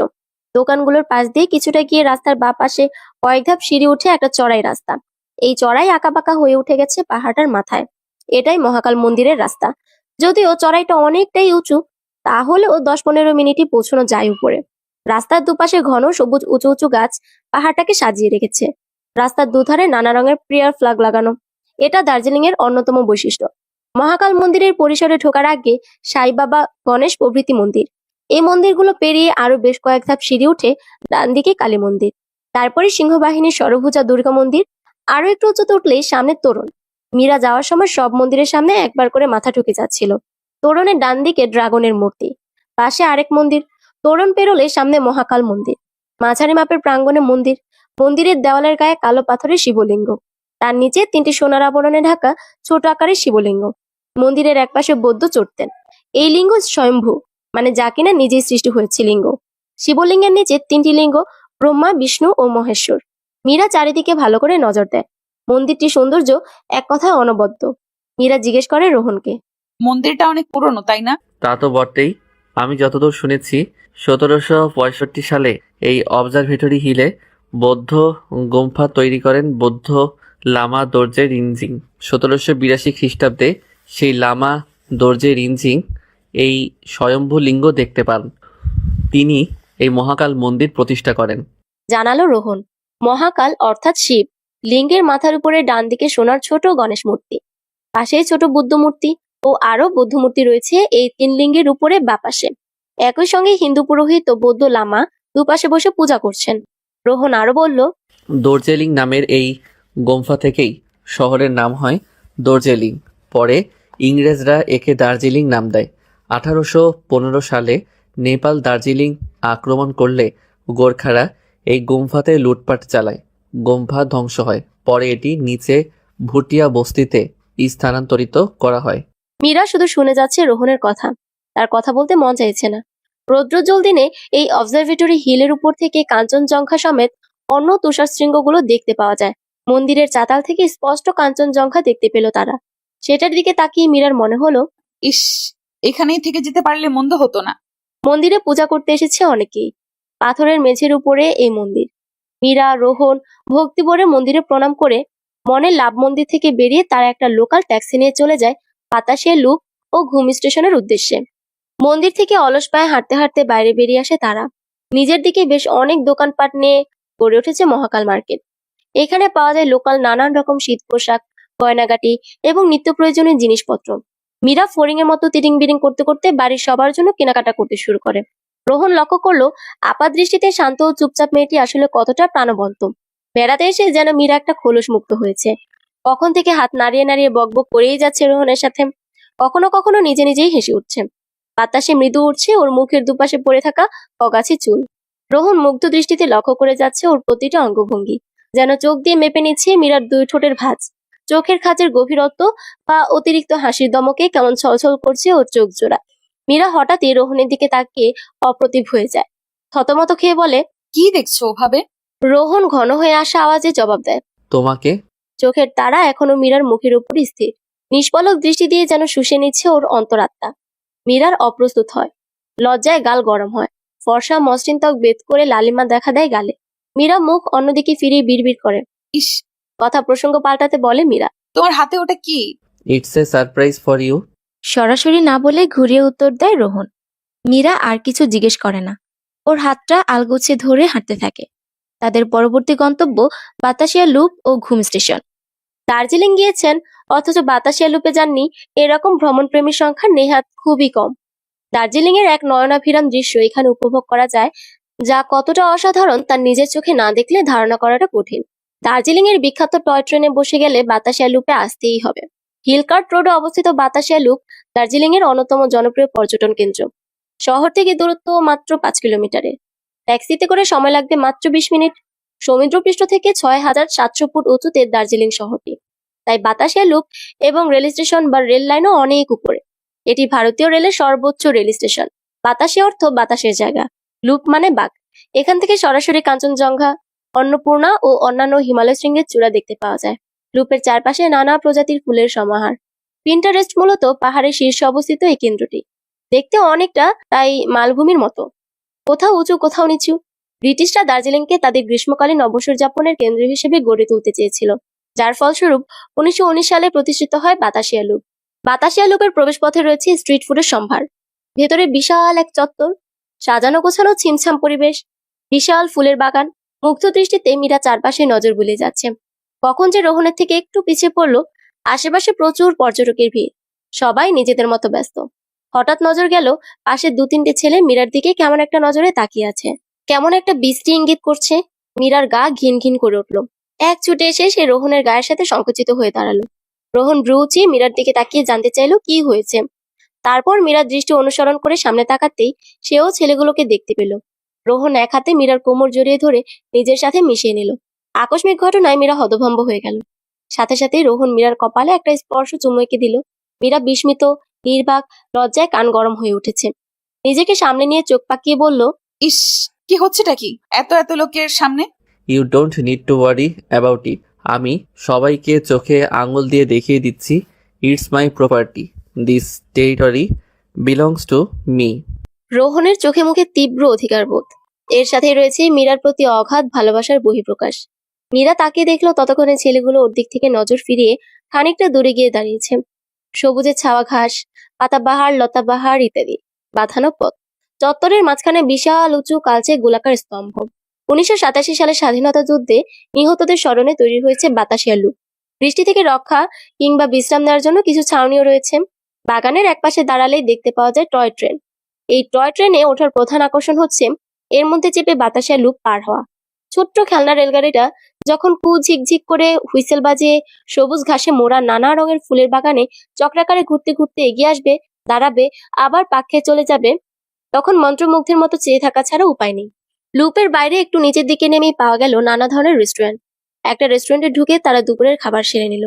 দোকানগুলোর পাশ দিয়ে কিছুটা গিয়ে রাস্তার বাঁ পাশে কয়েক ধাপ সিঁড়ি উঠে একটা চড়াই রাস্তা। এই চড়াই আঁকাবাঁকা হয়ে উঠে গেছে পাহাড়টার মাথায়। এটাই মহাকাল মন্দিরের রাস্তা। যদিও চড়াইটা অনেকটাই উঁচু, তাহলেও 10-15 মিনিটই পৌঁছানো যায় উপরে। রাস্তার দুপাশে ঘন সবুজ উঁচু উঁচু গাছ পাহাড়টাকে সাজিয়ে রেখেছে। রাস্তার দুধারে নানা রঙের প্রেয়ার ফ্ল্যাগ লাগানো। এটা দার্জিলিং এর অন্যতম বৈশিষ্ট্য। মহাকাল মন্দিরের পরিসরে ঢোকার আগে সাই বাবা, গণেশ প্রভৃতি মন্দির। এই মন্দিরগুলো পেরিয়ে আরো বেশ কয়েক ধাপ সিঁড়ি উঠে ডান দিকে কালী মন্দির, তারপরে সিংহবাহিনীর ষড়ভুজা দুর্গা মন্দির। আরো একটু উঁচুতে উঠলেই সামনে তোরণ। মীরা যাওয়ার সময় সব মন্দিরের সামনে একবার করে মাথা ঠুকে যাচ্ছিল। তোরণের ডান দিকে ড্রাগনের মূর্তি, পাশে আরেক মন্দির। তোরণ পেরোলে সামনে মহাকাল মন্দির, মাঝারি মাপের প্রাঙ্গণে মন্দির। মন্দিরের দেওয়ালের গায়ে কালো পাথরের শিবলিঙ্গ, তার নিচে 3টি সোনার আবরণে ঢাকা ছোট আকারের শিবলিঙ্গ। মন্দিরের একপাশে বৌদ্ধ চড়তেন। এই লিঙ্গ স্বয়ম্ভু, মানে যা কিনা নিজেই সৃষ্টি হয়েছে লিঙ্গ। শিবলিঙ্গের নিচে 3টি লিঙ্গ, ব্রহ্মা, বিষ্ণু ও মহেশ্বর। মীরা চারিদিকে ভালো করে নজর দেয়। মন্দিরটির সৌন্দর্য এক কথায় অনবদ্য। মীরা জিজ্ঞেস করে রোহনকে, মন্দিরটা অনেক পুরনো, তাই না? তা তো বটেই। আমি যতদূর শুনেছি 1765 সালে এই অবজারভেটরি হিলে বৌদ্ধ গুম্ফা তৈরি করেন বৌদ্ধ লামা দর্জে রিনজিং। 1782 খ্রিস্টাব্দে সেই লামা দর্জে রিনজিং এই স্বয়ম্ভু লিঙ্গ দেখতে পান। তিনি এই মহাকাল মন্দির প্রতিষ্ঠা করেন। জানালো রোহন। মহাকাল অর্থাৎ শিব। লিঙ্গের মাথার উপরে ডান দিকে সোনার ছোট গণেশ মূর্তি, পাশেই ছোট বুদ্ধ মূর্তি ও আরো বৌদ্ধ মূর্তি রয়েছে এই 3 লিঙ্গের উপরে বাঁ পাশে। একই সঙ্গে হিন্দু পুরোহিত ও বৌদ্ধ লামা দুপাশে বসে পূজা করছেন। রোহন আরো বলল, দর্জেলিং নামের এই গুম্ফা থেকেই শহরের নাম হয় দর্জেলিং। পরে ইংরেজরা একে দার্জিলিং নাম দেয়। 1815 সালে নেপাল দার্জিলিং আক্রমণ করলে গোর্খারা এই গুম্ফাতে লুটপাট চালায়। গুম্ফা ধ্বংস হয়। পরে এটি নিচে ভুটিয়া বস্তিতে স্থানান্তরিত করা হয়। মীরা শুধু শুনে যাচ্ছে রোহনের কথা। তার কথা বলতে মন চাইছে না। রৌদ্রোজ্জ্বল দিনে এই অবজারভেটরি হিলের উপর থেকে কাঞ্চনজঙ্ঘা সমেত অন্য তুষার শৃঙ্গগুলো দেখতে পাওয়া যায়। মন্দিরের চাতাল থেকে স্পষ্ট কাঞ্চনজঙ্ঘা দেখতে পেল তারা। সেটার দিকে তাকিয়ে মীরার মনে হলো, ইস, এখানেই থেকে যেতে পারলে মন্দ হতো না। মন্দিরে পূজা করতে এসেছে অনেকেই। পাথরের মেঝের উপরে এই মন্দির। মীরা, রোহন ভক্তি ভরে মন্দিরে প্রণাম করে মনের লাভ মন্দির থেকে বেরিয়ে তারা একটা লোকাল ট্যাক্সি নিয়ে চলে যায় বাতাসিয়া লুপ ও ঘুম স্টেশনের উদ্দেশ্যে। মন্দির থেকে অলস পায়ে হাঁটতে হাঁটতে বাইরে বেরিয়ে আসে তারা। নিজের দিকে বেশ অনেক দোকানপাট নিয়ে গড়ে উঠেছে মহাকাল মার্কেট। এখানে পাওয়া যায় লোকাল নানান রকম শীত পোশাক, গয়নাগাটি এবং নিত্য প্রয়োজনীয় জিনিসপত্র। মীরা ফড়িং এর মতো তিরিং বিরিং করতে করতে বাড়ির সবার জন্য কেনাকাটা করতে শুরু করে। রোহন লক্ষ্য করলো আপাত দৃষ্টিতে শান্ত ও চুপচাপ মেয়েটি আসলে কতটা প্রাণবন্ত। বেড়াতে এসে যেন মীরা একটা খোলস মুক্ত হয়েছে। কখন থেকে হাত নাড়িয়ে নাড়িয়ে বকবক করেই যাচ্ছে রোহনের সাথে। কখনো কখনো নিজে নিজেই হেসে উঠছে। বাতাসে মৃদু উঠছে ওর মুখের দুপাশে পড়ে থাকা কগাছি চুল। রোহন মুগ্ধ দৃষ্টিতে লক্ষ্য করে যাচ্ছে ওর প্রতিটা অঙ্গভঙ্গি, যেন চোখ দিয়ে মেপে নিচ্ছে মীরার 2 ঠোঁটের ভাঁজ। চোখের খাঁজের গভীরত্ব বা অতিরিক্ত হাসির দমকে কেমন ছলছল করছে ওর চোখ জোড়া। মীরা হঠাৎই রোহনের দিকে তাকিয়ে অপ্রতিভ হয়ে যায়। থতমত খেয়ে বলে, কি দেখছো ওভাবে? রোহন ঘন হয়ে আসা আওয়াজে জবাব দেয়, তোমাকে। চোখের তারা এখনো মীরার মুখের উপর স্থির। নিষ্পলক দৃষ্টি দিয়ে যেন শুষে নিচ্ছে ওর অন্তরাত্মা। মীরার অপ্রস্তুত হয়, লজ্জায় গাল গরম হয়। ফর্সা মসৃণ ত্বক বেদ করে লালিমা দেখা দেয় গালে। মীরা মুখ অন্যদিকে ফিরিয়ে বিড়বিড় করে। ইস, কথা প্রসঙ্গ পাল্টাতে বলে মীরা, তোমার হাতে ওটা কি? It's a surprise for you. সরাসরি না বলে ঘুরিয়ে উত্তর দেয় রোহন। মীরা আর কিছু জিজ্ঞেস করে না। ওর হাতটা আলগোছে ধরে হাঁটতে থাকে। তাদের পরবর্তী গন্তব্য বাতাসিয়া লুপ ও ঘুম স্টেশন। দার্জিলিং গিয়েছেন অথচ বাতাসিয়া লুপে যাননি, এরকম ভ্রমণপ্রেমীর সংখ্যা নেহাত খুবই কম। দার্জিলিং এর এক নয়নাভিরাম দৃশ্য এখানে উপভোগ করা যায়, যা কতটা অসাধারণ তা নিজের চোখে না দেখলে ধারণা করাটা কঠিন। দার্জিলিং এর বিখ্যাত টয় ট্রেনে বসে গেলে বাতাসিয়া লুপে আসতেই হবে। হিলকার্ট রোডে অবস্থিত বাতাসিয়া লুপ দার্জিলিং এর অন্যতম জনপ্রিয় পর্যটন কেন্দ্র। শহর থেকে দূরত্ব মাত্র 5 কিলোমিটারের। ট্যাক্সিতে করে সময় লাগবে মাত্র 20 মিনিট। সমুদ্রপৃষ্ঠ থেকে 6,700 ফুট উঁচুতে দার্জিলিং শহরটি, তাই বাতাসিয়া লুপ এবং রেল স্টেশন বা রেল লাইনও অনেক উপরে। এটি ভারতীয় রেলের সর্বোচ্চ রেল স্টেশন। বাতাসিয়া অর্থ বাতাসের জায়গা, লুপ মানে বাঁক। এখান থেকে সরাসরি কাঞ্চনজঙ্ঘা, অন্নপূর্ণা ও অন্যান্য হিমালয় শৃঙ্গের চূড়া দেখতে পাওয়া যায়। লুপের চারপাশে নানা প্রজাতির ফুলের সমাহার। পিন্টারেস্ট মূলত পাহাড়ের শীর্ষে অবস্থিত এই কেন্দ্রটি। দেখতে অনেকটা তাই মালভূমির মতো, কোথাও উঁচু কোথাও নিচু। ব্রিটিশরা দার্জিলিংকে তাদের গ্রীষ্মকালীন অবসর যাপনের কেন্দ্র হিসেবে গড়ে তুলতে চেয়েছিল, যার ফলস্বরূপ 1919 সালে প্রতিষ্ঠিত হয় বাতাসিয়া লুপ। বাতাসিয়া লুপের প্রবেশপথে রয়েছে স্ট্রিট ফুডের সম্ভার। ভেতরে বিশাল এক চত্বর, সাজানো গোছানো ছিমছাম পরিবেশ, বিশাল ফুলের বাগান। মুগ্ধ দৃষ্টিতে মীরা চারপাশে নজর বুলিয়ে যাচ্ছে। কখন যে রোহনের থেকে একটু পিছিয়ে পড়লো। আশেপাশে প্রচুর পর্যটকের ভিড়, সবাই নিজেদের মতো ব্যস্ত। হঠাৎ নজর গেল পাশে 2-3টে ছেলে মীরার দিকে কেমন একটা নজরে তাকিয়ে আছে, কেমন একটা বিশ্রী ইঙ্গিত করছে। মীরার গা ঘিন ঘিন করে উঠল। এক ছুটে এসে সে রোহনের গায়ের সাথে সংকুচিত হয়ে দাঁড়ালো। রোহন ভ্রু উঁচিয়ে মীরার দিকে তাকিয়ে জানতে চাইলো কি হয়েছে। তারপর মীরার দৃষ্টি অনুসরণ করে সামনে তাকাতেই সেও ছেলেগুলোকে দেখতে পেল। রোহন এক হাতে মীরার কোমর জড়িয়ে ধরে নিজের সাথে মিশিয়ে নিল। আকস্মিক ঘটনায় মীরা হতভম্ব হয়ে গেল। সাথে সাথে রোহন মীরার কপালে একটা স্পর্শ চুমু এঁকে দিল। মীরা বিস্মিত, নির্বাক, লজ্জায় কান গরম হয়ে উঠেছে। নিজেকে সামনে নিয়ে চোখ পাকিয়ে বলল, ইস, কি হচ্ছেটা কি এত এত লোকের সামনে? You don't need to worry about it. আমি সবাইকে চোখে আঙুল দিয়ে দেখিয়ে দিচ্ছি, it's my property, this territory belongs to me. রোহনের চোখে মুখে তীব্র অধিকারবোধ, এর সাথে রয়েছে মীরার প্রতি অগাধ ভালোবাসার বহিঃপ্রকাশ। মীরা তাকে দেখলো, ততক্ষণে ছেলেগুলো ওর দিক থেকে নজর ফিরিয়ে খানিকটা দূরে গিয়ে দাঁড়িয়েছে। সবুজের ছাওয়া ঘাস, পাতাবাহার, লতাবাহার ইত্যাদি বাঁধানো পথ। চত্বরের মাঝখানে বিশাল উঁচু কালচে গোলাকার স্তম্ভ। 1987 সালে স্বাধীনতা যুদ্ধে নিহতদের স্মরণে তৈরি হয়েছে বাতাসিয়া লুপ। বৃষ্টি থেকে রক্ষা কিংবা বিশ্রাম নেওয়ার জন্য কিছু ছাউনিও রয়েছে। বাগানের একপাশে দাঁড়ালেই দেখতে পাওয়া যায় টয় ট্রেন। এই টয় ট্রেনে ওঠার প্রধান আকর্ষণ হচ্ছে এর মধ্যে চেপে বাতাসিয়া লুপ পার হওয়া। ছোট্ট খেলনা রেলগাড়িটা যখন ঝিকঝিক করে হুইসেল বাজিয়ে সবুজ ঘাসে মোড়া নানা রঙের ফুলের বাগানে চক্রাকারে ঘুরতে ঘুরতে এগিয়ে আসবে, দাঁড়াবে, আবার পাক খেয়ে চলে যাবে, তখন মন্ত্রমুগ্ধের মতো চেয়ে থাকা ছাড়া উপায় নেই। লুপের বাইরে একটু নিচের দিকে নেমেই পাওয়া গেল নানা ধরনের রেস্টুরেন্ট। একটা রেস্টুরেন্টে ঢুকে তারা দুপুরের খাবার সেরে নিল।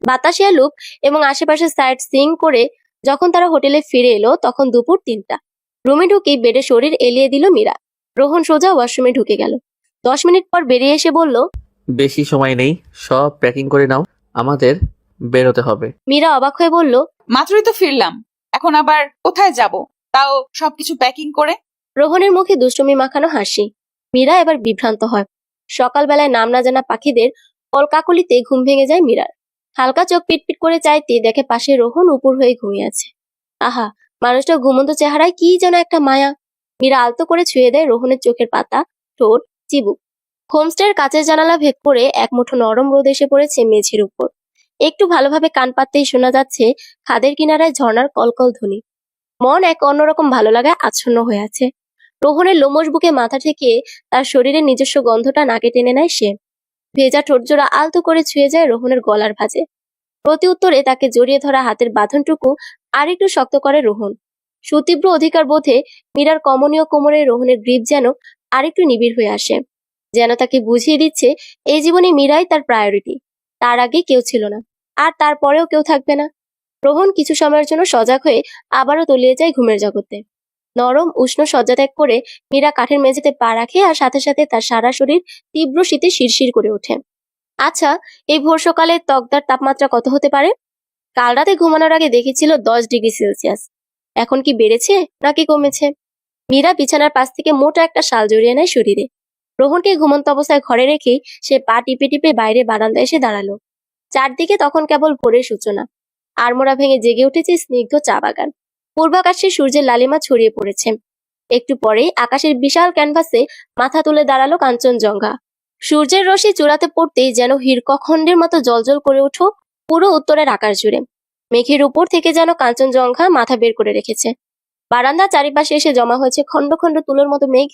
বাতাসিয়া লুপ এবং আশেপাশে সাইট সিইং করে যখন তারা হোটেলে ফিরে এলো তখন দুপুর 3টা। রুমে ঢুকেই বেডে শরীর এলিয়ে দিল মীরা। রোহন সোজা ওয়াশরুমে ঢুকে গেল। 10 মিনিট পর বেরিয়ে এসে বলল, বেশি সময় নেই, সব প্যাকিং করে নাও, আমাদের বেরোতে হবে। মীরা অবাক হয়ে বলল, মাত্রই তো ফিরলাম, এখন আবার কোথায় যাব, তাও সবকিছু প্যাকিং করে? রোহনের মুখে দুষ্টুমি মাখানো হাসি। মীরা এবার বিভ্রান্ত হয়। সকালবেলায় নাম না জানা পাখিদের কলকাকলিতে ঘুম ভেঙে যায় মীরার। হালকা চোখ পিটপিট করে চাইতে দেখে পাশে রোহন উপর হয়ে ঘুমিয়ে আছে। আহা, মানুষটা ঘুমন্ত চেহারায় কি যেন একটা মায়া। মীরা আলতো করে ছুঁয়ে দেয় রোহনের চোখের পাতা, ঠোঁট, চিবুক। হোমস্টের কাচের জানালা ভেদ করে এক মুঠো নরম রোদ এসে পড়েছে মেঝের উপর। একটু ভালোভাবে কান পাততেই শোনা যাচ্ছে খাদের কিনারায় ঝর্ণার কলকল ধ্বনি। মন এক অন্যরকম ভালো লাগায় আচ্ছন্ন হয়ে আছে। রোহনের লোমশ বুকে মাথা ঠেকিয়ে তার শরীরের নিজস্ব গন্ধটা নাকে টেনে নেয় সে। ভেজা ঠোঁটজোড়া আলতো করে ছুঁয়ে যায় রোহনের গলার ভাঁজে। প্রতি উত্তরে তাকে জড়িয়ে ধরা হাতের বাঁধনটুকু আরেকটু শক্ত করে রোহন। সুতীব্র অধিকার বোধে মীরার কমনীয় কোমরে রোহনের গ্রিপ যেন আরেকটু নিবিড় হয়ে আসে, যেন তাকে বুঝিয়ে দিচ্ছে এই জীবনে মীরাই তার প্রায়োরিটি। তার আগে কেউ ছিল না, আর তারপরেও কেউ থাকবে না। রোহন কিছু সময়ের জন্য সজাগ হয়ে আবারও তলিয়ে যায় ঘুমের জগতে। নরম উষ্ণ শয্যা ত্যাগ করে মীরা কাঠের মেঝেতে পা রাখে, আর সাথে সাথে তার সারা শরীর তীব্র শীতে শিরশির করে ওঠে। আচ্ছা, এই ভোর সকালে ত্বকদার তাপমাত্রা কত হতে পারে? কাল রাতে ঘুমানোর আগে দেখেছিল 10 ডিগ্রি সেলসিয়াস। এখন কি বেড়েছে নাকি কমেছে? মীরা বিছানার পাশ থেকে মোটা একটা শাল জড়িয়ে নেয় শরীরে। রোহনকে ঘুমন্ত অবস্থায় ঘরে রেখেই সে পা টিপে টিপে বাইরে বারান্দায় এসে দাঁড়ালো। চারদিকে তখন কেবল ভোরের সূচনা। আড়মোড়া ভেঙে জেগে উঠেছে স্নিগ্ধ চা বাগান। পূর্বাকাশে সূর্যের লালিমা ছড়িয়ে পড়েছে। একটু পরেই আকাশের বিশাল ক্যানভাসে মাথা তুলে দাঁড়ালো কাঞ্চনজঙ্ঘা। সূর্যের রশ্মি চূড়াতে পড়তেই যেন হীরকখণ্ডের মতো জ্বলজ্বল করে ওঠো পুরো উত্তরের আকাশ জুড়ে। মেঘের উপর থেকে যেন কাঞ্চনজঙ্ঘা মাথা বের করে রেখেছে। বারান্দার চারিপাশে এসে জমা হয়েছে খণ্ড খণ্ড তুলোর মতো মেঘ।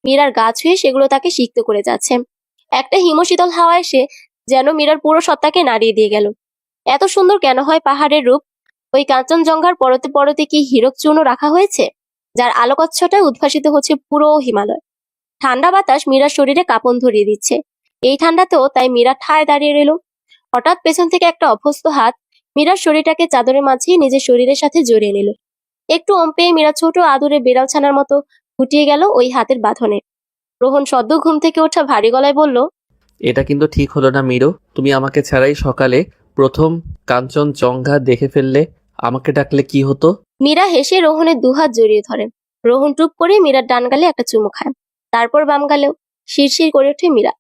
মীরার গা ছুঁয়ে সেগুলো তাকে সিক্ত করে যাচ্ছে। একটা হিমশীতল হাওয়া এসে যেন মীরার পুরো সত্তাকে নাড়িয়ে দিয়ে গেল। এত সুন্দর কেন হয় পাহাড়ের রূপ? ওই কাঞ্চনজঙ্ঘার পরতে পরতে কি হীরক চূর্ণ রাখা হয়েছে, যার আলোকচ্ছটায় উদ্ভাসিত হচ্ছে পুরো হিমালয়। ঠান্ডা বাতাস মীরার শরীরে কাঁপন ধরিয়ে দিচ্ছে। এই ঠান্ডাতেও তাই মীরা ঠায় দাঁড়িয়ে রইল। হঠাৎ পেছন থেকে একটা অভ্যস্ত হাত মীরার শরীরটাকে চাদরের মাঝে নিজের শরীরের সাথে জড়িয়ে নিল। একটু পেয়ে মীরা ছোট আদুরে বেড়াল ছানার মতো ফুটিয়ে গেল ওই হাতের বাঁধনে। রোহন সদ্য ঘুম থেকে ওঠা ভারী গলায় বলল, এটা কিন্তু ঠিক হলো না মিরু। তুমি আমাকে ছাড়াই সকালে প্রথম কাঞ্চনজঙ্ঘা দেখে ফেললে, আমাকে ডাকলে কি হতো? মীরা হেসে রোহনের দুহাত জড়িয়ে ধরে। রোহন টুপ করে মীরার ডান গালে একটা চুমু খায়, তারপর বাম গালেও। শিরশির করে ওঠে মীরা।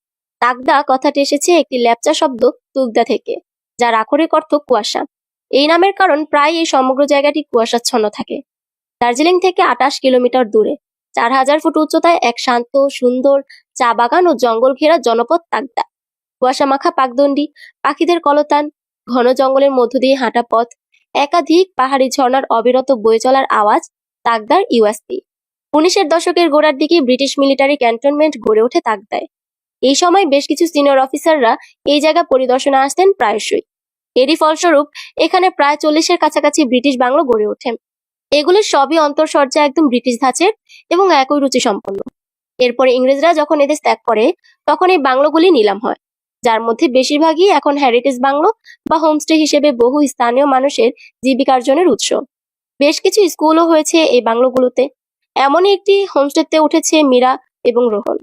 তাগদা কথাটি এসেছে একটি ল্যাপচা শব্দ তুগদা থেকে, যার আক্ষরিক অর্থ কুয়াশা। এই নামের কারণ প্রায় এই সমগ্র জায়গাটি কুয়াশাচ্ছন্ন থাকে। দার্জিলিং থেকে 28 কিলোমিটার দূরে 4000 ফুট উচ্চতায় এক শান্ত সুন্দর চা বাগান ও জঙ্গল ঘেরা জনপদ তাগদা। কুয়াশা মাখা পাকদণ্ডী, পাখিদের কলতান, ঘন জঙ্গলের মধ্য দিয়ে হাঁটা পথ, একাধিক পাহাড়ি ঝর্ণার অবিরত বয়ে চলার আওয়াজ তাগদার ইউএসপি। 1900 দশকের গোড়ার দিকে ব্রিটিশ মিলিটারি ক্যান্টনমেন্ট গড়ে ওঠে তাগদায়। এই সময় বেশ কিছু সিনিয়র অফিসাররা এই জায়গা পরিদর্শনে আসতেন প্রায়শই। এরই ফলস্বরূপ এখানে প্রায় 40-এর কাছাকাছি ব্রিটিশ বাংলো গড়ে ওঠে। এগুলির সবই অন্তঃসজ্জা একদম ব্রিটিশ ধাঁচের এবং একই রুচি সম্পন্ন। এরপরে ইংরেজরা যখন এদেশ ত্যাগ করে তখন এই বাংলোগুলি নিলাম হয়, যার মধ্যে বেশিরভাগই এখন হেরিটেজ বাংলো বা হোমস্টে হিসেবে বহু স্থানীয় মানুষের জীবিকার্জনের উৎস। বেশ কিছু স্কুলও হয়েছে এই বাংলোগুলোতে। এমনই একটি হোমস্টেতে উঠেছে মীরা এবং রোহন।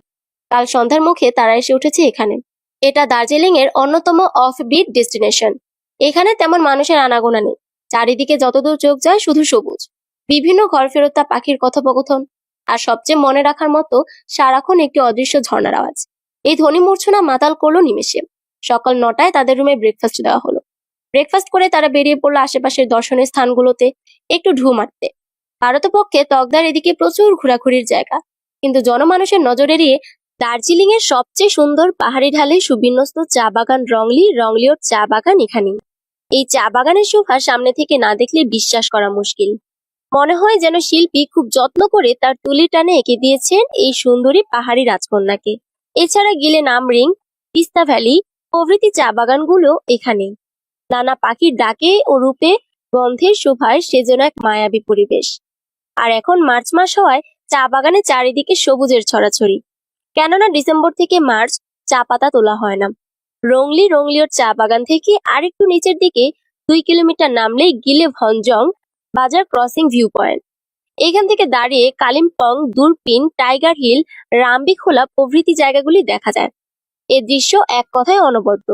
কাল সন্ধ্যার মুখে তারা এসে উঠেছে এখানে। এটা দার্জিলিং এর অন্যতম অফবিট ডেস্টিনেশন। এখানে তেমন মানুষের আনাগোনা নেই। চারিদিকে যতদূর চোখ যায় শুধু সবুজ, বিভিন্ন ঘর ফেরতা পাখির কথোপকথন, আর সবচেয়ে মনে রাখার মতো সারাক্ষণ একটি অদৃশ্য ঝর্ণার আওয়াজ। এই ধ্বনি মূর্ছনা মাতাল করলো নিমেষে। সকাল 9টায় তাদের রুমে ব্রেকফাস্ট দেওয়া হলো। ব্রেকফাস্ট করে তারা বেরিয়ে পড়লো আশেপাশের দর্শনীয় স্থানগুলোতে একটু ঢু মারতে। পারতপক্ষে তকদার এদিকে প্রচুর ঘোরাঘুরির জায়গা, কিন্তু জনমানুষের নজর এড়িয়ে দার্জিলিং এর সবচেয়ে সুন্দর পাহাড়ি ঢালে সুবিন্যস্ত চা বাগান রংলিওর চা বাগান এখানেই। এই চা বাগানের শোভা সামনে থেকে না দেখলে বিশ্বাস করা মুশকিল। মনে হয় যেন শিল্পী খুব যত্ন করে তার তুলি টানে এঁকে দিয়েছেন এই সুন্দরী পাহাড়ি রাজকন্যাকে। এছাড়া গিলে নামরিং, তিস্তা ভ্যালি প্রভৃতি চা বাগানগুলো এখানেই। নানা পাখির ডাকে ও রূপে গন্ধের শোভায় সে যেন এক মায়াবী পরিবেশ। আর এখন মার্চ মাস হওয়ায় চা বাগানে চারিদিকে সবুজের ছড়াছড়ি। কেননা ডিসেম্বর থেকে মার্চ চা পাতা তোলা হয় না। রংলিওর চা বাগান থেকে আরেকটু নিচের দিকে 2 কিলোমিটার নামলেই গিলে ভঞ্জং বাজার ক্রসিং ভিউ পয়েন্ট। এখান থেকে দাঁড়িয়ে কালিম্পং, দুরপিন, টাইগার হিল, রামবিখোলা প্রভৃতি জায়গাগুলি দেখা যায়। এ দৃশ্য এক কথায় অনবদ্য।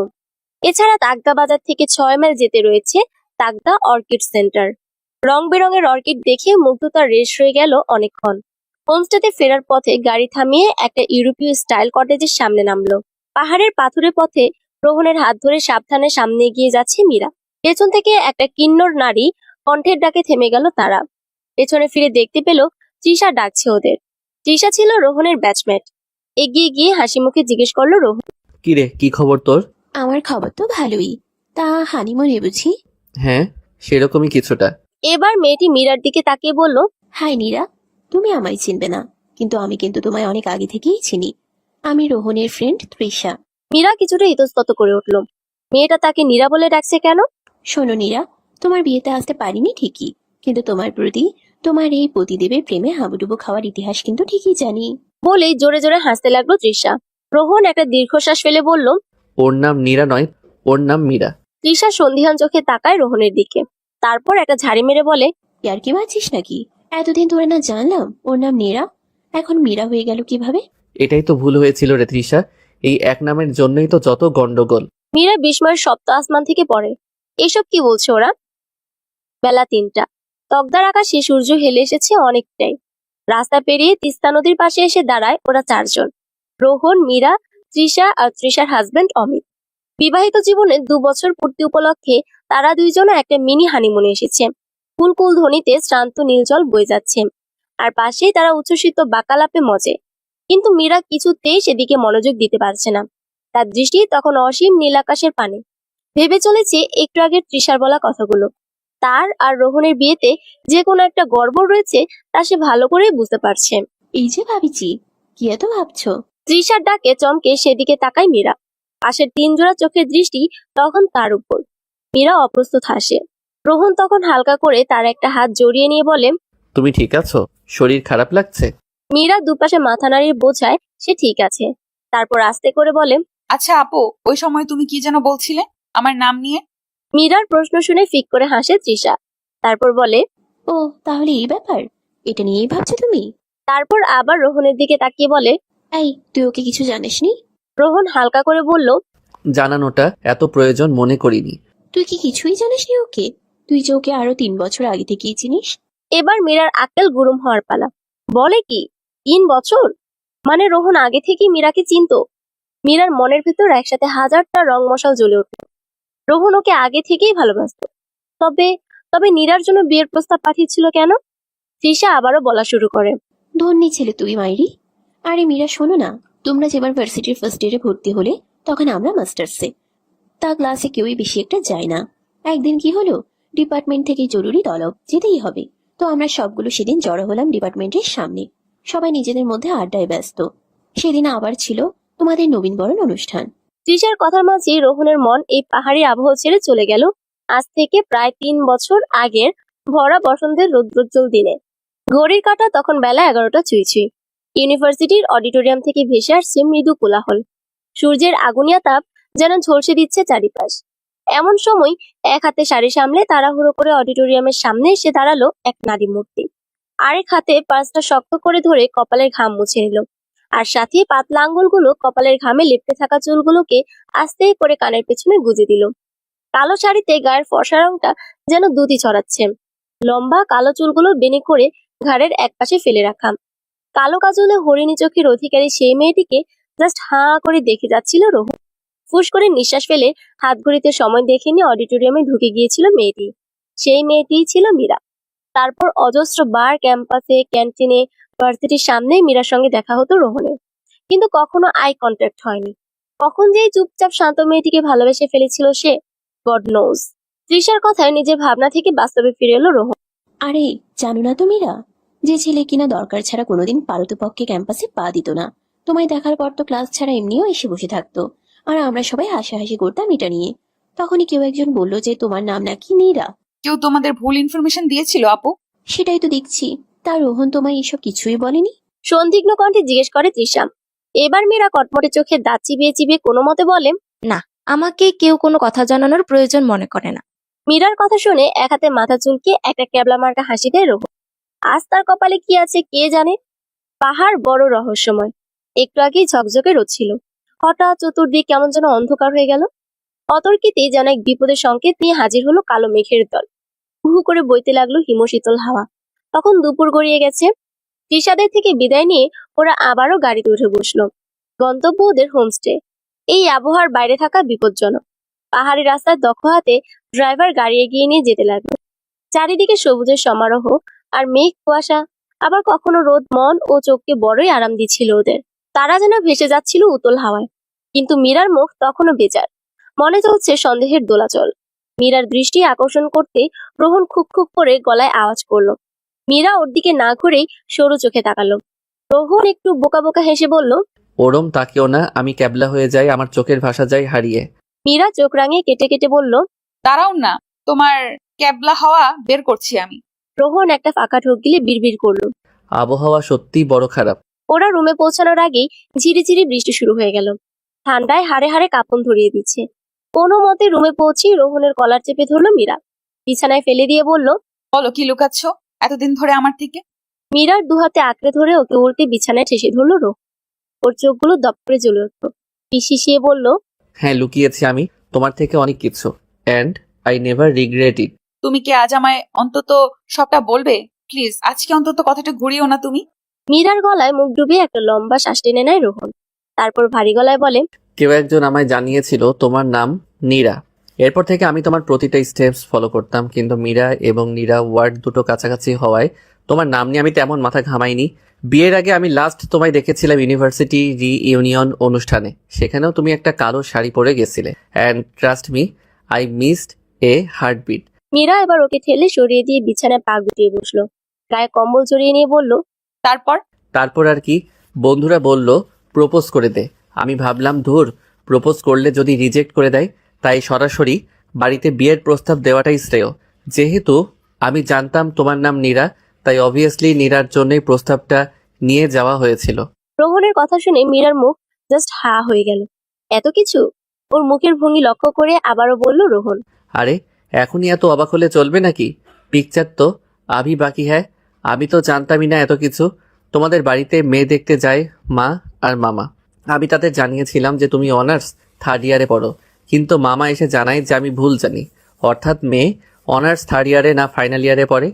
এছাড়া তাগদা বাজার থেকে 6 মাইল যেতে রয়েছে তাগদা অর্কিড সেন্টার। রং বেরঙের অর্কিড দেখে মুগ্ধতার রেশ রয়ে গেল অনেকক্ষণ। হোমস্টেতে ফেরার পথে গাড়ি থামিয়ে একটা ইউরোপীয় স্টাইল কটেজের সামনে নামলো। পাহাড়ের পাথুরে পথে রোহনের হাত ধরে সাবধানে সামনে এগিয়ে যাচ্ছে মীরা। পেছন থেকে একটা কিন্নর নারী কণ্ঠের ডাকে থেমে গেল তারা। পেছনে ফিরে দেখতে পেল তৃষা ডাকছে ওদের। তৃষা ছিল রোহনের ব্যাচমেট। এগিয়ে গিয়ে হাসি মুখে জিজ্ঞেস করলো রোহন, কি রে, কি খবর তোর? আমার খবর তো ভালোই। তা হানিমুনে বুঝি? হ্যাঁ, সেরকমই কিছুটা। এবার মেয়েটি মীরার দিকে তাকিয়ে বলল, হাই নীরা, তুমি আমায় চিনবে না, কিন্তু আমি তোমায় অনেক আগে থেকেই চিনি। আমি রোহনের ফ্রেন্ড তৃষা। মীরা কিছুটা ইতস্তত করে উঠল। মেয়েটা তাকে নীরা বলে ডাকছে কেন? শোনো নীরা, তোমার বিয়েতে আসতে পারিনি ঠিকই, কিন্তু তোমার প্রতি তোমার এই পতিদেবের প্রেমে হাবুডুবু খাওয়ার ইতিহাস কিন্তু ঠিকই জানি। বলেই জোরে জোরে হাসতে লাগলো তৃষা। রোহন একটা দীর্ঘশ্বাস ফেলে বলল, ওর নাম নীরা নয়, ওর নাম মীরা। তৃষা সন্দিহান চোখে তাকায় রোহনের দিকে, তারপর একটা ঝাড়ি মেরে বলে, ইয়ার কি মারছিস নাকি? এতদিন ধরে না জানলাম ওর নাম নীরা, এখন মীরা হয়ে গেল কিভাবে? এটাই তো ভুল হয়েছিল রে তৃষা, এই এক নামের জন্যই তো যত গন্ডগোল। মীরা বিস্ময়ের সপ্ত আসমান থেকে পড়ে। এসব কি বলছে ওরা? বেলা 3টা। তকদার আকাশে সূর্য হেলে এসেছে অনেকটাই। রাস্তা পেরিয়ে তিস্তা নদীর পাশে এসে দাঁড়ায় ওরা 4 জন। রোহন, মীরা, তৃষা আর তৃষার হাজবেন্ড অমিত। বিবাহিত জীবনের 2 বছর পূর্তি উপলক্ষে তারা দুইজনও একটা মিনি হানিমুনে এসেছে। কুলকুল ধ্বনিতে শ্রান্ত নীলজল বয়ে যাচ্ছে, আর পাশেই তারা উচ্ছ্বসিত বাকালাপে মজে। কিন্তু মীরা কিছুতেই সেদিকে মনোযোগ দিতে পারছে না। তার দৃষ্টি তখন অসীম নীল আকাশের পানে। ভেবে চলেছে একটু আগের তৃষার বলা কথাগুলো। তার আর রোহনের বিয়েতে যে কোনো একটা গড়বড় রয়েছে তা সে ভালো করেই বুঝতে পারছে। এই যে ভাবিছি, কি এত ভাবছো? তৃষার ডাকে চমকে সেদিকে তাকায় মীরা। পাশের 3 জোড়া চোখের দৃষ্টি তখন তার উপর। মীরা অপ্রস্তুত হাসে। রোহন তখন হালকা করে তার একটা হাত জড়িয়ে নিয়ে বলে, তুমি ঠিক আছো? শরীর খারাপ লাগছে? মীরা দুপাশে মাথা নাড়িয়ে বোঝায় সে ঠিক আছে। তারপর আস্তে করে বলে, আচ্ছা আপু, ওই সময় তুমি কি যেন বলছিলে আমার নাম নিয়ে? মীরার প্রশ্ন শুনে ফিক করে হাসে তৃষা। তারপর বলে, ও তাহলে এই ব্যাপার, এটা নিয়েই ভাবছো তুমি? তারপর আবার রোহনের দিকে তাকিয়ে বলে, এই তুই ওকে কিছু জানিসনি? রোহন হালকা করে বলল, জানানোটা এত প্রয়োজন মনে করিনি। তুই কি কিছুই জানিসনি ওকে? তুই যে ওকে আরো 3 বছর আগে থেকেই চিনিস। এবার মীরার আক্কেল গুরুম হওয়ার পালা। বলে কি 3 বছর? মানে রোহন আগে থেকেই মীরাকে চিনতো? মীরার মনের ভেতর একসাথে হাজারটা রং মশাল জ্বলে উঠল। রোহন ওকে আগে থেকেই ভালোবাসতো। তবে তবে নীরার জন্য বিয়ের প্রস্তাব পাঠিয়েছিল কেন? তৃষা আবারও বলা শুরু করে, ধন্যী ছেলে তুই মাইরি। আরে মীরা শোনো না, তোমরা যেবার ভার্সিটির ফার্স্ট ইয়ারে ভর্তি হলে তখন আমরা মাস্টার্সে, তা ক্লাসে কেউই বেশি একটা যায় না। একদিন কি হলো, ডিপার্টমেন্ট থেকে জরুরি তলব, যেতেই হবে। তো আমরা সবগুলো সেদিন জড়ো হলাম ডিপার্টমেন্টের সামনে, সবাই নিজেদের মধ্যে আড্ডায় ব্যস্ত। সেদিন আবার ছিল তোমাদের নবীনবরণ অনুষ্ঠান। তৃষার কথার মাঝে রোহনের মন এই পাহাড়ি আবহাওয়া ছেড়ে চলে গেল আজ থেকে প্রায় 3 বছর আগের ভরা বসন্তের রৌদ্রোজ্জ্বল দিনে। ঘড়ির কাঁটা তখন বেলা 11টা ছুঁই। ইউনিভার্সিটির অডিটোরিয়াম থেকে ভেসে আসছে মৃদু কোলাহল। সূর্যের আগুনিয়া তাপ যেন ঝলসে দিচ্ছে চারিপাশ। এমন সময় এক হাতে শাড়ি সামলে তাড়াহুড়ো করে অডিটোরিয়ামের সামনে এসে দাঁড়ালো এক নারী মূর্তি। আরেক হাতে পার্সটা শক্ত করে ধরে কপালের ঘাম মুছে নিল, আর সাথে পাতলা আঙ্গুলগুলো কপালের ঘামে লেপ্টে থাকা চুলগুলোকে আস্তে করে কানের পেছনে গুজে দিল। কালো শাড়িতে গায়ের ফর্সা রংটা যেন দুধি ছড়াচ্ছে। লম্বা কালো চুলগুলো বেনি করে ঘাড়ের একপাশে ফেলে রাখা। কালো কাজলে হরিণী চোখের অধিকারী সেই মেয়েটিকে জাস্ট হাঁ করে দেখে যাচ্ছিল রোহন। ফুস করে নিঃশ্বাস ফেলে হাত ঘড়িতে সময় দেখে নিয়ে অডিটোরিয়ামে ঢুকে গিয়েছিল মেয়েটি। সেই মেয়েটিই ছিল মীরা। তারপর অজস্র বার ক্যাম্পাসে, ক্যান্টিনে, ভার্সিটির সামনে মীরার সঙ্গে দেখা হতো রোহনের, কিন্তু কখনো আই কন্ট্যাক্ট হয়নি। কখন যে এই চুপচাপ শান্ত মেয়েটিকে ভালোবেসে ফেলেছিল সে, গড নোজ। তৃষার কথায় নিজের ভাবনা থেকে বাস্তবে ফিরে এলো রোহন। আরে জানো না তো মীরা, যে ছেলে কিনা দরকার ছাড়া কোনোদিন পারতপক্ষে ক্যাম্পাসে পা দিত না, তোমায় দেখার পর তো ক্লাস ছাড়া এমনিও এসে বসে থাকতো, আর আমরা সবাই হাসাহাসি করতাম এটা নিয়ে। তখনই কেউ একজন বলল যে তোমার নাম নাকি নীরা। কেউ তোমাদের ভুল ইনফরমেশন দিয়েছিল আপু? সেটাই তো দেখছি। তা রোহন তোমায় এসব কিছুই বলেনি? সন্দিগ্ন কণ্ঠে জিজ্ঞেস করে তৃষা। এবার মীরা কটমটে চোখে দাঁত চিবিয়ে চিবিয়ে কোনো মতে বলে, না, আমাকে কেউ কোনো কথা জানানোর প্রয়োজন মনে করে না। মীরার কথা শুনে এক হাতে মাথা চুলকে একটা ক্যাবলা মার্কা হাসি দেয় রোহন। আজ তার কপালে কি আছে কে জানে। পাহাড় বড় রহস্যময়। একটু আগেই ঝকঝকে রোদ ছিল, হঠাৎ চতুর্দিক কেমন যেন অন্ধকার হয়ে গেল। অতর্কিতে যেন এক বিপদের সংকেত নিয়ে হাজির হলো কালো মেঘের দল। হু হু করে বইতে লাগলো হিমশীতল হাওয়া। তখন দুপুর গড়িয়ে গেছে। তৃষাদের থেকে বিদায় নিয়ে ওরা আবারও গাড়িতে উঠে বসলো। গন্তব্য ওদের হোমস্টে। এই আবহাওয়ার বাইরে থাকা বিপজ্জনক। পাহাড়ি রাস্তার দক্ষ হাতে ড্রাইভার গাড়ি এগিয়ে নিয়ে যেতে লাগলো। চারিদিকে সবুজের সমারোহ আর মেঘ কুয়াশা, আবার কখনো রোদ মন ও চোখকে বড়ই আরাম দিচ্ছিল ওদের। তারা যেন ভেসে যাচ্ছিল উতল হাওয়ায়। কিন্তু মীরার মুখ তখনও বেজার, মনে চলছে সন্দেহের দোলাচল। মীরার দৃষ্টি আকর্ষণ করতে রোহন খুব খুব করে গলায় আওয়াজ করলো। মীরা ওর দিকে না ঘুরেই সরু চোখে তাকালো। রোহন একটু বোকা বোকা হেসে বলল, ওরম তাকেও না, আমি ক্যাবলা হয়ে যাই, আমার চোখের ভাষা যায় হারিয়ে। মীরা চোখ রাঙিয়ে কেটে কেটে বলল, দাঁড়াও না, তোমার ক্যাবলা হাওয়া বের করছি আমি। রোহন একটা ফাঁকা ঢোক গিলে বিড়বিড় করলো। আবহাওয়া সত্যিই বড় খারাপ। ওরা রুমে পৌঁছানোর আগেই ঝিরিঝিরি বৃষ্টি শুরু হয়ে গেল। ঠান্ডায় হাড়ে হাড়ে কাঁপন ধরিয়ে দিচ্ছে। কোনো মতে রুমে পৌঁছে রোহনের কলার চেপে ধরলো মীরা। বিছানায় ফেলে দিয়ে বলল, বলো কি লুকাচ্ছ এতদিন ধরে আমার থেকে? মীরার দুহাতে আঁকড়ে ধরে ওকে উল্টে বিছানায় ঠেসে ধরলো রোহন। ওর চোখগুলো দপ করে জ্বলে উঠলো। পিশিয়ে বলল, হ্যাঁ, লুকিয়েছি আমি তোমার থেকে অনেক কিছু, অ্যান্ড আই নেভার রিগ্রেট ইট। তুমি কি আজ আমায় অন্তত সবটা বলবে? প্লিজ আজকে অন্তত কথাটা ঘুরিও না তুমি। মীরার গলায় মুখ ডুবিয়ে একটা লম্বা শ্বাস টেনে নেয় রোহন। তারপর ভারী গলায় বলে, কেউ একজন আমায় জানিয়েছিল তোমার নাম নীরা। এরপর থেকে আমি তোমার প্রতিটা স্টেপস ফলো করতাম, কিন্তু মীরা এবং নীরা ওয়ার্ড দুটো কাছাকাছি হওয়ায় তোমার নাম নিয়ে আমি তেমন মাথা ঘামাইনি। বিয়ের আগে আমি লাস্ট তোমায় দেখেছিলাম ইউনিভার্সিটি রিইউনিয়ন অনুষ্ঠানে। সেখানেও তুমি একটা কালো শাড়ি পরে গেছিলে, and trust me, I missed a heartbeat. Meera এবার ওকে ঠেলে সরিয়ে দিয়ে বিছানায় পা গুটিয়ে বসলো। গায়ে কম্বল জড়িয়ে নিয়ে বলল, তারপর আর কি, বন্ধুরা বলল প্রপোজ করে দে। আমি ভাবলাম ধুর, প্রপোজ করলে যদি রিজেক্ট করে দেয়, তাই সরাসরি বাড়িতে বিয়ের প্রস্তাব দেওয়াটাই শ্রেয়। যেহেতু আমি জানতাম তোমার নাম নীরা, তাই অবভিয়াসলি নীরার জন্যই প্রস্তাবটা নিয়ে যাওয়া হয়েছিল। রোহনের কথা শুনে মীরার মুখ জাস্ট হা হয়ে গেল। এত কিছু? ওর মুখের ভঙ্গি লক্ষ্য করে আবারও বলল রোহন। আরে এখনই এত অবাক হলে চলবে নাকি? পিকচার তো আভি বাকি হ্যাঁ। আমি তো জানতামই না এত কিছু। তোমাদের বাড়িতে মেয়ে দেখতে যায় মা আর মামা। আমি তাদের জানিয়েছিলাম যে তুমি অনার্স 3rd ইয়ারে পড়ো, কিন্তু মামা এসে জানায় যে আমি ভুল জানি, অর্থাৎ মেয়ে অনার্স 3rd ইয়ারে না ফাইনাল ইয়ারে পড়ে।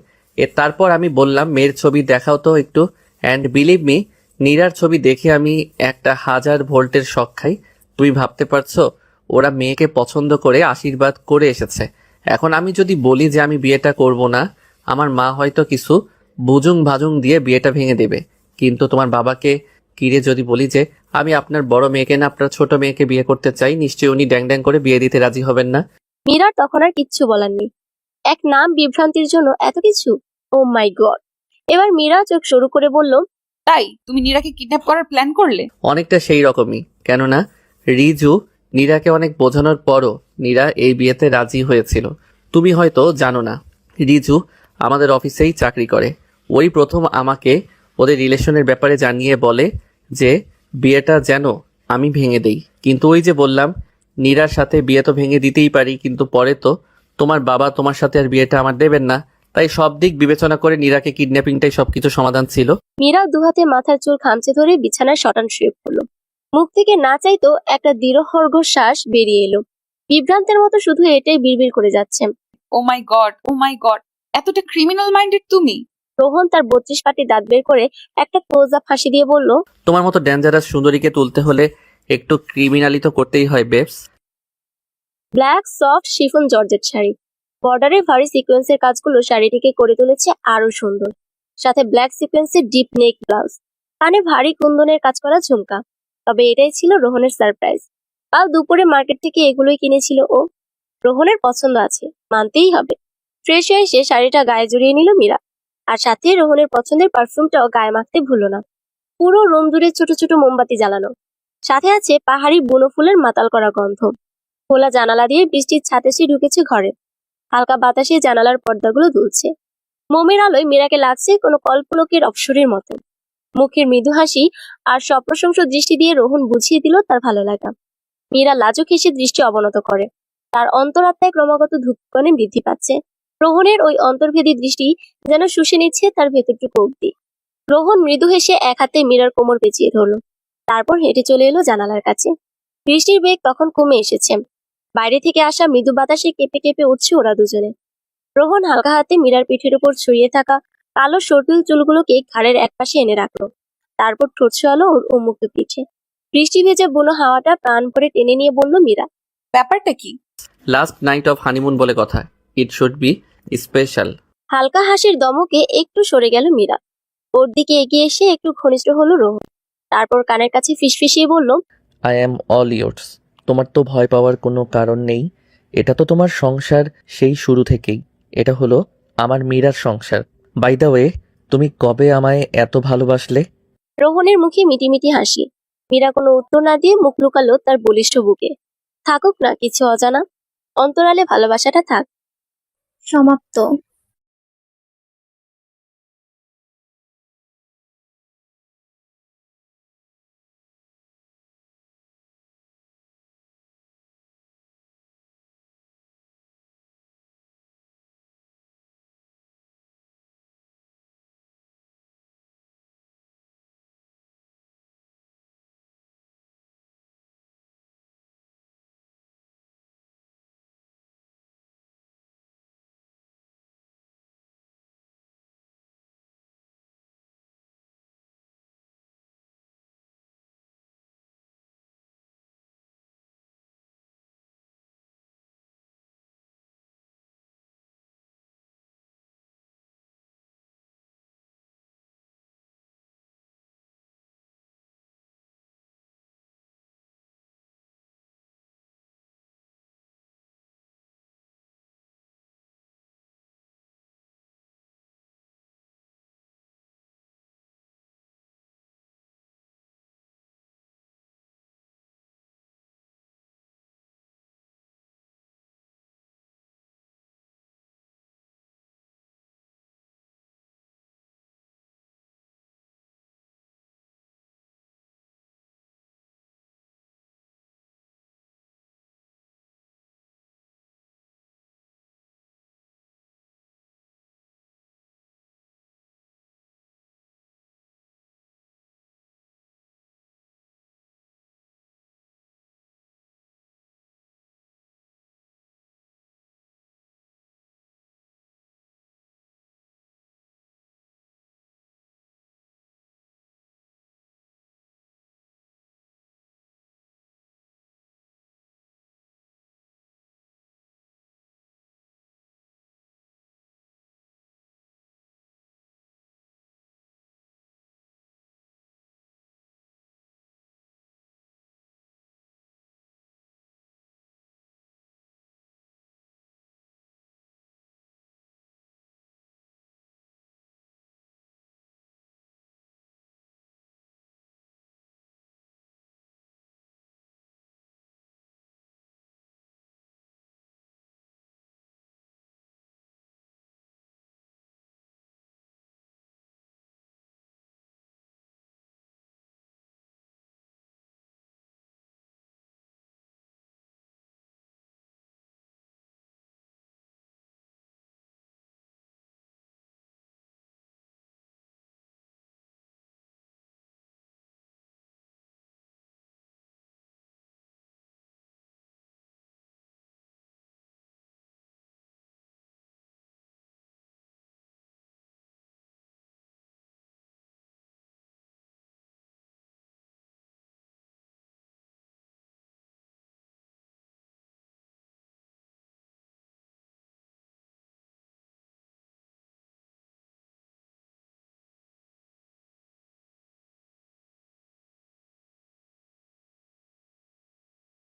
তারপর আমি বললাম মেয়ের ছবি দেখাও তো একটু, অ্যান্ড বিলিভ মি, নীরার ছবি দেখে আমি একটা 1000 ভোল্টের শক খাই। তুমি ভাবতে পারছো ওরা মেয়েকে পছন্দ করে আশীর্বাদ করে এসেছে। এখন আমি যদি বলি যে আমি বিয়েটা করব না, আমার মা হয়তো কিছু বুজুং ভাজুং দিয়ে বিয়েটা ভেঙে দেবে। কিন্তু তোমার বাবাকে কিরে যদি বলি যে আমি আপনার বড় মেয়েকে না আপনার ছোট মেয়েকে বিয়ে করতে চাই, নিশ্চয়ই উনি ড্যাং ড্যাং করে বিয়ে দিতে রাজি হবেন না। মীরার তখন আর কিচ্ছু বলার নেই। এক নাম বিভ্রান্তির জন্য এত কিছু? ও মাই গড! এবার মীরা চোখ শুরু করে বলল, তাই তুমি নীরাকে কিডন্যাপ করার প্ল্যান করলে? অনেকটা সেই রকমই। কেননা রিজু নীরাকে অনেক বোঝানোর পরও নীরা এই বিয়েতে রাজি হয়েছিল। তুমি হয়তো জানো না, রিজু আমাদের অফিসেই চাকরি করে। ওই প্রথম আমাকে ওদের রিলেশনের ব্যাপারে জানিয়ে বলে যে বিয়েটা যেন আমি ভেঙে দেই। কিন্তু ওই যে বললাম, নীরার সাথে বিয়ে তো ভেঙে দিতেই পারি, কিন্তু পরে তো তোমার বাবা তোমার সাথে আর বিয়েটা আমার দেবেন না। তাই সব দিক বিবেচনা করে নীরাকে কিডন্যাপিংটাই সবকিছু সমাধান ছিল। মীরা দুহাতে মাথার চুল খামচে ধরে বিছানায় শটান শুয়ে পড়ল। মুখ থেকে না চাইতো একটা দৃঢ় শ্বাস বেরিয়ে এলো। বিভ্রান্তের মতো শুধু এটাই বিড়বিড় করে যাচ্ছে। ও my god, O my god, এতটা ক্রিমিনাল মাইন্ডেড তুমি? রোহন তার 32 পাটি দাঁত বের করে একটা ক্লোজ আপ হাসি দিয়ে বলল, তোমার মতো ডেঞ্জারাস সুন্দরীকে তুলতে হলে একটু ক্রিমিনালি তো করতেই হয় babes. Black soft chiffon georgette sari, বর্ডারে ভারী সিকোয়েন্সের কাজগুলো শাড়িটিকে করে তুলেছে আরো সুন্দর। সাথে ব্ল্যাক সিকোয়েন্সের ডিপ নেক ব্লাউজ, কানে ভারী কুন্দনের কাজ করা ঝুমকা। তবে এটাই ছিল রোহনের সারপ্রাইজ। কাল দুপুরে মার্কেট থেকে এগুলোই কিনেছিল ও। রোহনের পছন্দ আছে, মানতেই হবে। ফ্রেশ হয়ে এসে শাড়িটা গায়ে জড়িয়ে নিল মীরা, আর সাথে রোহনের পছন্দের পারফিউমটাও গায়ে মাখতে ভুলো না। পুরো রুম জুড়ে ছোট ছোট মোমবাতি জ্বালানো, সাথে আছে পাহাড়ি বুনো ফুলের মাতাল করা গন্ধ। খোলা জানালা দিয়ে বৃষ্টির ছাত এসে ঢুকেছে ঘরে। হালকা বাতাসে জানালার পর্দাগুলো দুলছে। মোমের আলোয় মীরাকে লাগছে কোনো কল্পলোকের অপসরের মতো। মুখের মৃদু হাসি আর সপ্রশংস দৃষ্টি দিয়ে রোহন বুঝিয়ে দিল তার ভালো লাগা। মীরা লাজুক হেসে দৃষ্টি অবনত করে। তার অন্তরাত্মায় ক্রমাগত ধূপকণে বৃদ্ধি পাচ্ছে। রোহনের ওই অন্তর্ভেদী দৃষ্টি যেন শুষে নিচ্ছে তার ভেতরটুকু অব্দি। রোহন মৃদু হেসে এক হাতে মীরার কোমর পেঁচিয়ে ধরল, তারপর হেঁটে চলে এলো জানালার কাছে। বৃষ্টির বেগ তখন কমে এসেছে। বাইরে থেকে আসা মৃদু বাতাসে কেঁপে কেঁপে উঠছে ওরা দুজনে। রোহন হালকা হাতে মীরার পিঠের উপর ছড়িয়ে থাকা কালো সর্পিল চুলগুলোকে ঘাড়ের একপাশে এনে রাখলো। তারপর ঠোঁট ছোঁয়ালো ওর উন্মুক্ত পিঠে। বৃষ্টি ভেজা বুনো হাওয়াটা প্রাণ ভরে টেনে নিয়ে বলল মীরা, ব্যাপারটা কি? লাস্ট নাইট অফ হানিমুন বলে কথা, ইট শুড বি স্পেশাল। হালকা হাসির দমকে একটু সরে গেল মীরা। ওর দিকে এগিয়ে এসে একটু ঘনিষ্ঠ হলো রোহন। তারপর কানের কাছে ফিসফিসিয়ে বলল, আই অ্যাম অল ইয়োর্স। তোমার তো ভয় পাওয়ার কোনো কারণ নেই। এটা তো তোমার সংসার সেই শুরু থেকেই। এটা হলো আমার মীরার সংসার। বাই দ্য ওয়ে, তুমি কবে আমায় এত ভালোবাসলে? রোহনের মুখে মিটিমিটি হাসি। মীরা কোনো উত্তর না দিয়ে মুখ লুকালো তার বলিষ্ঠ বুকে। থাকুক না কিছু অজানা, অন্তরালে ভালোবাসাটা থাক। সমাপ্ত।